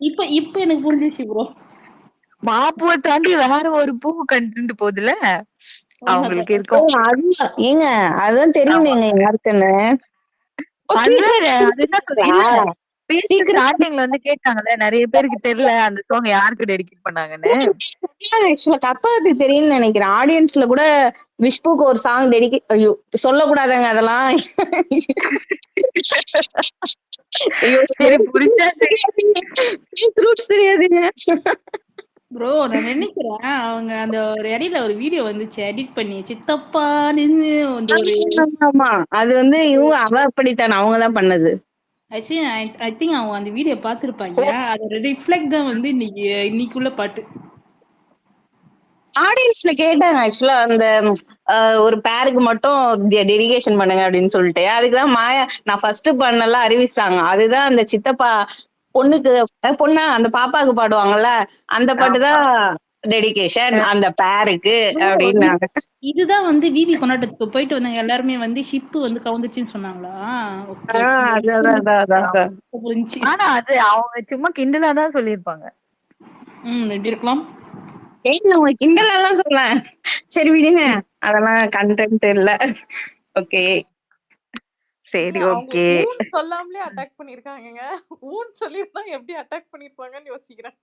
இப்ப எனக்கு புரிஞ்சிச்சு ப்ரோ. மாப்புவை தாண்டி வேற ஒரு பூ கண்டுட்டு போகுதுல அவங்களுக்கு இருக்கும். ஏங்க அதான் தெரியுமேங்க யாருக்குன்னு. ஸ்டார்டிங்ல வந்து கேட்டாங்கல்ல, நிறைய பேருக்கு தெரியல அந்த சாங் யாருக்கு டெடிகேட் பண்ணாங்கன்னு. கப்பாவுக்கு தெரியும்னு நினைக்கிறேன். ஆடியன்ஸ்ல கூட விஷ்புக்கு ஒரு சாங் டெடிகேட். ஐயோ சொல்லக்கூடாதாங்க அதெல்லாம். ஐயோ தெரியாதுங்க ப்ரோ. நான் நினைக்கிறேன் அவங்க அந்த ஒரு இடையில ஒரு வீடியோ வந்துச்சு எடிட் பண்ணி சித்தப்பான்னு ஒரு. ஆமா அது வந்து இவங்க அவ அப்படித்தான் அவங்கதான் பண்ணது. ஆக்சுவலி ஐ திங்க் அவங்க அந்த வீடியோ பார்த்திருப்பாங்க. அதோட ரிஃப்ளெக்ட் தான் வந்து இன்னைக்குள்ள பாட்டு. ஆடியன்ஸ்ல கேட்டாங்க ஆக்சுவலா அந்த ஒரு பேருக்கு மட்டும் டெடிகேஷன் பண்ணுங்க அப்படின்னு சொல்லிட்டு. அதுக்குதான் மாயா நான் ஃபர்ஸ்ட் பண்ணலாம் அறிவிச்சாங்க. அதுதான் அந்த சித்தப்பா பொண்ணுக்கு பொண்ணா அந்த பாப்பாவுக்கு பாடுவாங்கல்ல அந்த பாட்டுதான் டெடிகேஷன் அந்த பேருக்கு அப்படின்னு. இதுதான் வந்து விவி கொண்டாட்டத்துக்கு போயிட்டு வந்தாங்க எல்லாருமே வந்து ஷிப்பு வந்து கவுந்துச்சுன்னு சொன்னாங்களா? ஆனா அது அவங்க சும்மா கிண்டலா தான் சொல்லியிருப்பாங்க. எப்படி இருக்கலாம்? உங்க கிண்டலாம் சொல்ல. சரி விடுங்க, அதெல்லாம் கண்டென்ட் இல்ல. ஓகே சரி ஓகே. சொல்லாமலே அட்டாக் பண்ணிருக்காங்க. ஊன் சொல்லிருந்தா எப்படி அட்டாக் பண்ணிருப்பாங்கன்னு யோசிக்கிறேன்.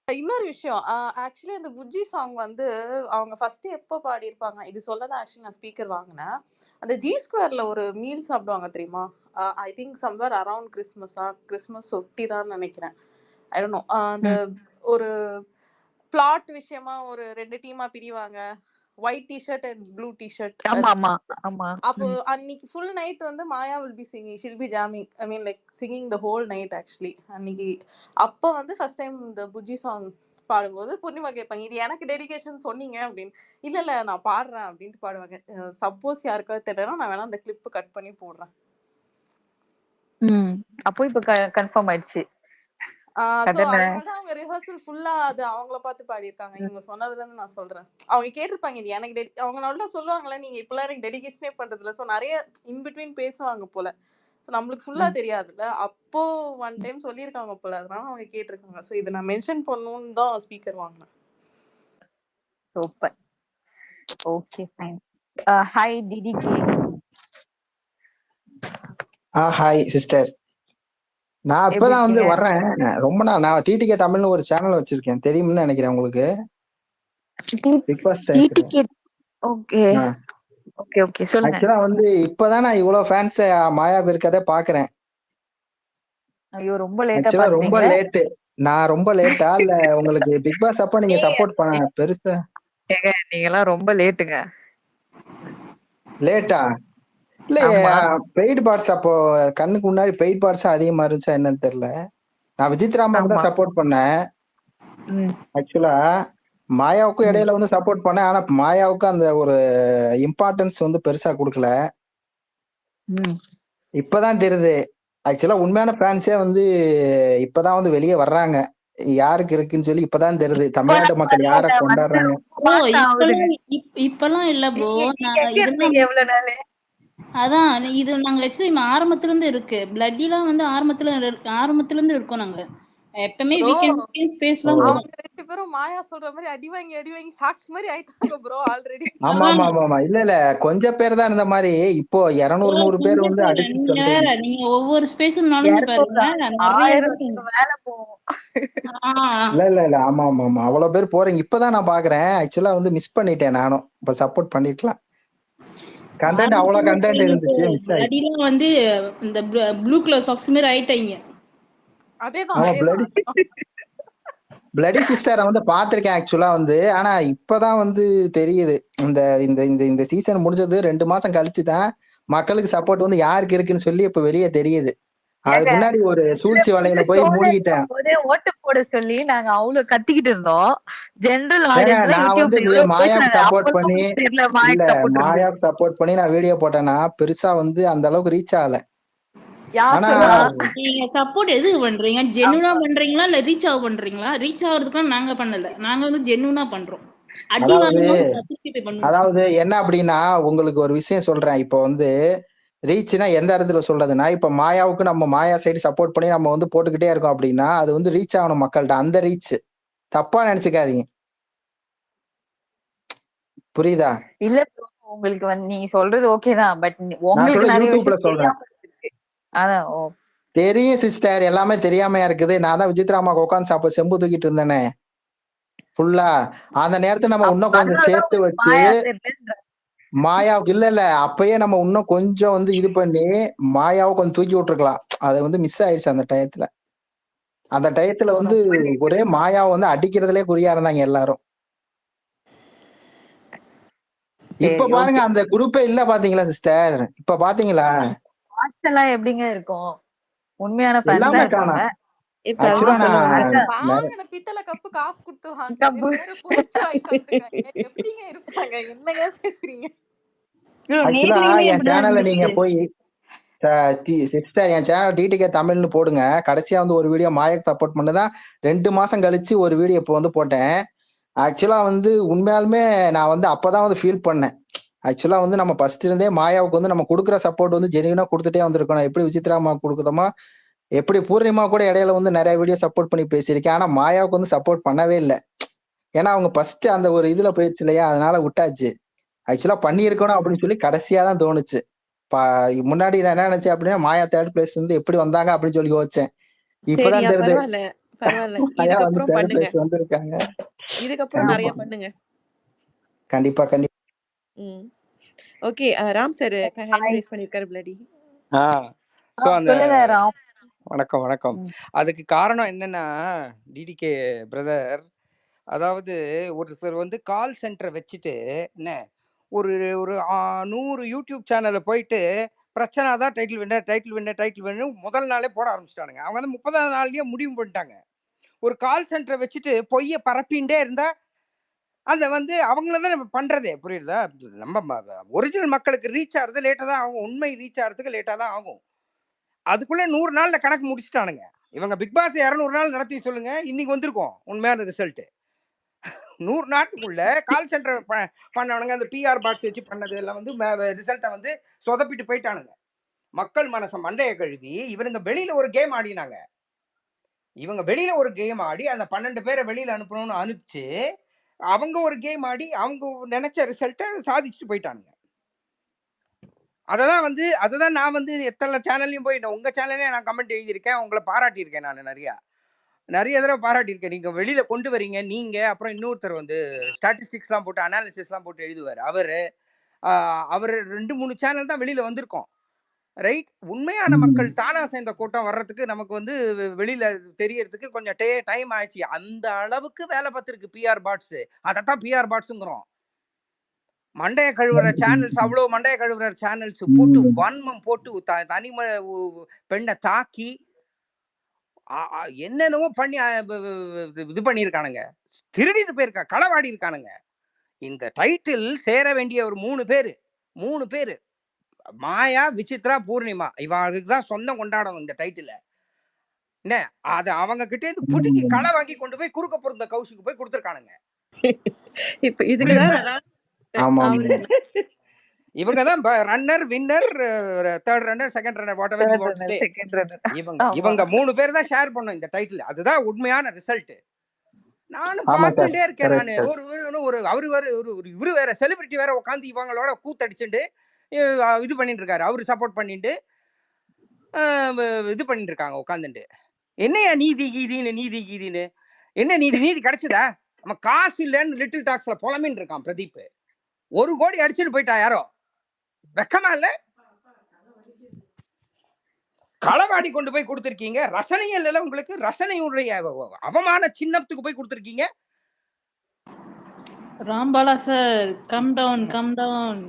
இன்னொரு விஷயம், ஆக்சுவலி அந்த புஜ்ஜி சாங் வந்து அவங்க ஃபர்ஸ்ட் எப்போ பாடியிருப்பாங்க இது சொல்லதான் ஆக்சுவலி நான் ஸ்பீக்கர் வாங்கினேன். அந்த ஜி ஸ்கொயர்ல ஒரு மீல் சாப்பிடுவாங்க தெரியுமா? I think somewhere around Christmas ஒட்டி தான் நினைக்கிறேன். I don't know. அந்த ஒரு பிளாட் விஷயமா ஒரு 2 டீமா பிரிவாங்க. White t-shirt and blue t-shirt. அப்போ அன்னைக்கு ஃபுல் நைட் வந்து மாயா will be singing, she'll be jamming, I mean like singing the whole night actually அன்னைக்கு. அப்போ வந்து ஃபர்ஸ்ட் டைம் இந்த புஜ்ஜி சாங் பாடும்போது பூர்ணிமா கேட்பாங்க, இது எனக்கு டெடிகேஷன் சொன்னீங்க அப்படின்னு. இல்ல இல்ல நான் பாடுறேன் அப்படின்ட்டு பாடுவாங்க. சப்போஸ் யாருக்காவது தெரியலனா நான் வேணா அந்த கிளிப் கட் பண்ணி போடுறேன். அப்போ இப்ப கன்ஃபார்ம் ஆயிடுச்சு. சோ அதனாலதான் அவங்க ரிஹர்சல் ஃபுல்லா அது அவங்கள பார்த்து பாடியிருக்காங்க. இவங்க சொன்னதுல இருந்து நான் சொல்றேன். அவங்க கேட்டிருப்பாங்க இது எனக்கு அவங்க நல்லா சொல்லுவாங்களே, நீங்க இப்பெல்லாம் எனக்கு டெடிகேஷனே பண்றது இல்ல. சோ நிறைய இன் பிட்வீன் பேசுவாங்க போல. சோ நம்மளுக்கு ஃபுல்லா தெரியாதுல்ல. அப்போ ஒன் டைம் சொல்லியிருக்காங்க போல. அதனால அவங்க கேட்டிருக்காங்க. சோ இதை நான் மென்ஷன் பண்ணணும்னு தான் ஸ்பீக்கர் வாங்கினேன். Super. Okay fine. Hi DDK. Hi sister. நான் இப்பதான் வந்து வர்றேன். ரொம்ப நாள் நான் டிடிகே தமிழ்னு ஒரு சேனல் வச்சிருக்கேன், தெரியும்னு நினைக்கிறேன் உங்களுக்கு. ஓகே ஓகே ஓகே சொல்லுங்க. ஆக்சுவலா வந்து இப்பதான் நான் இவ்வளவு ஃபேன்ஸ் மாயாவுக்கு இருக்கதே பாக்குறேன். ஐயோ ரொம்ப லேட்டா ஆக்சுவலா ரொம்ப லேட். நான் ரொம்ப லேட்டா இல்ல உங்களுக்கு பிக் பாஸ் அப்ப நீங்க சப்போர்ட் பண்ண பெருசா? நீங்க எல்லாம் ரொம்ப லேட்டுங்க. லேட்டா இல்ல பெய்ட் பார்ட்ஸ் அப்போ கண்ணுக்கு முன்னாடி பெய்ட் பார்ட்ஸ் அதிகமா இருந்துச்சா என்னன்னு தெரியல. நான் விஜித்ராமாவுக்கு தான் சப்போர்ட் பண்ணேன். ஆக்சுவலா மாயாவுக்கும் இடையில வந்து சப்போர்ட் பண்ணேன். ஆனா மாயாவுக்கு அந்த ஒரு இம்பார்ட்டன்ஸ் வந்து பெருசா கொடுக்கல. இப்பதான் தெரியுது ஆக்சுவலா உண்மையான ஃபேன்ஸே வந்து இப்பதான் வந்து வெளியே வர்றாங்க, யாருக்கு இருக்குன்னு சொல்லி. இப்பதான் தெரியுது தமிழ்நாட்டு மக்கள் யார கொண்டாடுறாங்க. இப்பெல்லாம் இல்ல ப்ரோ. நான் அதான் இது நாங்க ஆக்சுவலி ஆரம்பத்துல இருந்து இருக்கு. பிளட்டிலாம் வந்து ஆரம்பத்துல இருந்து இருக்கோம் நாங்க. எப்பவுமே வீக்கெண்ட் பேசலாம். அவங்க ரெண்டு பேரும் மாயா சொல்ற மாதிரி அடி வாங்கி சாக்ஸ் மாதிரி ஆயிட்டாங்க ப்ரோ ஆல்ரெடி. ஆமா ஆமா ஆமா இல்ல இல்ல கொஞ்சம் பேர் தான் இந்த மாதிரி. இப்போ 200 பேர் வந்து அடிச்சு நீங்க ஒவ்வொரு ஸ்பேஸும் நுழைஞ்சு பாருங்க. இல்ல இல்ல இல்ல ஆமா ஆமா ஆமா அவ்வளவு பேர் போறீங்க. இப்பதான் நான் பாக்குறேன். ஆக்சுவலா வந்து மிஸ் பண்ணிட்டேன் நானும். இப்ப சப்போர்ட் பண்ணிக்கலாம். கண்டென்ட் அவ்வளவு கண்டென்ட் இருந்துச்சு. அடிலாம் வந்து இந்த ப்ளூ கலர் சாக்ஸ் மாதிரி ஆயிட்டாங்க. அதேதான் பிளடி சிஸ்டரை வந்து பாத்திருக்கேன் ஆக்சுவலா வந்து. ஆனா இப்பதான் வந்து தெரியுது இந்த இந்த இந்த இந்த சீசன் முடிஞ்சது 2 மாசம் கழிச்சுதான் மக்களுக்கு சப்போர்ட் வந்து யாருக்கு இருக்குன்னு சொல்லி இப்ப வெளியே தெரியுது. அதுக்கு முன்னாடி ஒரு சூழ்ச்சி வலையில போய் மூடிட்டேன். ஓட்டு போட சொல்லி நாங்க அவ்வளவு கத்திக்கிட்டு இருந்தோம். ஜெனரல் நான் வந்து மாயாவுக்கு சப்போர்ட் பண்ணி மாயாவுக்கு சப்போர்ட் பண்ணி நான் வீடியோ போட்டேன்னா பெருசா வந்து அந்த அளவுக்கு ரீச் ஆகல. நீங்க சப்போர்ட் எது பண்றீங்க? ஜெனுனா பண்றீங்களா இல்ல ரீச் ஆக பண்றீங்களா? ரீச் ஆகிறதுக்கு நாங்க பண்ணல. நாங்க வந்து ஜெனுனா பண்றோம். அதாவது என்ன அப்படின்னா உங்களுக்கு ஒரு விஷயம் சொல்றேன். இப்போ வந்து ரீச்னா எந்த இடத்துல சொல்றதுன்னா, இப்ப மாயாவுக்கு நம்ம மாயா சைடு சப்போர்ட் பண்ணி நம்ம வந்து போட்டுக்கிட்டே இருக்கோம் அப்படின்னா அது வந்து ரீச் ஆகணும் மக்கள்கிட்ட. அந்த ரீச் தப்பா நினைச்சுக்காதீங்க, புரியுதா? இல்ல உங்களுக்கு வந்து நீங்க சொல்றது ஓகே தான். பட் உங்களுக்கு யூடியூப்ல சொல்றேன். தெரியும் சிஸ்டர், எல்லாமே தெரியாமையா இருக்குது. நான் தான் விஜித்ராமா உட்காந்து சாப்பிட செம்பு தூக்கிட்டு இருந்தேனே ஃபுல்லா. அந்த நேரத்துல நம்ம இன்னும் கொஞ்சம் சேர்த்து வச்சு மாயாவுக்கு இல்ல அப்பயே நம்ம இன்னும் கொஞ்சம் வந்து இது பண்ணி மாயாவை கொஞ்சம் தூக்கி விட்டுருக்கலாம். அது வந்து மிஸ் ஆயிடுச்சு அந்த டயத்துல. அந்த டயத்துல வந்து ஒரே மாயாவை வந்து அடிக்கிறதுலே குறியா இருந்தாங்க எல்லாரும். இப்ப பாருங்க அந்த குரூப்பே இல்ல பாத்தீங்களா சிஸ்டர்? இப்ப பாத்தீங்களா எப்படிங்க இருக்கும்? உண்மையான பித்தளை கப்பு காசு கொடுத்து எப்படிங்க இருப்பாங்க? என்னங்க பேசுறீங்க? என் சேனல்ல நீங்க போய் சிஸ்டர் என் சேனல் டிடிகே தமிழ்னு போடுங்க. கடைசியா வந்து ஒரு வீடியோ மாயாக்கு சப்போர்ட் பண்ணதான் 2 மாசம் கழிச்சு ஒரு வீடியோ இப்போ வந்து போட்டேன். ஆக்சுவலா வந்து உண்மையாலுமே நான் வந்து அப்பதான் வந்து ஃபீல் பண்ணேன். ஆக்சுவலா வந்து நம்ம ஃபர்ஸ்ட் இருந்தே மாயாவுக்கு வந்து நம்ம கொடுக்குற சப்போர்ட் வந்து ஜெனியூனா கொடுத்துட்டே வந்திருக்கணும். எப்படி விசித்ராமா கொடுக்குதோமோ, எப்படி பூர்ணிமா கூட இடையில வந்து நிறைய வீடியோ சப்போர்ட் பண்ணி பேசியிருக்கேன். ஆனா மாயாவுக்கு வந்து சப்போர்ட் பண்ணவே இல்லை. ஏன்னா அவங்க ஃபர்ஸ்ட் அந்த ஒரு இதுல போயிடுச்சு இல்லையா, அதனால விட்டாச்சு. ஆக்சுவலா பண்ணி இருக்கணும் அப்படின்னு சொல்லி கடைசியா தான் தோணுச்சு. முன்னாடி நான் என்ன நினைச்சேன் அப்படின்னா மாயா 3rd பிளேஸ் வந்து எப்படி வந்தாங்க அப்படின்னு சொல்லி யோசிச்சேன். இப்பதான் வந்திருக்காங்க. இதுக்கப்புறம் நிறைய பண்ணுங்க. கண்டிப்பா கண்டிப்பா. Okay Ram sir hand rice பண்ணிருக்காரு பிளடி. சோ அந்த வணக்கம். அதுக்கு காரணம் என்னன்னா டிடிகே பிரதர், அதாவது ஒருத்தர் வந்து கால் சென்டர் வச்சுட்டு என்ன ஒரு 100 யூடியூப் சேனல்ல போயிட்டு பிரச்சனை தான் டைட்டில் வின்னர் முதல் நாளே போட ஆரம்பிச்சிட்டானுங்க. அவங்க வந்து 30ஆவது நாள்லயே முடிவு பண்ணிட்டாங்க. ஒரு கால் சென்டரை வச்சுட்டு பொய்ய பரப்பிண்டே இருந்தா அதை வந்து அவங்கள தான் நம்ம பண்றதே, புரியுதா? நம்ம ஒரிஜினல் மக்களுக்கு ரீச் ஆகிறது லேட்டாக தான் ஆகும், உண்மை ரீச் ஆகிறதுக்கு லேட்டாக தான் ஆகும். அதுக்குள்ள 100 நாள்ல கணக்கு முடிச்சுட்டானுங்க இவங்க. பிக் பாஸ் 200 நாள் நடத்தி சொல்லுங்க, இன்னைக்கு வந்திருக்கும் உண்மையான ரிசல்ட். 100 நாட்டுக்குள்ள கால் சென்டர் பண்ணவனுங்க, அந்த பிஆர் பாக்ஸ் வச்சு பண்ணது எல்லாம் வந்து ரிசல்ட்டை வந்து சொதப்பிட்டு போயிட்டானுங்க. மக்கள் மனசை மண்டைய கழுவி இவனுங்க வெளியில ஒரு கேம் ஆடினாங்க. இவங்க வெளியில ஒரு கேம் ஆடி அந்த 12 பேரை வெளியில அனுப்பணும்னு அனுப்பிச்சு அவங்க ஒரு கேம் ஆடி அவங்க நினைச்ச ரிசல்ட்டை சாதிச்சுட்டு போயிட்டானுங்க. அததான் நான் வந்து எத்தனை சேனல்லையும் போய் உங்க சேனல்லே நான் கமெண்ட் எழுதியிருக்கேன், உங்களை பாராட்டியிருக்கேன். நான் நிறைய தடவை பாராட்டியிருக்கேன். நீங்க வெளியில கொண்டு வரீங்க நீங்க. அப்புறம் இன்னொருத்தர் வந்து ஸ்டாட்டிஸ்டிக்ஸ்லாம் போட்டு அனாலிசிஸ்லாம் போட்டு எழுதுவார். அவர் 2-3 சேனல் தான் வெளியில வந்திருக்கோம், ரைட்? உண்மையான மக்கள் தானா சேர்ந்த கூட்டம் வர்றதுக்கு நமக்கு வந்து வெளியில தெரியறதுக்கு கொஞ்சம் டைம் ஆயிடுச்சு. அந்த அளவுக்கு வேலை பார்த்துருக்கு பிஆர் பாட்ஸ். அதைத்தான் பிஆர் பாட்ஸுங்கிறோம். மண்டைய கழுவுற சேனல்ஸ், அவ்வளவு மண்டைய கழுவுற சேனல்ஸ் போட்டு வன்மம் போட்டு தனி பெண்ணை தாக்கி என்னென்னவோ பண்ணி இது பண்ணியிருக்கானுங்க, திருடிட்டு போயிருக்கா, களவாடி இருக்கானுங்க. இந்த டைட்டில் சேர வேண்டிய ஒரு 3 பேரு மாயா, விசித்ரா, பூர்ணிமா. இவங்களுக்கு தான் சொந்தம் கொண்டாடணும் இந்த டைட்டில். என்ன அதை அவங்க கிட்டே இருந்து புடுங்கி களை வாங்கி கொண்டு போய் குறுக்க பொருந்த கௌஷிக்கு போய் கொடுத்துருக்கானுங்க. இப்ப இதுக்குதான் இவங்க தான் runner, winner, third runner, second runner, what ever you want to say. இவங்க 3 பேர் தான் ஷேர் பண்ணோம் இந்த டைட்டில். அதுதான் உண்மையான ரிசல்ட். நானும் பார்த்துட்டே இருக்கேன். நான் இவரு வேற செலிபிரிட்டி வேற உட்காந்து இவங்களோட கூத்தடிச்சுட்டு இது பண்ணிட்டு இருக்காரு. அவரு சப்போர்ட் பண்ணிட்டு இது பண்ணிட்டு இருக்காங்க உட்காந்துட்டு. என்னையா நீதி கீதின்னு என்ன நீதி கிடைச்சதா? நம்ம காசு இல்லைன்னு லிட்டில் டாக்ஸ்ல புலமின்னு இருக்கான் பிரதீப். 1 கோடி அடிச்சுட்டு போயிட்டா யாரோ. வெக்கமா இல்ல? களவாடி கொண்டு போய் கொடுத்துருக்கீங்க. ரசனையே இல்ல உங்களுக்கு. ரசனையுடைய அவமான சின்னத்துக்கு போய் கொடுத்துருக்கீங்க. Rambala sir, calm down.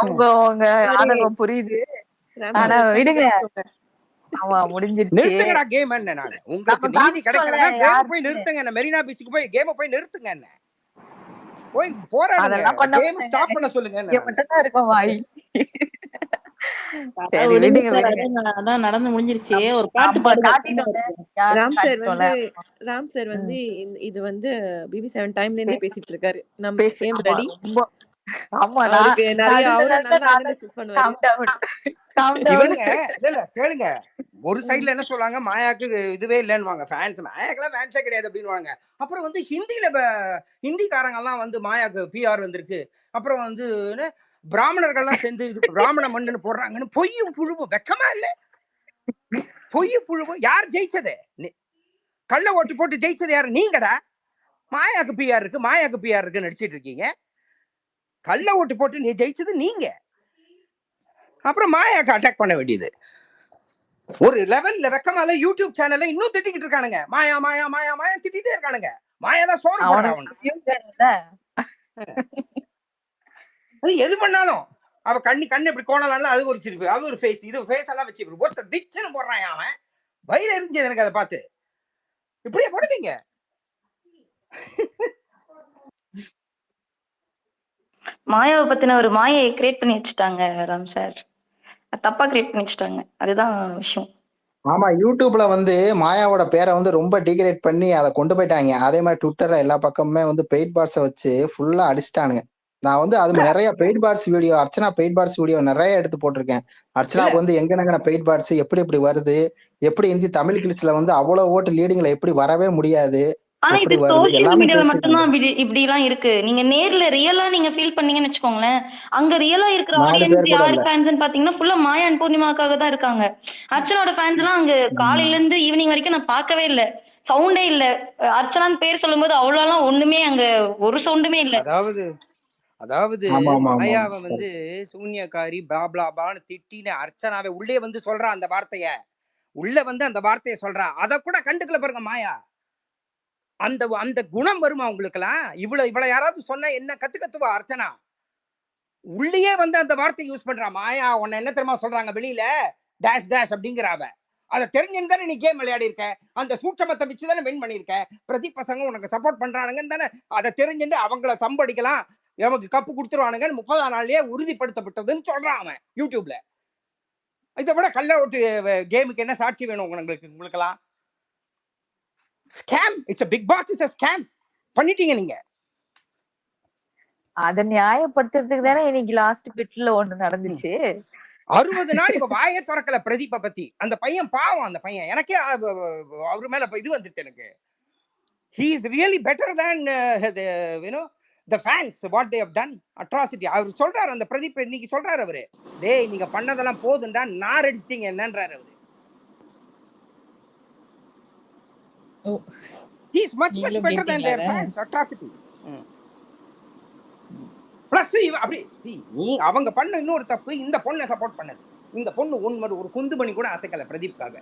உங்க ஆதங்கம் புரியுது. ஆனா விடுங்க, ஆமா முடிஞ்சிருச்சு. நிறுத்துங்கடா கேம். என்ன நான் உங்களுக்கு நீதி கிடைக்கலன்னா கேம் போய் நிறுத்துங்க. என்ன மெரினா பீச்சுக்கு போய் கேம் போய் நிறுத்துங்க. என்ன போய் போராடுங்க, கேம் ஸ்டாப் பண்ண சொல்லுங்க. என்ன மட்டும் தான் இருக்கும் வாய். அதான் நடந்து முடிஞ்சிருச்சு. ஒரு பாட்டு ராம் சார் வந்து இது வந்து BB7 டைம்ல இருந்தே பேசிட்டு இருக்காரு. நம்ம கேம் ரெடி. ஆமா, நிறைய அனாலிசிஸ் பண்ணுவாரு. இவனுங்க இல்ல கேளுங்க. ஒரு சைடுல என்ன சொல்றாங்க, மாயாக்கு இதுவே இல்லைன்னு ஃபேன்ஸ். மாயாக்கெல்லாம் ஃபேன்ஸே கிடையாது அப்படின்னு. அப்புறம் வந்து ஹிந்திக்காரங்க எல்லாம் வந்து மாயாக்கு பிஆர் வந்திருக்கு. அப்புறம் வந்து பிராமணர்கள்லாம் சேர்ந்து இது பிராமண மண்ணுன்னு போடுறாங்கன்னு பொய்யும் புழுவும். வெக்கமா இல்ல? பொய்யும் புழுவும். யார் ஜெயிச்சது? கள்ள ஓட்டு போட்டு ஜெயிச்சது யாரு? நீங்கடா. மாயாக்கு பிஆர் இருக்கு நடிச்சிட்டு இருக்கீங்க. கள்ள ஓட்டு போட்டு நீ ஜெயிச்சது நீங்க. அப்புறம் மாயாக்கு அட்டாக் பண்ண வேண்டியது ஒரு லெவல்ல. வெக்கமால யூடியூப் சேனல்ல இன்னும் திட்டிக்கிட்டு இருக்கானுங்க. மாயா திட்டிட்டே இருக்கானுங்க. மாயா தான் சோறு போடுறாங்க. அது எது பண்ணாலும் அவ கண்ணு இப்படி கோணலாம், அது ஒரு சிரிப்பு, அது ஒரு ஃபேஸ், இது ஃபேஸ் எல்லாம் வச்சு ஒருத்தர் விச்சுன்னு போடுறான். அவன் வயிறு எரிஞ்சது எனக்கு அதை பார்த்து. இப்படியே போடுவீங்க. மாயாவை பத்தின ஒரு மாயை கிரியேட் பண்ணி வச்சுட்டாங்க ராம் சார். தப்பா கிரியேட் பண்ணி வச்சுட்டாங்க. அதுதான் விஷயம். ஆமா, யூடியூப்ல வந்து மாயாவோட பேரை வந்து ரொம்ப டீக்ரேட் பண்ணி அதை கொண்டு போயிட்டாங்க. அதே மாதிரி ட்விட்டர்ல எல்லா பக்கமுமே வந்து பெய்ட் பார்ட்ஸை வச்சு ஃபுல்லா அடிச்சிட்டானுங்க. நான் வந்து அது நிறைய paid parts video, Archana paid parts video நிறைய எடுத்து போட்டிருக்கேன். அர்ச்சனாவுக்கு வந்து எங்கனங்க பெய்ட் பார்ட்ஸ் எப்படி வருது, எப்படி இந்தி தமிழ் கிளிச்ல வந்து அவ்வளவு ஓட்டு லீடிங்ல எப்படி வரவே முடியாது. ஆனா இது சோசியல் மீடியால மட்டும்தான் இப்படி எல்லாம் இருக்கு. நீங்க நேர்ல ரியலா நீங்க ஃபீல் பண்ணீங்கன்னு வச்சுக்கோங்களேன், அங்க ரியலா இருக்கிற ஆடியன்ஸ் யாரு ஃபேன்ஸ்னு பாத்தீங்கன்னா ஃபுல்லா மாயா அண்ட் பூர்ணிமாக்காக தான் இருக்காங்க. அர்ச்சனாவோட ஃபேன்ஸ் எல்லாம் அங்க காலையில இருந்து ஈவினிங் வரைக்கும் நான் பார்க்கவே இல்லை. சவுண்டே இல்ல. அர்ச்சனான்னு பேர் சொல்லும்போது அவ்வளோலாம் ஒண்ணுமே அங்க ஒரு சவுண்டுமே இல்ல. அதாவது மாயாவை வந்து சூன்யக்காரி பிளாபிளாபான்னு திட்டின அர்ச்சனாவை உள்ளே வந்து சொல்றா. அந்த வார்த்தையை சொல்றா. அதை கூட கண்டுக்கல பாருங்க மாயா. அந்த குணம் வருமா உங்களுக்கெல்லாம்? இவ்வளவு யாராவது சொன்னா என்ன கத்துவா அர்ச்சனா? உள்ளே வந்து அந்த வார்த்தை யூஸ் பண்றா மாயா. உன்னை என்ன தெரியுமா சொல்றாங்க வெளியில? டேஷ் அப்படிங்கிறாவ. அதை தெரிஞ்சுன்னு தானே நீ கேம் விளையாடி இருக்க, அந்த சூட்சமத்தை வச்சு தானே வின் பண்ணியிருக்க. பிரதீப் பசங்க உனக்கு சப்போர்ட் பண்றானுங்கன்னு தானே அதை தெரிஞ்சுட்டு அவங்கள சம்படிக்கலாம், நமக்கு கப்பு கொடுத்துருவானுங்கன்னு 30ஆம் நாள்லயே உறுதிப்படுத்தப்பட்டதுன்னு சொல்றான் அவன் யூடியூப்ல. இதை விட கள்ள ஓட்டு கேமுக்கு என்ன சாட்சி வேணும் உங்களுக்கெல்லாம்? Scam. It's Bigg Boss is scam பண்ணிட்டீங்க நீங்க. அத நியாயப்படுத்துறதுக்கு தானே இன்னைக்கு லாஸ்ட் பிட்ல ஒண்ணு நடந்துச்சு. 60 நாள் இப்ப வாயே திறக்கல பிரதீப்பை பத்தி. அந்த பையன் பாவம், அந்த பையன் எனக்கே அவரு மேல இது வந்துட்டு எனக்கு. he is really better than the fans what they have done atrocity. அவர் சொல்றாரு அந்த பிரதீப் இன்னைக்கு சொல்றாரு, அவரு டேய் நீங்க பண்ணதெல்லாம் போதும்டா, நான் அடிச்சிட்டீங்க என்னன்றாரு அவரு. he is much better than their fans atrocity. Plus அப்படி நீ அவங்க பண்ண இன்னொரு தப்பு, இந்த பொண்ணை சப்போர்ட் பண்ணது. இந்த பொண்ணு ஒரு குந்து பண்ணி கூட அசைக்கல பிரதீப்காக.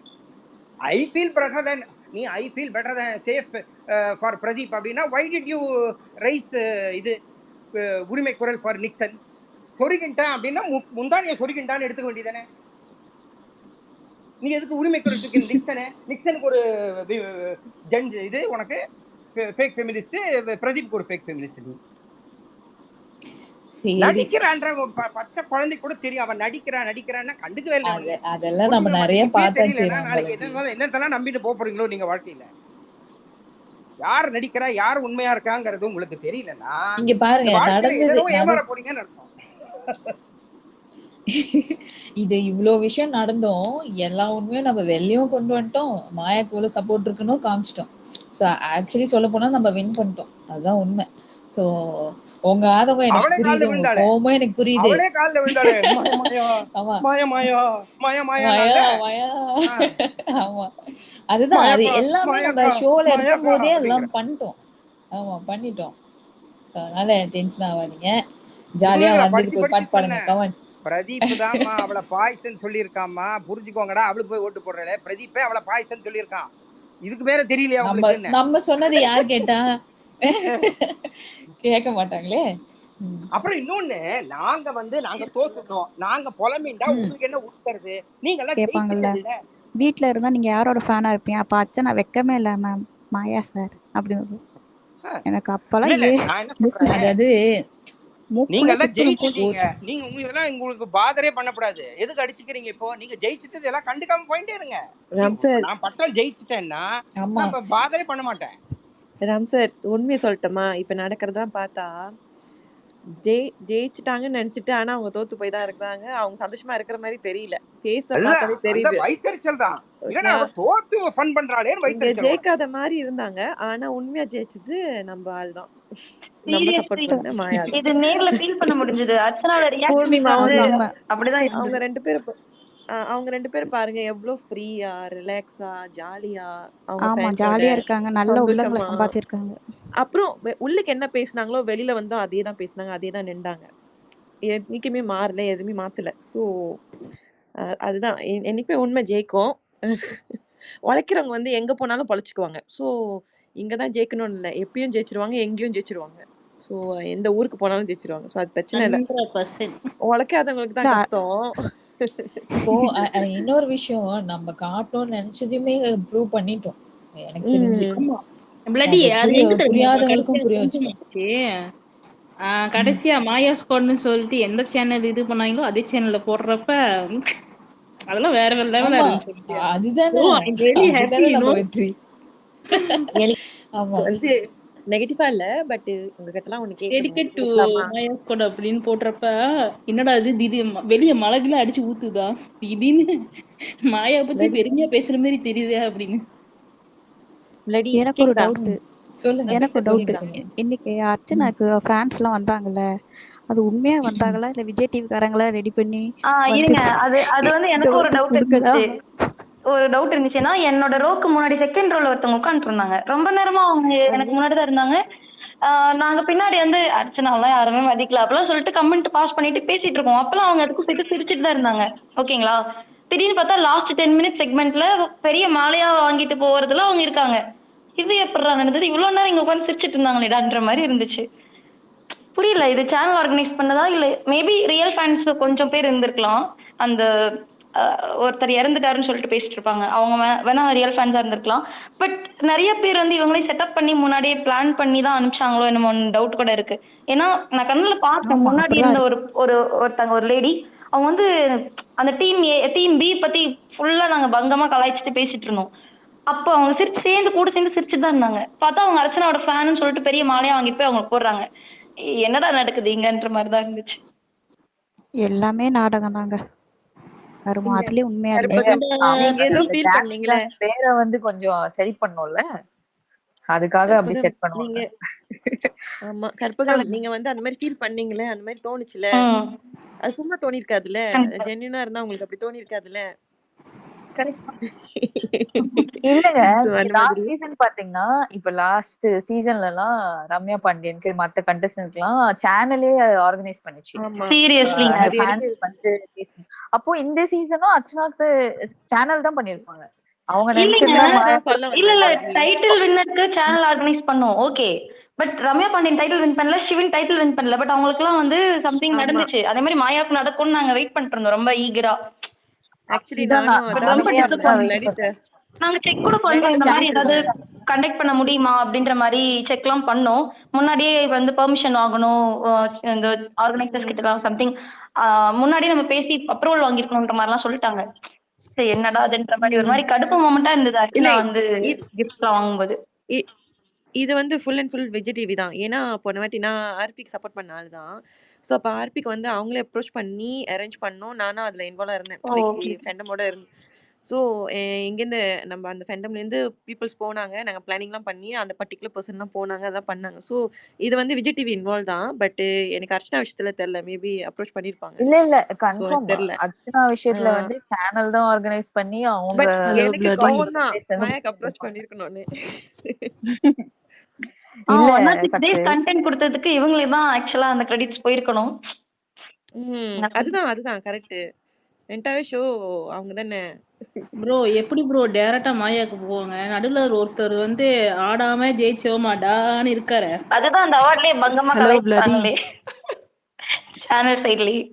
ஐ ஃபீல் பெட்டர் தேன் நீ, I feel better than safe for Pradeep அப்படின்னா why did you ரைஸ் இது உரிமை குரல் ஃபார் நிக்சன்? சொருகின்ட்டான் அப்படின்னா முந்தானிய சொருகின்ட்டான்னு எடுத்துக்க வேண்டியதானே. நீ எதுக்கு உரிமை குரல் நிக்சனு? நிக்சனுக்கு ஒரு ஜட்ஜ் இது உனக்கு ஃபேக் ஃபெமினிஸ்ட், பிரதீப்க்கு ஒரு ஃபேக் ஃபெமினிஸ்ட். நடிக்கிறான்ற பச்சை குழந்தை கூட தெரியும் அவன் நடிக்கிறான்னா கண்டுக்கவே இல்லை. அதெல்லாம் நம்ம நிறைய பார்த்தாச்சு. நாளைக்கு என்னத்தெல்லாம் நம்பிட்டு போறீங்களோ நீங்க வாழ்க்கையில? யார் நடிக்கிறா, யார் உண்மையா இருக்காங்கிறது உங்களுக்கு தெரியலன்னா இங்க பாருங்க ஏமாற போறீங்கன்னு அர்த்தம். இது இவ்ளோ விஷயம் நடந்தோம், எல்லா உண்மையும் நம்ம வெளியும் கொண்டு வந்துட்டோம், மாயாக்கு இவ்வளவு சப்போர்ட் இருக்குன்னு காமிச்சிட்டோம். ஸோ ஆக்சுவலி சொல்ல போனா நம்ம வின் பண்ணிட்டோம், அதுதான் உண்மை. ஸோ உங்க ஆதங்கம் எனக்கு புரியுது, உங்க கோபமும் எனக்கு புரியுது. ஆமா அதுதான், அது எல்லாமே நம்ம ஷோல இருக்கும் போதே எல்லாம் பண்ணிட்டோம். ஆமா பண்ணிட்டோம். ஸோ அதனால டென்ஷன் ஆகாதீங்க, ஜாலியா வந்துட்டு போய் பாட்டு பாடுங்க. கமன் பிரதீப் தான்மா அவளை பாய்சன் சொல்லியிருக்காமா, புரிஞ்சுக்கோங்கடா. அவளுக்கு போய் ஓட்டு போடுறல, பிரதீப்பே அவளை பாய்சன் சொல்லியிருக்கான். இதுக்கு மேல தெரியலையா உங்களுக்கு? நம்ம சொன்னது யார் கேட்டா? கேட்க மாட்டாங்களே. அப்புறம் இன்னொன்னு, நாங்க தோத்துட்டோம், நாங்க புலம்பிண்டா உங்களுக்கு என்ன உட்கறது? நீங்க எல்லாம் கேட்பாங்கல்ல, வீட்ல இருந்தா நீங்க யாரோட ஃபேனா இருப்பீங்க? அப்ப அச்சனா வெக்கமே இல்ல மேம் மாயா சார் அப்படின்னு எனக்கு அப்பெல்லாம் அதாவது நீங்க எல்லாம் ஜெயிச்சிட்டீங்க, நீங்க இதெல்லாம் உங்களுக்கு பாதரே பண்ணக்கூடாது. எதுக்கு அடிச்சுக்கிறீங்க? இப்போ நீங்க ஜெயிச்சிட்டது எல்லாம் கண்டுக்காம போயிட்டே இருங்க. நான் பட்டம் ஜெயிச்சிட்டேன்னா நான் பாதரே பண்ண மாட்டேன். ராம் சார் உண்மையை சொல்லட்டுமா? இப்ப நடக்கிறதா பார்த்தா ஜெயிச்சுட்டாங்கன்னு நினைச்சிட்டு ஆனா அவங்க தோத்து போய் தான் இருக்கிறாங்க. அவங்க சந்தோஷமா இருக்கிற மாதிரி தெரியல. தெரியுது வைத்தறிச்சல் தான். தோத்து ஃபன் பண்றாளேன்னு வைத்தறிச்சல். ஜெயிக்காத மாதிரி இருந்தாங்க, ஆனா உண்மையா ஜெயிச்சது நம்ம ஆள் தான். நம்ம சப்போர்ட் பண்ண மாயா. இது நேர்ல ஃபீல் பண்ண முடிஞ்சது. அர்ச்சனாவோட ரியாக்ஷன் அப்படிதான். அவங்க ரெண்டு பேரும் பாருங்க எவ்வளவு ஃப்ரீயா, ரிலாக்ஸா, ஜாலியா அவங்க ஜாலியா இருக்காங்க, நல்ல உள்ளங்களை சம்பாதிச்சிருக்காங்க. அப்புறம் உள்ளுக்கு என்ன பேசினாங்களோ வெளியில வந்து அதே தான் பேசினாங்க, அதே தான் நின்றாங்க. என்னைக்குமே மாறல, எதுவுமே மாத்தல. ஸோ அதுதான் என்னைக்குமே உண்மை ஜெயிக்கும். உழைக்கிறவங்க வந்து எங்க போனாலும் பொழைச்சிக்குவாங்க. ஸோ இங்கதான் ஜெயிக்கணும்னு இல்லை, எப்பயும் ஜெயிச்சிருவாங்க, எங்கேயும் ஜெயிச்சிருவாங்க. ஸோ எந்த ஊருக்கு போனாலும் ஜெயிச்சிருவாங்க. ஸோ அது பிரச்சனை இல்லை. உழைக்காதவங்களுக்கு தான் கஷ்டம். இப்போ இன்னொரு விஷயம், நம்ம காட்டோம்னு நினைச்சதுமே ப்ரூவ் பண்ணிட்டோம். எனக்கு தெரிஞ்சு புரியாதவங்களுக்கும் புரிய வச்சுட்டோம். கடைசியா மாயா ஸ்குவாட்னு சொல்லிட்டு எந்த சேனல் இது பண்ணாங்களோ அதே சேனல்ல போடுறப்ப அதெல்லாம் வேற வேற லெவலா இருந்துச்சு. அதுதானே நம்ம வெற்றி. ஆமா வந்து நெகட்டிவா இல்ல, பட் உங்ககிட்டலாம் ஒண்ணு டெடிகேட் டு மாயா ஸ்குவாட் அப்படின்னு போடுறப்ப என்னடா இது திடீர்னு வெளிய மழைக்குள்ள அடிச்சு ஊத்துதா, திடீர்னு மாயா பத்தி பெருமையா பேசுற மாதிரி தெரியுது அப்படின்னு. எனக்கு ஒரு டவுட், எனக்கு டவுட். இன்னைக்கு அர்ச்சனாக்கு ஃபேன்ஸ் எல்லாம் வந்தாங்கல்ல, அது உண்மையா வந்தாங்களா இல்ல விஜய் டிவி காரங்களா ரெடி பண்ணி? இருங்க, அது வந்து எனக்கு ஒரு டவுட் இருந்துச்சுன்னா, என்னோட ரோக்கு முன்னாடி செகண்ட் ரோல ஒருத்தவங்க உட்காந்துட்டு இருந்தாங்க. ரொம்ப நேரமா அவங்க எனக்கு முன்னாடிதான் இருந்தாங்க. நாங்க பின்னாடி வந்து அர்ச்சனாலாம் யாருமே மதிக்கல அப்பெல்லாம் சொல்லிட்டு கமெண்ட் பாஸ் பண்ணிட்டு பேசிட்டு இருக்கோம். அப்பெல்லாம் அவங்க அதுக்கும் சேர்த்து சிரிச்சுட்டு தான் இருந்தாங்க. ஓகேங்களா? திடீர்னு பார்த்தா லாஸ்ட் 10 மினிட்ஸ் செக்மெண்ட்ல பெரிய மாலையா வாங்கிட்டு போறதுல அவங்க இருக்காங்க. இது எப்படி நடந்தது? இவ்வளவு நேரம் இங்க உட்காந்து சிரிச்சிட்டு இருந்தாங்களேடான்ற மாதிரி இருந்துச்சு. புரியல, இது சேனல் ஆர்கனைஸ் பண்ணதா இல்ல மேபி ரியல் ஃபேன்ஸ் கொஞ்சம் பேர் இருந்திருக்கலாம். அந்த ஒருத்தர் இறந்துட்டாருன்னு சொல்லிட்டு பேசிட்டு இருப்பாங்க. அவங்க வேணா ரியல் ஃபேன்ஸா இருந்திருக்கலாம். பட் நிறைய பேர் வந்து இவங்களே செட்டப் பண்ணி முன்னாடியே பிளான் பண்ணி தான் அனுப்பிச்சாங்களோ என்னமோ டவுட் கூட இருக்கு. ஏன்னா நான் கண்ணுல பார்த்தேன், ஆமா முன்னாடி அப்படிதான் இருந்த இருக்கு. ஒருத்தங்க ஒரு லேடி, அவங்க வந்து அந்த டீம் பி பத்தி ஃபுல்லா நாங்க பங்கமா கலாய்ச்சிட்டு பேசிட்டு இருந்தோம். அப்போ அவங்க கூட சேர்ந்து சிரிச்சுட்டு தான் இருந்தாங்க. பார்த்தா அவங்க அர்ச்சனாவோட ஃபேன்னு சொல்லிட்டு பெரிய மாலையா வாங்கிட்டு போய் அவங்க போடுறாங்க. என்னடா நடக்குது இங்கன்ற மாதிரி தான் இருந்துச்சு. எல்லாமே நாடகம் தாங்க. கருமா இல்ல அதுலயே உண்மையா இல்ல. கருப்பகம் நீங்க ஏதோ ஃபீல் பண்ணீங்களே பேரை வந்து கொஞ்சம் சரி பண்ணோம்ல, அதுக்காக அப்படி கற்பகம் செட் பண்ணுவாங்க. நீங்க ஆமா கற்பகம் நீங்க வந்து அந்த மாதிரி ஃபீல் பண்ணீங்களே, அந்த மாதிரி தோணுச்சுல, அது சும்மா தோணி இருக்காதுல்ல, ஜென்யூனா இருந்தா உங்களுக்கு அப்படி தோணி இருக்காதுல்ல. இல்லங்க, So, அந்த லாஸ்ட் மாதிரி சீசன் பாத்தீங்கன்னா, இப்ப லாஸ்ட் சீசன்ல எல்லாம் ரம்யா பாண்டியனுக்கு மத்த கண்டஸ்டன்ட்க்கு எல்லாம் சேனலே ஆர்கனைஸ் பண்ணுச்சு. ஆமா சீரியஸ்லி அது எனக்கு fans வந்து அப்போ இந்த சீசனும் அர்ச்சனாக்கு சேனல் தான் பண்ணிருப்பாங்க. அவங்க இல்லைங்க, நினைச்சிருந்தா அதுதான் சொல்ல இல்ல வந்தேன் இல்ல ஜோதி. டைட்டில் வின்னருக்கு சேனல் ஆர்கனைஸ் பண்ணோம், okay. But Ramya Pandian title win பண்ணல, சிவின் டைட்டில் வின் பண்ணல. பட் அவங்களுக்குலாம் வந்து சம்திங் ஆமா நடந்துச்சு. அதே மாதிரி மாயாவுக்கு நடக்கும்னு நாங்க வெயிட் பண்ணிட்டு இருந்தோம் ரொம்ப ஈகரா. ஆக்சுவலி அப்படிதான் நானும் அதான் ரொம்ப விஷயம் டிசப்பாயிண்ட். வெயிட் லலித் பண்ணேன். நாங்க செக் கூட பண்றோம், இந்த மாதிரி ஏதாவது கண்டக்ட் பண்ண முடியுமா அப்படின்ற மாதிரி செக்லாம் பண்ணோம். முன்னாடியே வந்து பெர்மிஷன் வாங்கணும், இந்த ஆர்கனைசர்ஸ் கிட்ட சம்திங் முன்னாடியே நம்ம பேசி அப்ரூவல் வாங்கிருக்கணும்ன்ற மாதிரிலாம் சொல்லிட்டாங்க. சரி என்னடா அதுன்ற மாதிரி ஒரு மாதிரி கடுப்பு மொமெண்டா இருந்தது. இல்ல நான் வந்து கிஃப்ட்லாம் வாங்கும்போது இ- இது வந்து full and full Vijay TV தான். ஏன்னா போன வாட்டி நான் ஆர்பிக்கு சப்போர்ட் பண்ண ஆள் தான். ஸோ அப்போ ஆர்பிக்கு வந்து அவங்களே அப்ரோச் பண்ணி அரேஞ்ச் பண்ணோம். நானும் அதில் இன்வால்வாக இருந்தேன், லைக் ஓகே. ஃபெண்டமோட ஸோ இங்கேருந்து நம்ம அந்த ஃபெண்டம்லேருந்து பீப்புள்ஸ் போனாங்க, நாங்கள் பிளானிங்லாம் பண்ணி அந்த பர்டிகுலர் பர்சன்லாம் போனாங்க, அதான் பண்ணாங்க. ஸோ இது வந்து விஜய் டிவி இன்வால்வ் தான். பட் எனக்கு அர்ச்சனா விஷயத்துல தெரியல, மேபி அப்ரோச் பண்ணியிருப்பாங்க. இல்ல ஸோ கன்ஃபார்ம் எனக்கு தெரியல. அர்ச்சனா விஷயத்துல வந்து சேனல் தான் ஆர்கனைஸ் பண்ணி அவங்க பட் Hello, எனக்கு bloody. கோவம் தான் மாயாக்கு அப்ரோச் பண்ணியிருக்கணும்னு. இல்ல 106 days கண்டென்ட் கொடுத்ததுக்கு இவங்களே தான் ஆக்சுவலா அந்த கிரெடிட்ஸ் போயிருக்கணும். அதுதான் கரெக்ட். என்டையர் ஷோ அவங்க தானே. ப்ரோ எப்படி ப்ரோ டைரக்டா மாயாக்கு போவாங்க? நடுவுல ஒருத்தர் வந்து ஆடாம ஜெயிச்சோமாடான்னு இருக்காரு. அதுதான் அந்த அவார்ட்லயே பங்கமா Hello, bloody. கலாய்ச்சாங்களே சேனல் சைட்லயே.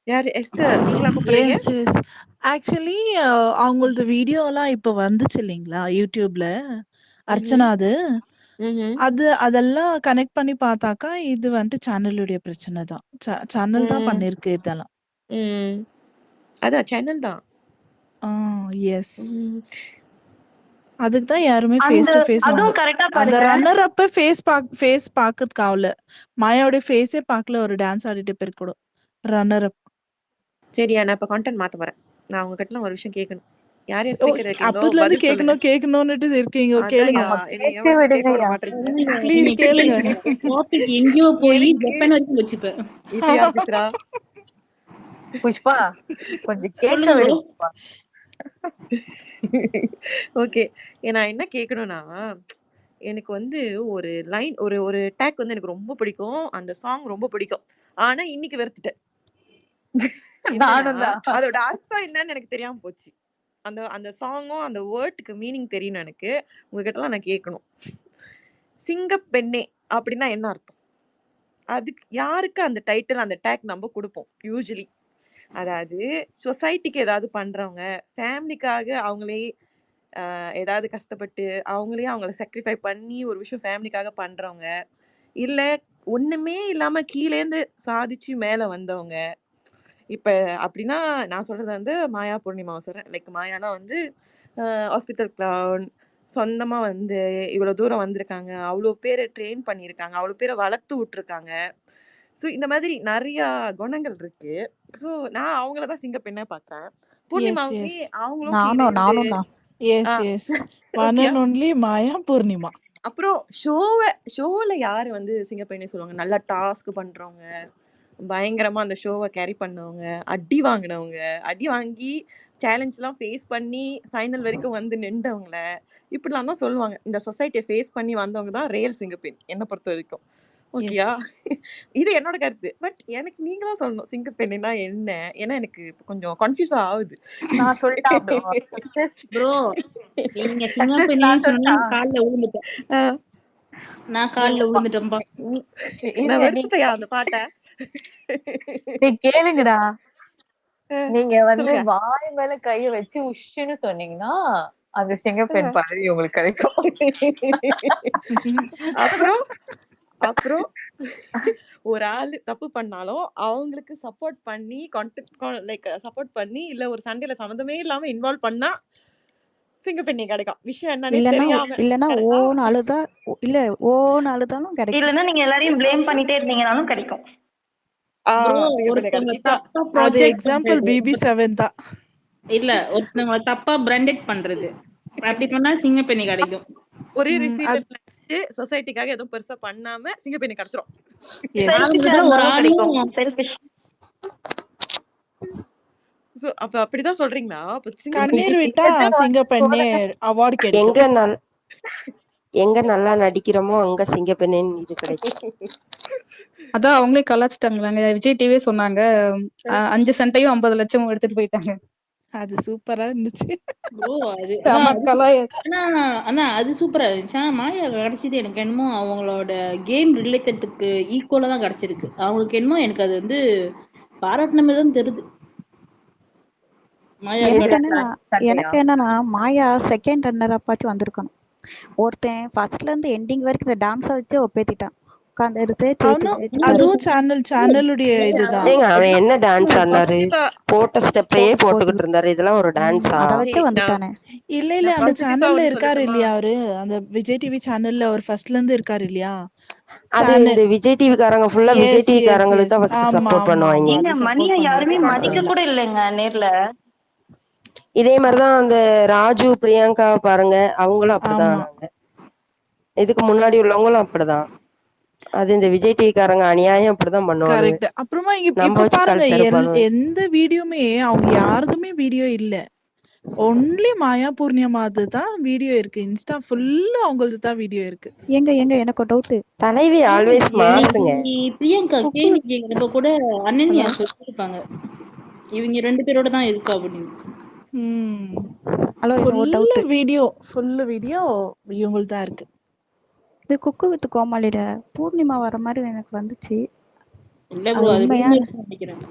யாரு எஸ்தர் நீங்களா கூப்பிடுறீங்க? எஸ் எஸ் ஆக்சுவலி அவங்களது வீடியோலாம் இப்போ வந்துச்சு இல்லைங்களா யூடியூப்ல, அர்ச்சனா அது அதெல்லாம் கனெக்ட் பண்ணி பார்த்தாக்கா இது வந்துட்டு சேனலுடைய பிரச்சனை தான். சேனல் தான் பண்ணிருக்கு இதெல்லாம். அதான் சேனல் தான். எஸ் அதுக்கு தான் யாருமே ஃபேஸ் டு ஃபேஸ் அதுவும் கரெக்டா அந்த பாருங்க. ரன்னர் அப்ப ஃபேஸ் பார்க்கறதுக்கு ஆகல. மாயாவுடைய ஃபேஸே பார்க்கல, ஒரு டான்ஸ் ஆடிட்டு போயிருக்கூட ரன்னர் அப். சரியா, நான் இப்ப கான்டென்ட் மாத்த போறேன். நான் உங்க கிட்ட ஒரு விஷயம் கேட்கணும். யார் யார் ஸ்பீக்கர் இருக்கீங்களோ அப்பத்துல இருந்து பதில் சொல்லுங்க. கேட்கணும்னுட்டு இருக்கீங்க, கேளுங்க கேட்க விட மாட்டீங்க. ப்ளீஸ் கேளுங்க. டாபிக் எங்கேயோ போய் ஜப்பான் வரைக்கும் வச்சுப்ப. இப்ப யார் பேசுறா? புஷ்பா கொஞ்சம் கேட்க விடு புஷ்பா. ஓகே, நான் என்ன கேட்கணும்னா, எனக்கு வந்து ஒரு லைன் ஒரு டேக் வந்து எனக்கு ரொம்ப பிடிக்கும், அந்த சாங் ரொம்ப பிடிக்கும். ஆனா இன்னைக்கு வெறுத்துட்டேன். அதோட அர்த்தம் என்னன்னு எனக்கு தெரியாம போச்சு. அந்த சாங்கும் அந்த வேர்டுக்கு மீனிங் தெரியணும் எனக்கு. உங்ககிட்டலாம் நான் கேட்கணும். சிங்கப்பெண்ணே அப்படின்னா என்ன அர்த்தம்? அதுக்கு யாருக்கு அந்த டைட்டில் அந்த டேக் நம்ம கொடுப்போம் யூஸ்வலி? அதாவது சொசைட்டிக்கு ஏதாவது பண்றவங்க, ஃபேமிலிக்காக அவங்களே ஏதாவது கஷ்டப்பட்டு அவங்கள சாக்ரிஃபை பண்ணி ஒரு விஷயம் ஃபேமிலிக்காக பண்றவங்க, இல்ல ஒண்ணுமே இல்லாம கீழேந்து சாதிச்சு மேல வந்தவங்க. இப்ப அப்படின்னா நான் சொல்றது வந்து மாயா பூர்ணிமாவை சொல்றேன். லைக் மாயானா வந்து ஹாஸ்பிட்டல் கிளவுன், சொந்தமா வந்து இவ்வளவு தூரம் வந்திருக்காங்க, அவ்வளோ பேரை ட்ரெயின் பண்ணியிருக்காங்க, அவ்வளோ பேரை வளர்த்து விட்டுருக்காங்க. ஸோ இந்த மாதிரி நிறைய குணங்கள் இருக்கு. ஸோ நான் அவங்களதான் சிங்கப்பெண்ணா பாக்குறேன். பூர்ணிமாவுமே அவங்களும் நானும் தான். எஸ் ஒன் அண்ட் ஒன்லி மாயா பூர்ணிமா. அப்புறம் ஷோல யாரு வந்து சிங்கப்பெண்ணே சொல்லுவாங்க? நல்லா டாஸ்க் பண்றவங்க, பயங்கரமா அந்த ஷோவை கேரி பண்ணவங்க, அடி வாங்கினவங்க, அடி வாங்கி சேலஞ்ச்லாம் ஃபேஸ் பண்ணி ஃபைனல் வரைக்கும் வந்து நின்றவங்கள இப்படிலாம் தான் சொல்லுவாங்க. இந்த சொசைட்டியை ஃபேஸ் பண்ணி வந்தவங்க தான் ரியல் சிங்கப்பெண் என்னை பொறுத்த வரைக்கும். ஓகேயா? இது என்னோட கருத்து. பட் எனக்கு நீங்களா சொல்லணும் சிங்கப்பெண்ணுனா என்ன. ஏன்னா எனக்கு கொஞ்சம் கன்ஃபியூஸ் ஆகுது. நான் சொல்லிட்டேன் ப்ரோ, நீங்க சிங்கப்பெண்ணேன்னு சொன்னா கால்ல விழுந்துட்டேன். நான் கால்ல விழுந்துட்டேன்பா. நான் வெறுத்துட்டேயா அந்த பாட்டை? கேளுங்கடா. நீங்க வந்து சொல்லுங்க. வாய் மேல கைய வச்சு உஷ்ன்னு சொன்னீங்கன்னா அந்த சிங்கப்பெண் பதவி உங்களுக்கு கிடைக்கும். அப்புறம் அப்புறம் ஒரு ஆளு தப்பு பண்ணாலும் அவங்களுக்கு சப்போர்ட் பண்ணி லைக் சப்போர்ட் பண்ணி இல்ல ஒரு சண்டையில சம்மந்தமே இல்லாம இன்வால்வ் பண்ணா சிங்கப்பெண்ணி கிடைக்கும். விஷயம் என்னன்னே தெரியாம இல்லன்னா கரெக்டா? ஓன்னு அழுதா இல்ல ஓன்னு அழுதாலும் கிடைக்கும். இல்லன்னா நீங்க எல்லாரையும் ப்ளேம் பண்ணிட்டே இருந்தீங்கனாலும் கிடைக்கும். ப்ரோ சிங்கப்பெண்ணி ஒருத்தவங்க கிடைக்கும். இப்ப தப்பா அது ப்ராஜெக்ட் எக்ஸாம்பிள் பண்றது. BB7 தான். இல்ல ஒருத்தவங்க தப்பா பிராண்டட் பண்றது. அப்படி பண்ணா சிங்கப்பெண்ணி கிடைக்கும். ஒரே ம், ரிசீவர் நினைச்சு சொசைட்டிக்காக எதுவும் பெருசா பண்ணாம சிங்கப்பெண்ணி கிடைச்சிரும். yes. செல்ஃபிஷா ஆரம்பத்துல ஒரு இருந்தாலும் ஆளும் கிடைக்கும். செல்ஃபிஷ். சோ அப்ப அப்படிதான் சொல்றீங்களா? அப்ப சிங்கப்பெண்ணி கண்ணீர் விட்டா சிங்கப்பெண்ணே அவார்டு எங்க கிடைக்கும். எங்க நல்லா நடிக்கிறோமோ அங்க சிங்கப்பெண்ணின்னு இது கிடைக்கும். அதான் அவங்களே கலாச்சிட்டாங்களாங்க. விஜய் டிவியே சொன்னாங்க 5 சண்டையும் 50 லட்சம் எடுத்துட்டு போயிட்டாங்க. அது சூப்பரா இருந்துச்சு. ப்ரோ அது செம கலாய். ஆனா அது சூப்பரா இருந்துச்சு. ஆனா மாயா கிடைச்சது எனக்கு என்னமோ அவங்களோட கேம் ரிலேட்டடுக்கு ஈக்குவலா தான் கிடைச்சிருக்கு. அவங்களுக்கு என்னமோ எனக்கு அது வந்து பாராட்டின மாதிரி தான் தெரியுது. மாயா எனக்கு என்னன்னா மாயா செகண்ட் ரன்னர் அப்பாச்சும் வந்திருக்கணும். ஒருத்தன் ஃபர்ஸ்ட்ல இருந்து எண்டிங் வரைக்கும் இந்த டான்ஸை வச்சு ஒப்பேத்திட்டான். உட்காந்து எடுத்து அதுவும் சேனலுடைய இதுதான். ஏங்க அவன் என்ன டான்ஸ் ஆடினாரு? போட்ட ஸ்டெப்பையே போட்டுக்கிட்டு இருந்தாரு. இதெல்லாம் ஒரு டான்ஸா? அத வச்சு வந்துட்டானே. இல்ல அந்த சேனல்ல இருக்காரு இல்லையா அவரு? அந்த விஜய் டிவி சேனல்ல அவர் ஃபர்ஸ்ட்ல இருந்து இருக்காரு இல்லையா? அது இந்த விஜய் டிவி காரங்க ஃபுல்லா விஜய் டிவி காரங்களுக்கு தான் ஃபர்ஸ்ட் சப்போர்ட் பண்ணுவாங்க. ஏங்க மணியை யாருமே மதிக்க கூட இல்லைங்க நேர்ல. இதே மாதிரிதான் அந்த ராஜு பிரியங்கா பாருங்க, அவங்களும் அப்படிதான் ஆனாங்க. இதுக்கு முன்னாடி உள்ளவங்களும் அப்படிதான். அது இந்த விஜய் டிவி காரங்க அநியாயம் அப்படிதான் பண்ணுவாங்க. கரெக்ட். அப்புறமா இப்ப பாருங்க எந்த வீடியோமே அவங்க யாருதுமே வீடியோ இல்ல. ஒன்லி மாயா பூர்ணிமாது தான் வீடியோ இருக்கு. இன்ஸ்டா ஃபுல்லா அவங்களது தான் வீடியோ இருக்கு. எங்க எனக்கு டவுட். தலைவி ஆல்வேஸ் மாசுங்க. பிரியங்கா கேள்வி கேக்குறப்ப கூட அனன்யா சொல்லிருப்பாங்க இவங்க 2 பேரோட தான் இருக்கா அப்படின்னு. ஃபுல் வீடியோ இவங்களுக்கு தான் இருக்கு. இது குக்கு வித் கோமாளில பூர்ணிமா வர மாதிரி எனக்கு வந்துச்சு. இல்ல ப்ரோ அது உண்மையா? நினைக்கிறேன்.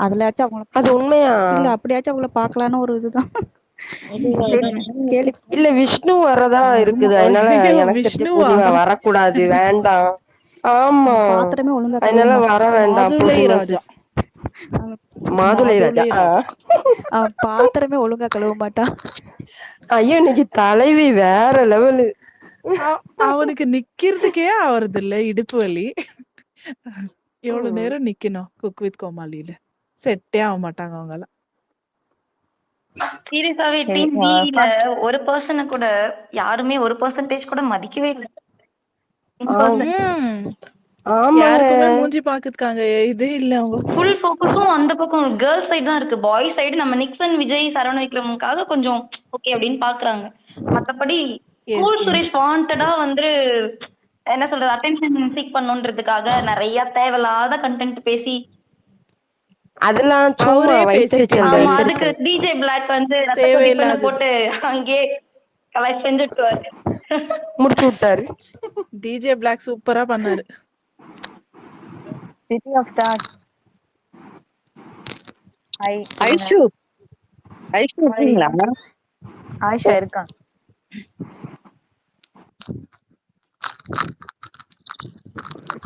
அதுலயாச்சும் அவங்கள அது உண்மையா? இல்ல அப்படியாச்சும் அவங்கள பார்க்கலான்னு ஒரு இதுதான். இல்ல விஷ்ணு வரதா இருக்குது. அதனால எனக்கு தெரிஞ்ச பூர்ணிமா வரக்கூடாது, வேண்டாம். ஆமா பாத்திரமே ஒழுங்கா அதனால வர வேண்டாம். மாதுளை ராஜா பாத்திரமே ஒழுங்கா கழுவ மாட்டா. ஐயோ இன்னைக்கு தலைவி வேற லெவலு. அவனுக்கு நிக்கிறதுக்கே ஆவறது இல்ல, இடுப்பு வலி. எவ்வளவு நேரம் நிக்கணும் குக் வித் கோமாளில? செட்டே ஆக மாட்டாங்க அவங்க எல்லாம். சீரியஸாவே டீம் பில ஒரு பர்சனை கூட யாருமே 1% கூட மதிக்கவே இல்லை. யாருக்குமே மூஞ்சி பாக்குதுக்காங்க இதே இல்ல. அவங்க ஃபுல் ஃபோக்கஸும் அந்த பக்கம் கேர்ள்ஸ் சைடு தான் இருக்கு. பாய்ஸ் சைடு நம்ம நிக்சன் விஜய் சரவண விக்ரமுக்காக கொஞ்சம் ஓகே அப்படின்னு பாக்குறாங்க. மத்தபடி கூல் சுரேஷ் வாண்டடா வந்து என்ன சொல்றது அட்டென்ஷன் சீக் பண்ணணுன்றதுக்காக நிறைய தேவையில்லாத கண்டென்ட் பேசி அதெல்லாம் சும்மா வைத்திருச்சல். அதுக்கு டிஜே பிளாக் வந்து ரத்த போட்டு அங்கேயே கலாய் செஞ்சுட்டு முடிச்சு விட்டாரு. டிஜே பிளாக் சூப்பரா பண்ணாரு. City of stars. ஐஷு இருக்கீங்களா? ஆயிஷா இருக்காங்க.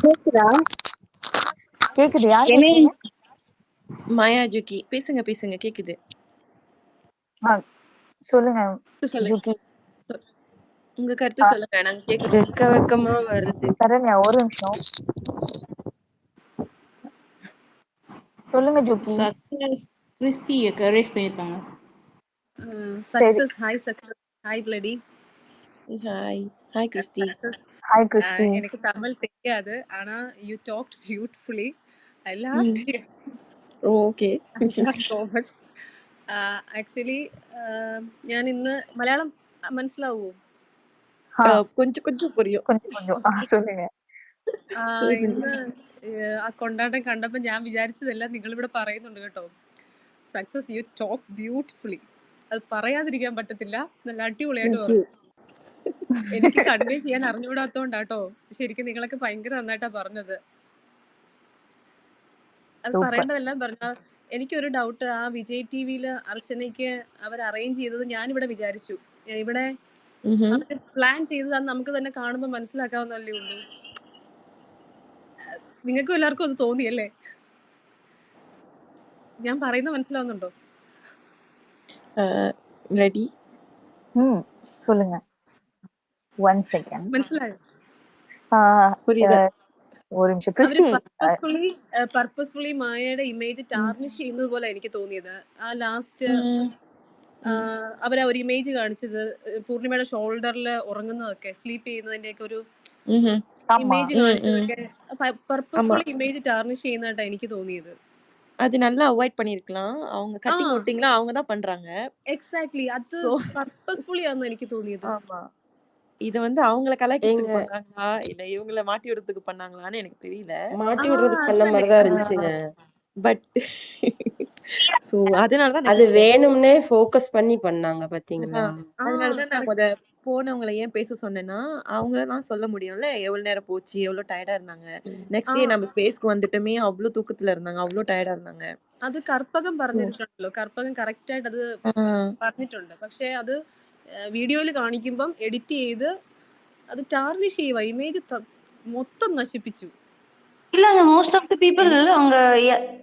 கேக்குதா? கேக்குது. யாரு? மாயா ஜூக்கி பேசுங்க கேக்குது. சொல்லுங்க ஜூக்கி. உங்க கருத்து சொல்லுங்க. நாங்க கேக்குறோம். வெக்கமா வருது. சரண்யா ஒரு நிமிஷம் சொல்லுங்க ஜூக்கி. சக்சஸ் கிறிஸ்டி கரேஜ் பண்ணிருக்காங்க. சக்சஸ் ஹாய் சக்சஸ் ஹாய் பிளடி ஹாய் கிறிஸ்டி. Hi Christy. எனக்கு தமிழ் தெரியாது ஆனா you talked beautifully. I loved you. Okay so much. Actually ഞാൻ ഇന്ന് മലയാളം മനസ്സിലാവോ? കൊഞ്ചം പുരിയും. ഇന്ന് ആ കൊണ്ടാട്ടം കണ്ടപ്പോ ഞാൻ വിചാരിച്ചതെല്ലാം നിങ്ങൾ ഇവിടെ പറയുന്നുണ്ട് കേട്ടോ. Success you talk beautifully. അത് പറയാതിരിക്കാൻ പറ്റത്തില്ല. നല്ല അടിപൊളിയായിട്ട് പറഞ്ഞു. എനിക്ക് കൺവേ ചെയ്യാൻ അറിഞ്ഞുകൂടാത്തോണ്ടാട്ടോ. ശരിക്കും നിങ്ങളൊക്കെ ഭയങ്കര നന്നായിട്ടാ പറഞ്ഞത്. അത് പറയേണ്ടതെല്ലാം പറഞ്ഞ എനിക്കൊരു ഡൗട്ട്. ആ വിജയ് ടിവിയിൽ അർച്ചനയ്ക്ക് അവർ അറേഞ്ച് ചെയ്തത് ഞാനിവിടെ വിചാരിച്ചു. ഇവിടെ അവർ പ്ലാൻ ചെയ്തതാന്ന് നമുക്ക് തന്നെ കാണുമ്പോൾ മനസ്സിലാക്കാവുന്നല്ലേ ഉള്ളൂ. നിങ്ങൾക്കും എല്ലാവർക്കും അത് തോന്നിയല്ലേ? ഞാൻ പറയുന്നത് മനസ്സിലാവുന്നുണ്ടോ? ரெடி சொல்லுங்க. 1 செகண்ட். മനസ്സിലായോ? புரியல. ஒரு நிமிஷம். അവര് கிறிஸ்டி പർപ്പസ്ഫുള്ളി മായയുടെ ഇമേജ് ടാർണിഷ് ചെയ്യുന്നത് പോലെ എനിക്ക് തോന്നിയത്. ആ ലാസ്റ്റ് അവരാ ഒരു ഇമേജ് കാണിച്ചത് പൂർണിമയുടെ ഷോൾഡറിൽ ഉറങ്ങുന്നതൊക്കെ, സ്ലീപ്പ് ചെയ്യുന്നതിന്റെയൊക്കെ ഒരു ഇമേജ് കാണിച്ചതൊക്കെ പർപ്പസ്ഫുള്ളി ഇമേജ് ടാർണിഷ് ചെയ്യുന്നതായിട്ടാ എനിക്ക് തോന്നിയത്. அது நல்லா அவாய்ட் பண்ணிருக்கலாம். அவங்க கட்டிங் ஒட்டிங்லாம் அவங்க தான் பண்றாங்க. எக்ஸாக்ட்லி, அது பர்பஸ்ஃபுல்லி ஆன்னு எனக்கு தோணியது. ஆமா, இத வந்து அவங்கள கலாய்க்கிறதுக்கு பண்ணாங்களா இல்ல இவங்கள மாட்டி விடுறதுக்கு பண்ணாங்களான்னு எனக்கு தெரியல. மாட்டி விடுறதுக்கு பண்ண மாதிரி தான் இருந்துச்சுங்க. பட் சோ அதனால தான் அது வேணும்னே ஃபோக்கஸ் பண்ணி பண்ணாங்க பாத்தீங்களா? அதனால தான் நான் போனவங்களை ஏன் பேச சொன்னேன்னா, அவங்களெல்லாம் சொல்ல முடியும்ல எவ்வளவு நேரம் போச்சு, எவ்வளவு டயர்டா இருந்தாங்க. நெக்ஸ்ட் டே நம்ம ஸ்பேஸ்க்கு வந்துட்டுமே அவ்வளவு தூக்கத்துல இருந்தாங்க, அவ்வளவு டயர்டா இருந்தாங்க. അത് കർപ്പകം പറഞ്ഞിട്ടുണ്ടല്ലോ, കർപ്പകം കറക്റ്റ് ആയിട്ട് അത് പറഞ്ഞിട്ടുണ്ട്. പക്ഷെ അത് വീഡിയോയിൽ കാണിക്കുമ്പം എഡിറ്റ് ചെയ്ത് അത് ടാർണിഷ് ചെയ്യുക, ഇമേജ് മൊത്തം നശിപ്പിച്ചു. இல்லங்க, மோஸ்ட் ஆஃப் தி பீப்புள் அவங்க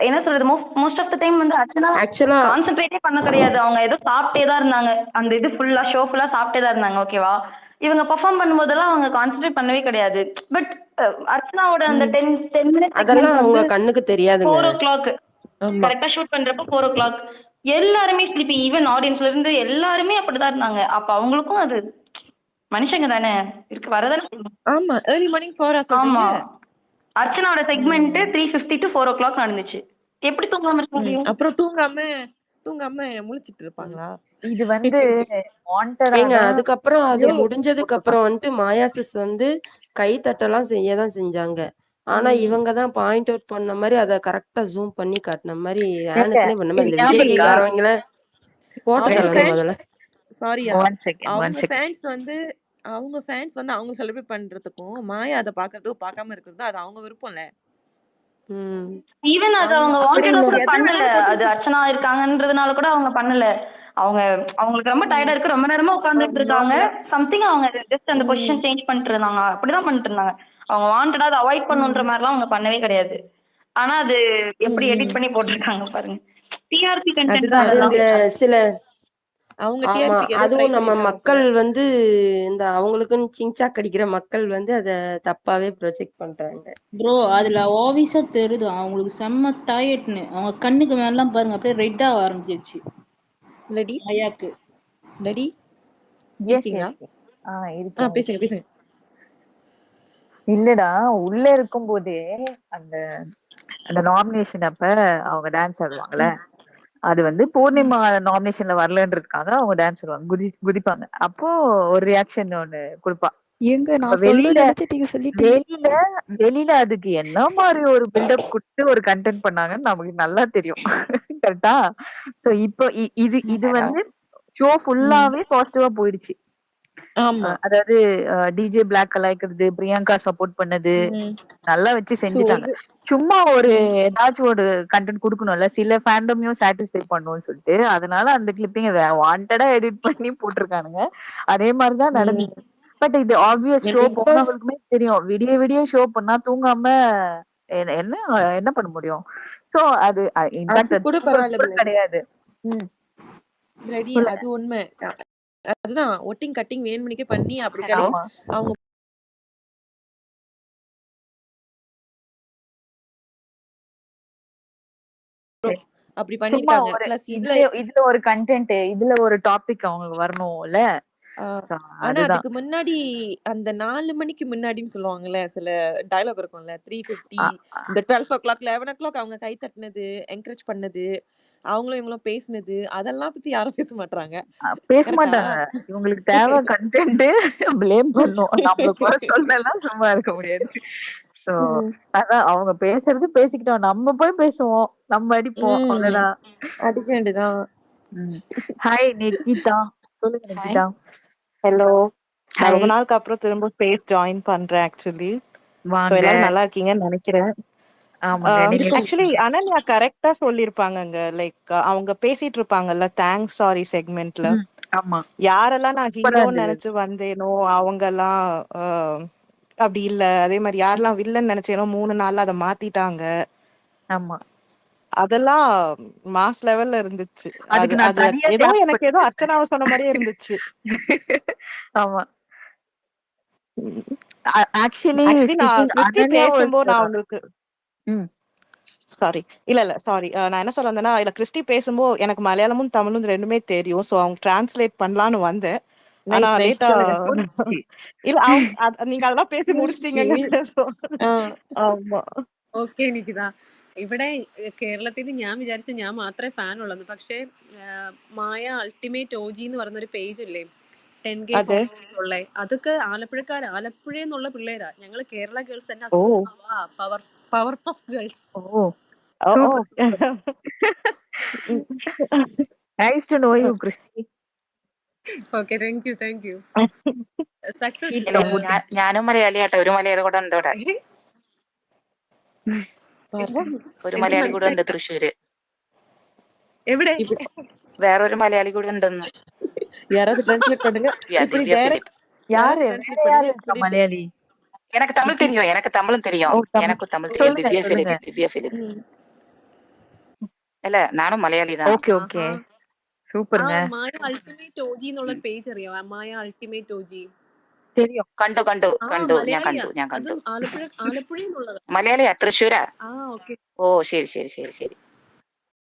என்ன சொல்றது, மோஸ்ட் ஆஃப் த டைம் வந்து ஆக்சுவலா கான்சென்ட்ரேட்டே பண்ண கிடையாது. அவங்க ஏதோ சாப்பிட்டே தான் இருந்தாங்க, அந்த இது ஃபுல்லா ஷோ ஃபுல்லா சாப்பிட்டே தான் இருந்தாங்க. ஓகேவா, இவங்க பெர்ஃபார்ம் பண்ணும்போதெல்லாம் அவங்க கான்சென்ட்ரேட் பண்ணவே கிடையாது. பட் அர்ச்சனாவோட அந்த 10 மினிட்ஸ் அதெல்லாம் அவங்க கண்ணுக்கு தெரியாதுங்க. 4 o'clock கரெக்டா ஷூட் பண்றப்போ 4 o'clock எல்லாருமே ஸ்லீப்பிங், ஈவன் ஆடியன்ஸ்ல இருந்து எல்லாருமே அப்படிதான் இருந்தாங்க. அப்ப அவங்களுக்கும் அது மனுஷங்க தானே இருக்கு, வரதானே. ஆமா, early morning 4 hours சொல்றீங்க. அர்ச்சனாவோட செக்மெண்ட் 3:50 to 4 o'clock நடந்துச்சு. எப்படி தூங்காம இருக்க முடியும்? அப்புறம் தூங்காம முழிச்சிட்டு இருப்பாங்களா? இது வந்து ஏங்க அதுக்கப்புறம் அது முடிஞ்சதுக்கு அப்புறம் வந்துட்டு மாயா சிஸ் வந்து கை தட்டெல்லாம் செய்யதான் செஞ்சாங்க. ஆனா இவங்க தான் பாயிண்ட் அவுட் பண்ண மாதிரி அதை கரெக்டா ஜூம் பண்ணி காட்டின மாதிரி ஆனட்னே பண்ண மாதிரி இந்த விஜய் டிவிக்காரவங்கள போட்டு தரணும் முதல்ல. சாரியா, அவங்க ஃபேன்ஸ் வந்து அவங்க செலிப்ரேட் பண்றதுக்கும் மாயா அதை பாக்குறதுக்கும் பார்க்காம இருக்கிறது அது அவங்க விருப்பம்ல. ஈவன் அது அவங்க வாண்டடா கூட பண்ணல. அது அர்ச்சனா இருக்காங்கன்றதுனால கூட அவங்க பண்ணல. அவங்களுக்கு ரொம்ப டயர்டா இருக்கு, ரொம்ப நேரமா உட்கார்ந்துட்டு இருக்காங்க, சம்திங் அவங்க ஜஸ்ட் அந்த பொசிஷன் சேஞ்ச் பண்ணிட்டு இருந்தாங்க, அப்படிதான் பண்ணிட்டு இருந்தாங்க. அவங்க வாண்டடா அதை அவாய்ட் பண்ணுன்ற மாதிரிலாம் அவங்க பண்ணவே கிடையாது. ஆனா அது எப்படி எடிட் பண்ணி போட்டிருக்காங்க பாருங்க. டிஆர்பி கண்டென்ட் தான் சில அவங்க அதுவும் நம்ம மக்கள் வந்து இந்த அவங்களுக்குன்னு சிங்சாக் அடிக்கிற மக்கள் வந்து அத தப்பாவே ப்ரொஜெக்ட் பண்றாங்க. ப்ரோ அதுல ஆபீஸா தெரியுது அவங்களுக்கு செம்ம டயர்ட்னு. அவங்க கண்ணுக்கு மேலாம் பாருங்க அப்படியே ரெட் ஆக ஆரம்பிச்சிருச்சு. லடி மாயாக்கு லடி இருக்கீங்களா? பேசுங்க. இல்லடா, உள்ள இருக்கும் போதே அந்த அந்த நாமினேஷன் அப்ப அவங்க டான்ஸ் ஆடுவாங்கல்ல, அது வந்து பூர்ணிமா நாமினேஷன்ல வரலன்றதுக்காக அவங்க டான்ஸ் ஆடுவாங்க, குதிப்பாங்க. அப்போ ஒரு ரியாக்ஷன் ஒண்ணு கொடுப்பா. எங்க நான் வெளியில அதுக்கு என்ன மாதிரி ஒரு பில்டப் கொடுத்து ஒரு கண்டென்ட் பண்ணாங்கன்னு நமக்கு நல்லா தெரியும். கரெக்டா? சோ இப்போ இது வந்து ஷோ ஃபுல்லாவே பாசிட்டிவா போயிடுச்சு. அதாவது டிஜே பிளாக் கலாய்க்கிறது, பிரியங்கா சப்போர்ட் பண்ணது நல்லா வச்சு செஞ்சுட்டாங்க. சும்மா ஒரு ஏதாச்சும் ஒரு கண்டென்ட் குடுக்கணும்ல, சில ஃபேண்டமையும் சாட்டிஸ்ஃபை பண்ணணும்னு சொல்லிட்டு அதனால அந்த கிளிப்பிங்க வாண்டடா எடிட் பண்ணி போட்டிருக்கானுங்க. அதே மாதிரிதான் நடந்துச்சு. பட் இது ஆப்வியஸ், ஷோ போனவங்களுக்குமே தெரியும், விடிய ஷோ பண்ணா தூங்காம என்ன பண்ண முடியும். சோ அது இன்ஃபேக்ட் கிடையாது. அது உண்மை. அதுதான் ஒட்டிங் கட்டிங் வேணும்னுக்கே பண்ணி அப்படி அவங்க அப்படி பண்ணிருக்காங்க. பிளஸ் இதுல ஒரு கண்டென்ட், இதுல ஒரு டாபிக் அவங்களுக்கு வரணும்ல. ஆனா அதுக்கு முன்னாடி அந்த 4 மணிக்கு முன்னாடின்னு சொல்லுவாங்கல்ல, சில டயலாக் இருக்கும்ல, 3:50 இந்த 12 o'clock 11 o'clock அவங்க கை தட்டினது, என்கரேஜ் பண்ணது, அவங்களும் இவங்களும் பேசினது, அதெல்லாம் பத்தி யாரும் பேச மாட்டாங்க. இவங்களுக்கு தேவை கண்டென்ட், ப்ளேம் பண்ணும். நம்ம கூட சொல்லலாம், சும்மா இருக்க முடியாது. சோ அதான் அவங்க பேசுறது பேசிக்கிட்டோம், நம்ம போய் பேசுவோம், நம்ம அடிப்போம், அவ்வளவுதான். அடிக்க வேண்டியதான். ஹாய் நிக்கிதா, சொல்லுங்க நிக்கிதா. ஹலோ, நான் ரொம்ப நாளுக்கு அப்புறம் திரும்ப ஸ்பேஸ் ஜாயின் பண்றேன் ஆக்சுவலி. சோ எல்லாரும் நல்லா இருக்கீங்கன்னு நினைக்கிறேன். ஆமாங்க. நீங்க ஆக்சுவலி அனன்யா கரெக்டா சொல்லியிருப்பாங்கங்க. லைக் அவங்க பேசிட்டு இருப்பாங்கல்ல தேங்க்ஸ் சாரி செக்மெண்ட்ல. ஆமா. யாரெல்லாம் நான் சூப்பரா ஹீரோன்னு இருந்தது. நினைச்சு வந்தேனோ அவங்கெல்லாம் அப்படி இல்ல. அதே மாதிரி யாரெல்லாம் வில்லன் நினைச்சேனோ 3 நாள்ல அதை மாத்திட்டாங்க. ஆமா. அதெல்லாம் மாஸ் லெவல்ல இருந்துச்சு. அது அதுக்கு நான் அது தனியா ஏதோ கிளாப் எனக்கு ஏதோ அர்ச்சனாவை சொன்ன மாதிரியே இருந்துச்சு. ஆமா. ஆக்சுவலி நான் கிறிஸ்டி அனன்யா பேசும்போது நான் உங்களுக்கு சாரி சாரி நான் என்ன சொல்ல வந்தேன்னா இல்ல கிறிஸ்டி பேசும்போது எனக்கு மலையாளமும் தமிழும் 2மே தெரியும். ஸோ அவங்க டிரான்ஸ்லேட் பண்ணலான்னு வந்தேன். ஆனா லேட்டா இல்ல அவங்க நீங்க அதெல்லாம் பேசி முடிச்சிட்டீங்க. ஆமா. ഓക്കെ നിക്കിത. ഇവിടെ കേരളത്തിൽ ഞാൻ വിചാരിച്ചു ഞാൻ മാത്രമേ ഫാൻ ഉള്ളൂ. പക്ഷേ മായ അൾട്ടിമേറ്റ് OG എന്ന് പറഞ്ഞൊരു പേജ് ഇല്ലേ 10K ഫോളോവേഴ്സ് ഉള്ള അതൊക്കെ ആലപ്പുഴക്കാർ ആലപ്പുഴന്നുള്ള പിള്ളേരാ. ഞങ്ങൾ കേരള ഗേൾസ് തന്നെ power puff girls. Nice to know you, Christy. Okay thank you. Success. ഞാനും മലയാളിയാട്ടെ. ഒരു മലയാളി കൂടെ ഉണ്ട് ഇവിടെ. ഒരു മലയാളി കൂടെ ഉണ്ട് തൃശ്ശൂര്. എവിടെ? വേറൊരു മലയാളി കൂടെ ഉണ്ടെന്ന്. யாராவது ட்ரான்ஸ்லேட் பண்ணுங்க. இப்படி டைரக்ட் யாரு மலையாளி? எனக்கு தமிழ் தெரியும். எனக்கு தமிழும் தெரியும். எனக்கும் தமிழ் தெரியும். திவ்யா பிலிப். இல்ல நானும் மலையாளி தான். Okay okay. சூப்பர்ங்க. മായ അൾട്ടിമേറ്റ് OG എന്നുള്ള പേജ് അറിയാവോ? മായ അൾട്ടിമേറ്റ് OG. தெரியும். കണ്ടു ഞാൻ കണ്ടു. ആലപ്പുഴ എന്നുള്ളതാ. മലയാളിയാ? തൃശ്ശൂരാ? ഓക്കെ. ഓ ശരി.